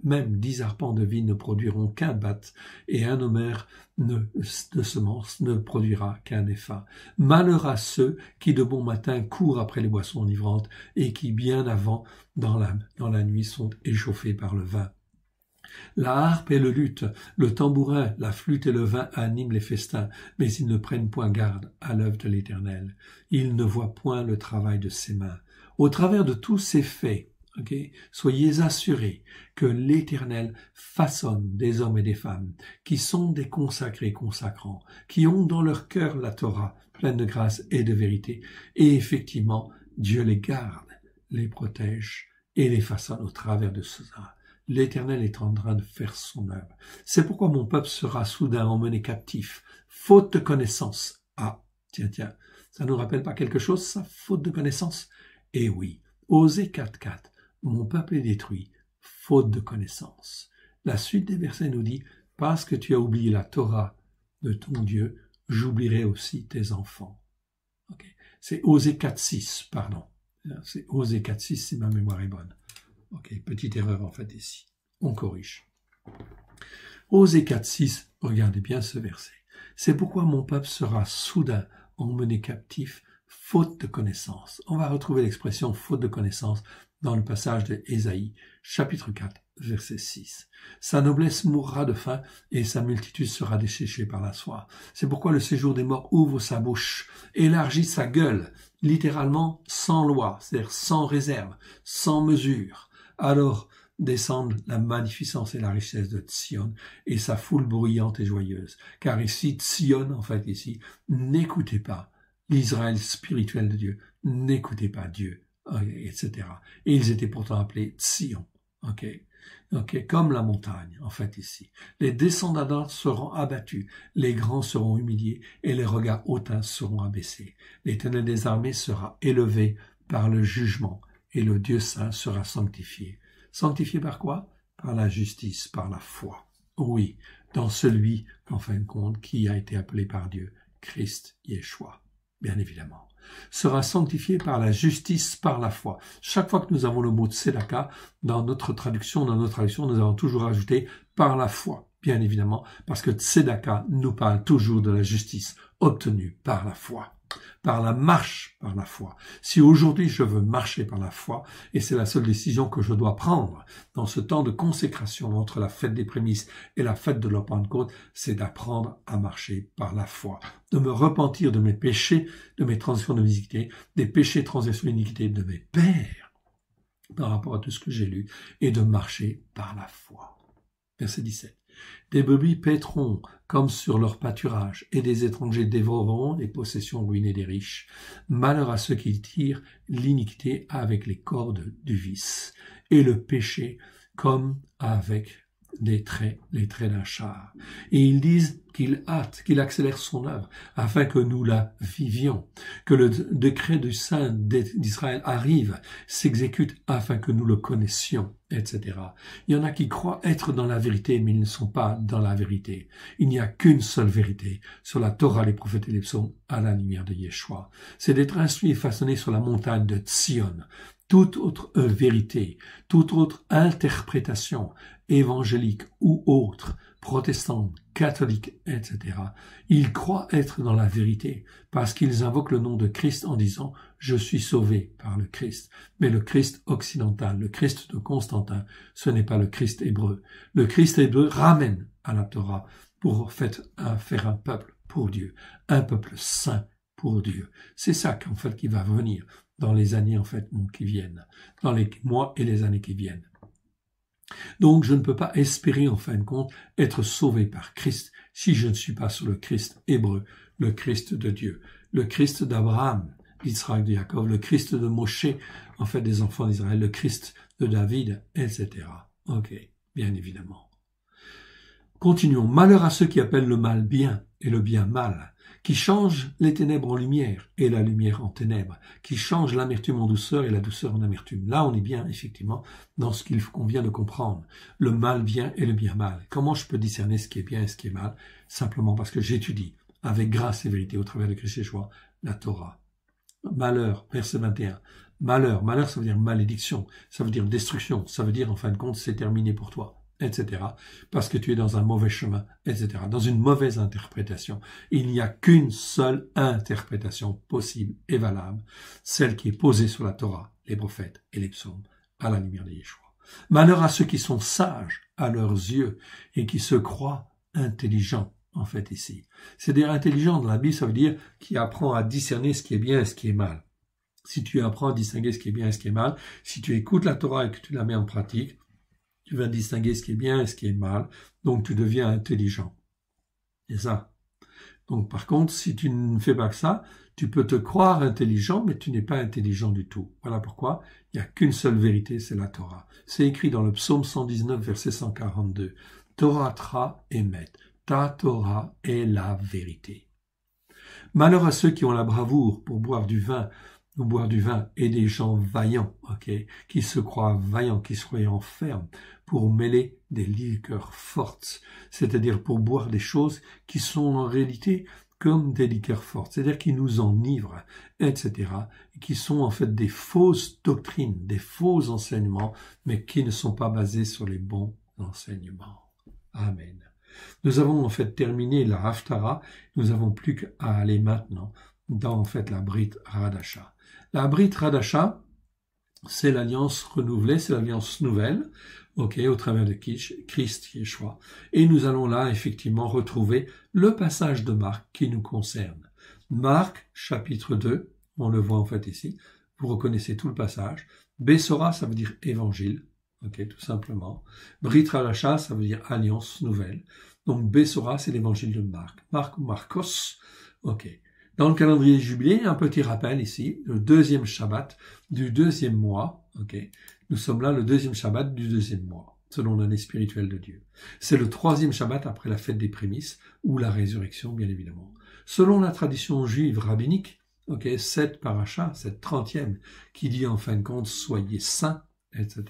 S1: même 10 arpents de vigne ne produiront qu'un bath, et un homère de semences ne produira qu'un épha. Malheur à ceux qui de bon matin courent après les boissons enivrantes, et qui bien avant, dans la nuit, sont échauffés par le vin. La harpe et le luth, le tambourin, la flûte et le vin animent les festins, mais ils ne prennent point garde à l'œuvre de l'Éternel. Ils ne voient point le travail de ses mains. Au travers de tous ces faits, Ok, soyez assurés que l'Éternel façonne des hommes et des femmes qui sont des consacrés consacrants, qui ont dans leur cœur la Torah pleine de grâce et de vérité. Et effectivement, Dieu les garde, les protège et les façonne au travers de cela. L'Éternel est en train de faire son œuvre. C'est pourquoi mon peuple sera soudain emmené captif, faute de connaissance. Ah, tiens, ça nous rappelle pas quelque chose, ça, faute de connaissance? Eh oui, Osée 4.4. Mon peuple est détruit, faute de connaissance. La suite des versets nous dit, parce que tu as oublié la Torah de ton Dieu, j'oublierai aussi tes enfants. Okay. C'est Osée 4.6, pardon. C'est Osée 4.6 si ma mémoire est bonne. Ok, petite erreur en fait ici. On corrige. Osée 4.6, regardez bien ce verset. C'est pourquoi mon peuple sera soudain emmené captif, faute de connaissance. On va retrouver l'expression faute de connaissance dans le passage de Ésaïe, chapitre 4, verset 6. Sa noblesse mourra de faim et sa multitude sera desséchée par la soie. C'est pourquoi le séjour des morts ouvre sa bouche, élargit sa gueule, littéralement sans loi, c'est-à-dire sans réserve, sans mesure. Alors descendent la magnificence et la richesse de Sion et sa foule bruyante et joyeuse. Car ici, Sion, en fait ici, n'écoutez pas l'Israël spirituel de Dieu, n'écoutez pas Dieu, etc. Et ils étaient pourtant appelés Sion, comme la montagne, en fait ici. Les descendants d'Adam seront abattus, les grands seront humiliés et les regards hautains seront abaissés. L'Éternel des armées sera élevé par le jugement et le Dieu saint sera sanctifié. Sanctifié par quoi? Par la justice, par la foi. Oui, dans celui, en fin de compte, qui a été appelé par Dieu, Christ Yeshua, bien évidemment. Sera sanctifié par la justice, par la foi. Chaque fois que nous avons le mot tzedaka, dans notre traduction, nous avons toujours ajouté par la foi, bien évidemment, parce que tzedaka nous parle toujours de la justice obtenue par la foi. Par la marche par la foi. Si aujourd'hui je veux marcher par la foi, et c'est la seule décision que je dois prendre dans ce temps de consécration entre la fête des prémices et la fête de la Pentecôte, c'est d'apprendre à marcher par la foi, de me repentir de mes péchés, de mes transgressions de l'iniquité, des péchés, transgressions de l'iniquité de mes pères, par rapport à tout ce que j'ai lu, et de marcher par la foi. Verset 17. Des brebis paîtront comme sur leur pâturage, et des étrangers dévoreront les possessions ruinées des riches. Malheur à ceux qui tirent l'iniquité avec les cordes du vice, et le péché comme avec les traits d'un char. Et ils disent qu'il hâte, qu'il accélère son œuvre, afin que nous la vivions, que le décret du Saint d'Israël arrive, s'exécute, afin que nous le connaissions, etc. Il y en a qui croient être dans la vérité, mais ils ne sont pas dans la vérité. Il n'y a qu'une seule vérité, sur la Torah, les prophètes et les psaumes, à la lumière de Yeshua. C'est d'être instruit et façonné sur la montagne de Sion. Toute autre vérité, toute autre interprétation évangélique ou autre, protestante, catholique, etc., ils croient être dans la vérité parce qu'ils invoquent le nom de Christ en disant « Je suis sauvé par le Christ ». Mais le Christ occidental, le Christ de Constantin, ce n'est pas le Christ hébreu. Le Christ hébreu ramène à la Torah pour faire un peuple pour Dieu, un peuple saint pour Dieu. C'est ça qu'en fait qui va venir dans les années en fait qui viennent, dans les mois et les années qui viennent. Donc je ne peux pas espérer en fin de compte être sauvé par Christ si je ne suis pas sur le Christ hébreu, le Christ de Dieu, le Christ d'Abraham, d'Israël, de Jacob, le Christ de Moshe, en fait des enfants d'Israël, le Christ de David, etc. Ok, bien évidemment. Continuons. Malheur à ceux qui appellent le mal bien et le bien mal, qui changent les ténèbres en lumière et la lumière en ténèbres, qui changent l'amertume en douceur et la douceur en amertume. Là, on est bien, effectivement, dans ce qu'il convient de comprendre. Le mal bien et le bien mal. Comment je peux discerner ce qui est bien et ce qui est mal? Simplement parce que j'étudie, avec grâce et vérité, au travers de Christ Yeshua, la Torah. Malheur, verset 21. Malheur, ça veut dire malédiction, ça veut dire destruction, ça veut dire, en fin de compte, c'est terminé pour toi, etc. Parce que tu es dans un mauvais chemin, etc. Dans une mauvaise interprétation. Il n'y a qu'une seule interprétation possible et valable, celle qui est posée sur la Torah, les prophètes et les psaumes, à la lumière de Yeshua. Malheur à ceux qui sont sages à leurs yeux et qui se croient intelligents, en fait, ici. C'est-à-dire intelligent dans la Bible, ça veut dire qui apprend à discerner ce qui est bien et ce qui est mal. si tu apprends à distinguer ce qui est bien et ce qui est mal, si tu écoutes la Torah et que tu la mets en pratique, tu vas distinguer ce qui est bien et ce qui est mal, donc tu deviens intelligent. C'est ça. Donc par contre, si tu ne fais pas que ça, tu peux te croire intelligent, mais tu n'es pas intelligent du tout. Voilà pourquoi il n'y a qu'une seule vérité, c'est la Torah. C'est écrit dans le psaume 119, verset 142. Torah tra emet. Ta Torah est la vérité. Malheur à ceux qui ont la bravoure pour boire du vin et des gens vaillants, qui se croient vaillants, qui se croient fermes, pour mêler des liqueurs fortes, c'est-à-dire pour boire des choses qui sont en réalité comme des liqueurs fortes, c'est-à-dire qui nous enivrent, etc., et qui sont en fait des fausses doctrines, des faux enseignements, mais qui ne sont pas basés sur les bons enseignements. Amen. Nous avons en fait terminé la Haftarah, nous n'avons plus qu'à aller maintenant dans en fait la Brit Hadasha. La Brit Hadasha, c'est l'alliance renouvelée, c'est l'alliance nouvelle, au travers de Christ Yeshua. Et nous allons là effectivement retrouver le passage de Marc qui nous concerne. Marc, chapitre 2, on le voit en fait ici, vous reconnaissez tout le passage. Besora, ça veut dire évangile. Tout simplement. Brit Hadasha, ça veut dire alliance nouvelle. Donc, Besora, c'est l'évangile de Marc. Marc ou Marcos. Dans le calendrier jubilé, un petit rappel ici, le deuxième Shabbat du deuxième mois. Nous sommes là le deuxième Shabbat du deuxième mois, selon l'année spirituelle de Dieu. C'est le troisième Shabbat après la fête des prémices, ou la résurrection, bien évidemment. Selon la tradition juive rabbinique, cette paracha, cette 30e, qui dit en fin de compte, soyez saints, etc.,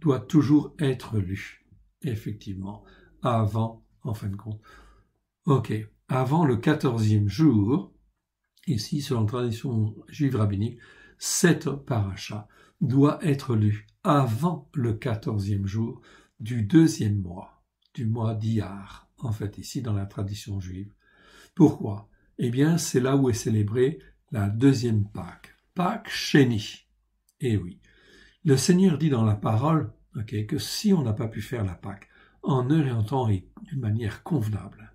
S1: doit toujours être lu, effectivement, avant, en fin de compte. Avant le 14e jour, ici, selon la tradition juive rabbinique, cette paracha doit être lue avant le 14e jour du deuxième mois, du mois d'Iyar, en fait, ici, dans la tradition juive. Pourquoi? Eh bien, c'est là où est célébrée la deuxième Pâque, Pâque Sheni. Eh oui. Le Seigneur dit dans la parole que si on n'a pas pu faire la Pâque en heure et en temps et d'une manière convenable,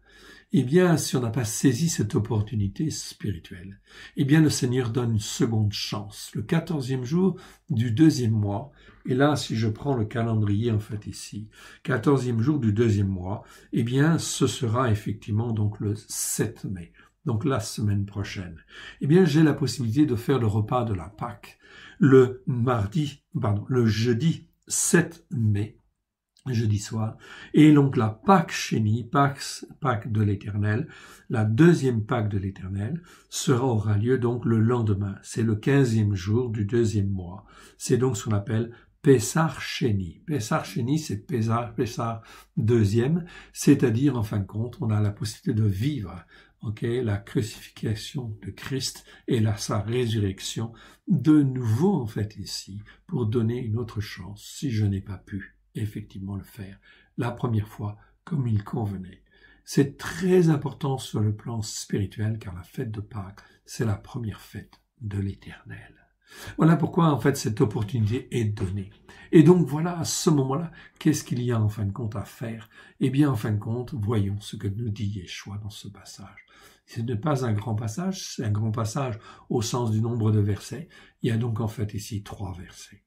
S1: eh bien, si on n'a pas saisi cette opportunité spirituelle, eh bien, le Seigneur donne une seconde chance, le 14e jour du deuxième mois. Et là, si je prends le calendrier, en fait, ici, 14e jour du deuxième mois, eh bien, ce sera effectivement donc le 7 mai, donc la semaine prochaine. Eh bien, j'ai la possibilité de faire le repas de la Pâque le jeudi 7 mai, jeudi soir, et donc la Pâque Sheni, Pâque de l'Éternel, la deuxième Pâque de l'Éternel, aura lieu donc le lendemain. C'est le 15e jour du deuxième mois. C'est donc ce qu'on appelle Pessah Sheni. Pessah Sheni, c'est Pessah deuxième, c'est-à-dire, en fin de compte, on a la possibilité de vivre la crucifixion de Christ et sa résurrection de nouveau, en fait, ici, pour donner une autre chance, si je n'ai pas pu effectivement le faire la première fois comme il convenait. C'est très important sur le plan spirituel, car la fête de Pâques, c'est la première fête de l'Éternel. Voilà pourquoi, en fait, cette opportunité est donnée. Et donc, voilà, à ce moment-là, qu'est-ce qu'il y a, en fin de compte, à faire? Eh bien, en fin de compte, voyons ce que nous dit Yeshua dans ce passage. Ce n'est pas un grand passage, c'est un grand passage au sens du nombre de versets. Il y a donc, en fait, ici 3 versets.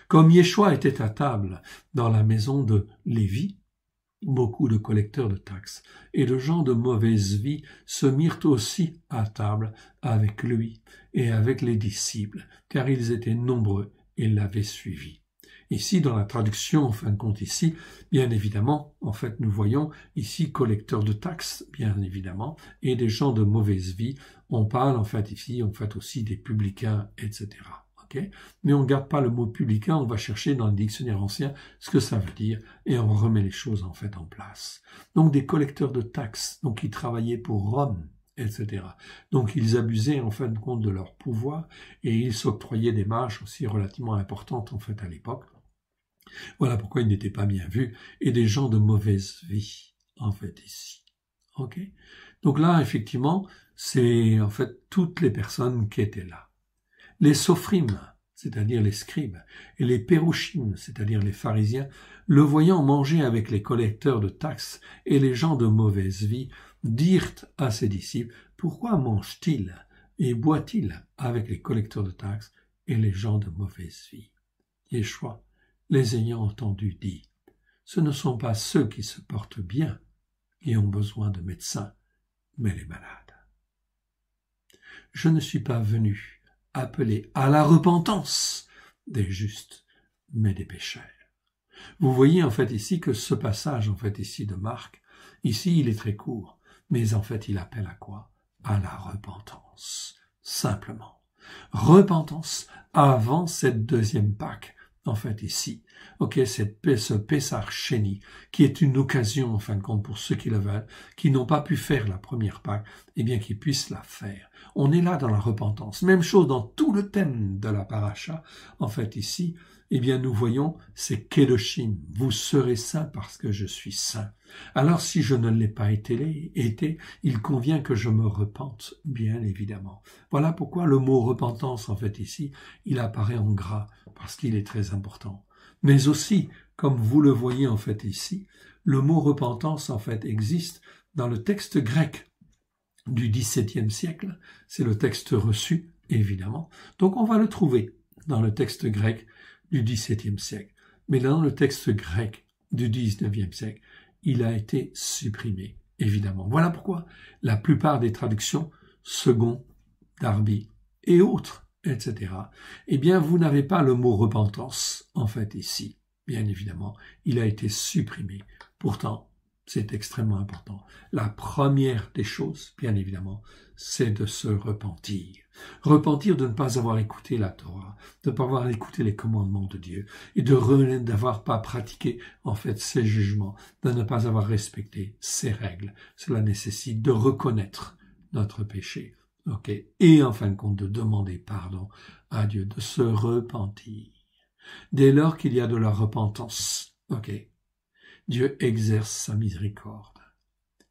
S1: Comme Yeshua était à table dans la maison de Lévi, beaucoup de collecteurs de taxes et de gens de mauvaise vie se mirent aussi à table avec lui et avec les disciples, car ils étaient nombreux et l'avaient suivi. Ici, dans la traduction, en fin de compte ici, bien évidemment, en fait, nous voyons ici collecteurs de taxes, bien évidemment, et des gens de mauvaise vie. On parle, en fait, ici, en fait, aussi des publicains, etc. Mais on ne garde pas le mot publicain, on va chercher dans le dictionnaire ancien ce que ça veut dire et on remet les choses en fait en place. Donc des collecteurs de taxes, donc qui travaillaient pour Rome, etc. Donc ils abusaient en fin de compte de leur pouvoir et ils s'octroyaient des marges aussi relativement importantes en fait à l'époque. Voilà pourquoi ils n'étaient pas bien vus et des gens de mauvaise vie en fait ici. Donc là effectivement c'est en fait toutes les personnes qui étaient là. Les sophrim, c'est-à-dire les scribes, et les pérouchim, c'est-à-dire les pharisiens, le voyant manger avec les collecteurs de taxes et les gens de mauvaise vie, dirent à ses disciples, « Pourquoi mange-t-il et boit-il avec les collecteurs de taxes et les gens de mauvaise vie. Yeshua, les ayant entendus, dit, ce ne sont pas ceux qui se portent bien qui ont besoin de médecins, mais les malades. Je ne suis pas venu appeler à la repentance des justes, mais des pécheurs. Vous voyez en fait ici que ce passage en fait ici de Marc, ici il est très court, mais en fait il appelle à quoi? À la repentance, simplement. Repentance avant cette deuxième Pâque, en fait ici. Ok, ce Pessah Sheni, qui est une occasion en fin de compte pour ceux qui le veulent, qui n'ont pas pu faire la première Pâque, eh bien qu'ils puissent la faire. On est là dans la repentance. Même chose dans tout le thème de la paracha, en fait ici, eh bien nous voyons, c'est Kedoshim, vous serez saints parce que je suis saint. Alors si je ne l'ai pas été, il convient que je me repente, bien évidemment. Voilà pourquoi le mot repentance, en fait ici, il apparaît en gras, parce qu'il est très important. Mais aussi, comme vous le voyez en fait ici, le mot repentance en fait existe dans le texte grec du XVIIe siècle, c'est le texte reçu, évidemment. Donc on va le trouver dans le texte grec du XVIIe siècle. Mais dans le texte grec du XIXe siècle, il a été supprimé, évidemment. Voilà pourquoi la plupart des traductions, Second, Darby et autres, etc., eh bien, vous n'avez pas le mot repentance, en fait, ici. Bien évidemment, il a été supprimé. Pourtant, c'est extrêmement important. La première des choses, bien évidemment, c'est de se repentir. Repentir de ne pas avoir écouté la Torah, de ne pas avoir écouté les commandements de Dieu, et d'avoir pas pratiqué, en fait, ses jugements, de ne pas avoir respecté ses règles. Cela nécessite de reconnaître notre péché. Ok, et en fin de compte, de demander pardon à Dieu, de se repentir. Dès lors qu'il y a de la repentance, ok, Dieu exerce sa miséricorde.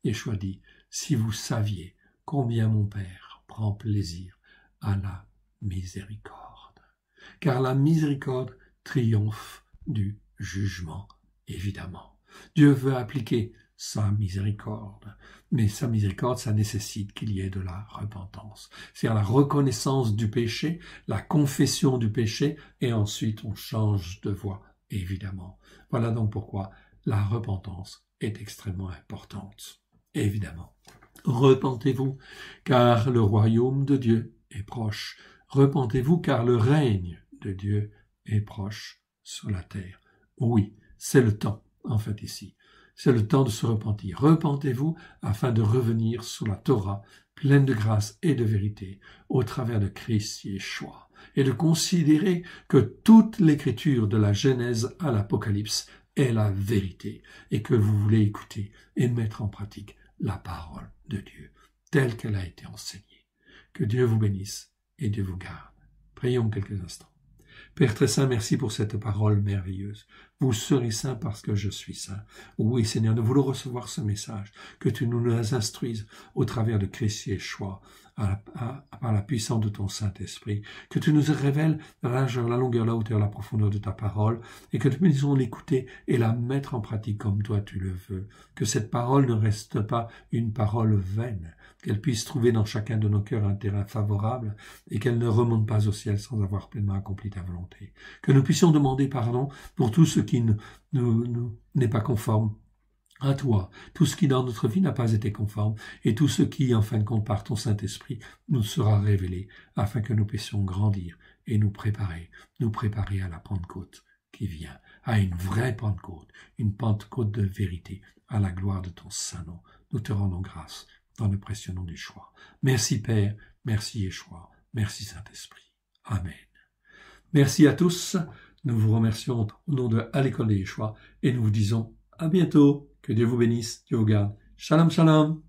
S1: Yeshua dit, si vous saviez combien mon Père prend plaisir à la miséricorde. Car la miséricorde triomphe du jugement, évidemment. Dieu veut appliquer sa miséricorde. Mais sa miséricorde, ça nécessite qu'il y ait de la repentance. C'est-à-dire la reconnaissance du péché, la confession du péché, et ensuite on change de voie, évidemment. Voilà donc pourquoi la repentance est extrêmement importante. Évidemment. Repentez-vous, car le royaume de Dieu est proche. Repentez-vous, car le règne de Dieu est proche sur la terre. Oui, c'est le temps, en fait, ici. C'est le temps de se repentir. Repentez-vous afin de revenir sur la Torah, pleine de grâce et de vérité, au travers de Christ Yeshua, et de considérer que toute l'écriture de la Genèse à l'Apocalypse est la vérité, et que vous voulez écouter et mettre en pratique la parole de Dieu, telle qu'elle a été enseignée. Que Dieu vous bénisse et Dieu vous garde. Prions quelques instants. Père très saint, merci pour cette parole merveilleuse. Vous serez saint parce que je suis saint. Oui, Seigneur, nous voulons recevoir ce message, que tu nous instruises au travers de Christ Yeshua, par la puissance de ton Saint-Esprit, que tu nous révèles la largeur, la longueur, la hauteur, la profondeur de ta parole, et que nous puissions l'écouter et la mettre en pratique comme toi tu le veux. Que cette parole ne reste pas une parole vaine, qu'elle puisse trouver dans chacun de nos cœurs un terrain favorable, et qu'elle ne remonte pas au ciel sans avoir pleinement accompli ta volonté. Que nous puissions demander pardon pour tout ce qui n'est pas conforme à toi, tout ce qui dans notre vie n'a pas été conforme, et tout ce qui, en fin de compte, par ton Saint-Esprit, nous sera révélé, afin que nous puissions grandir et nous préparer à la Pentecôte qui vient, à une vraie Pentecôte, une Pentecôte de vérité, à la gloire de ton Saint-Nom. Nous te rendons grâce dans le précieux nom d'Yeshua. Merci Père, merci Yeshua, merci Saint-Esprit. Amen. Merci à tous. Nous vous remercions au nom de À l'école de Yeshua et nous vous disons à bientôt. Que Dieu vous bénisse, Dieu vous garde. Shalom, shalom.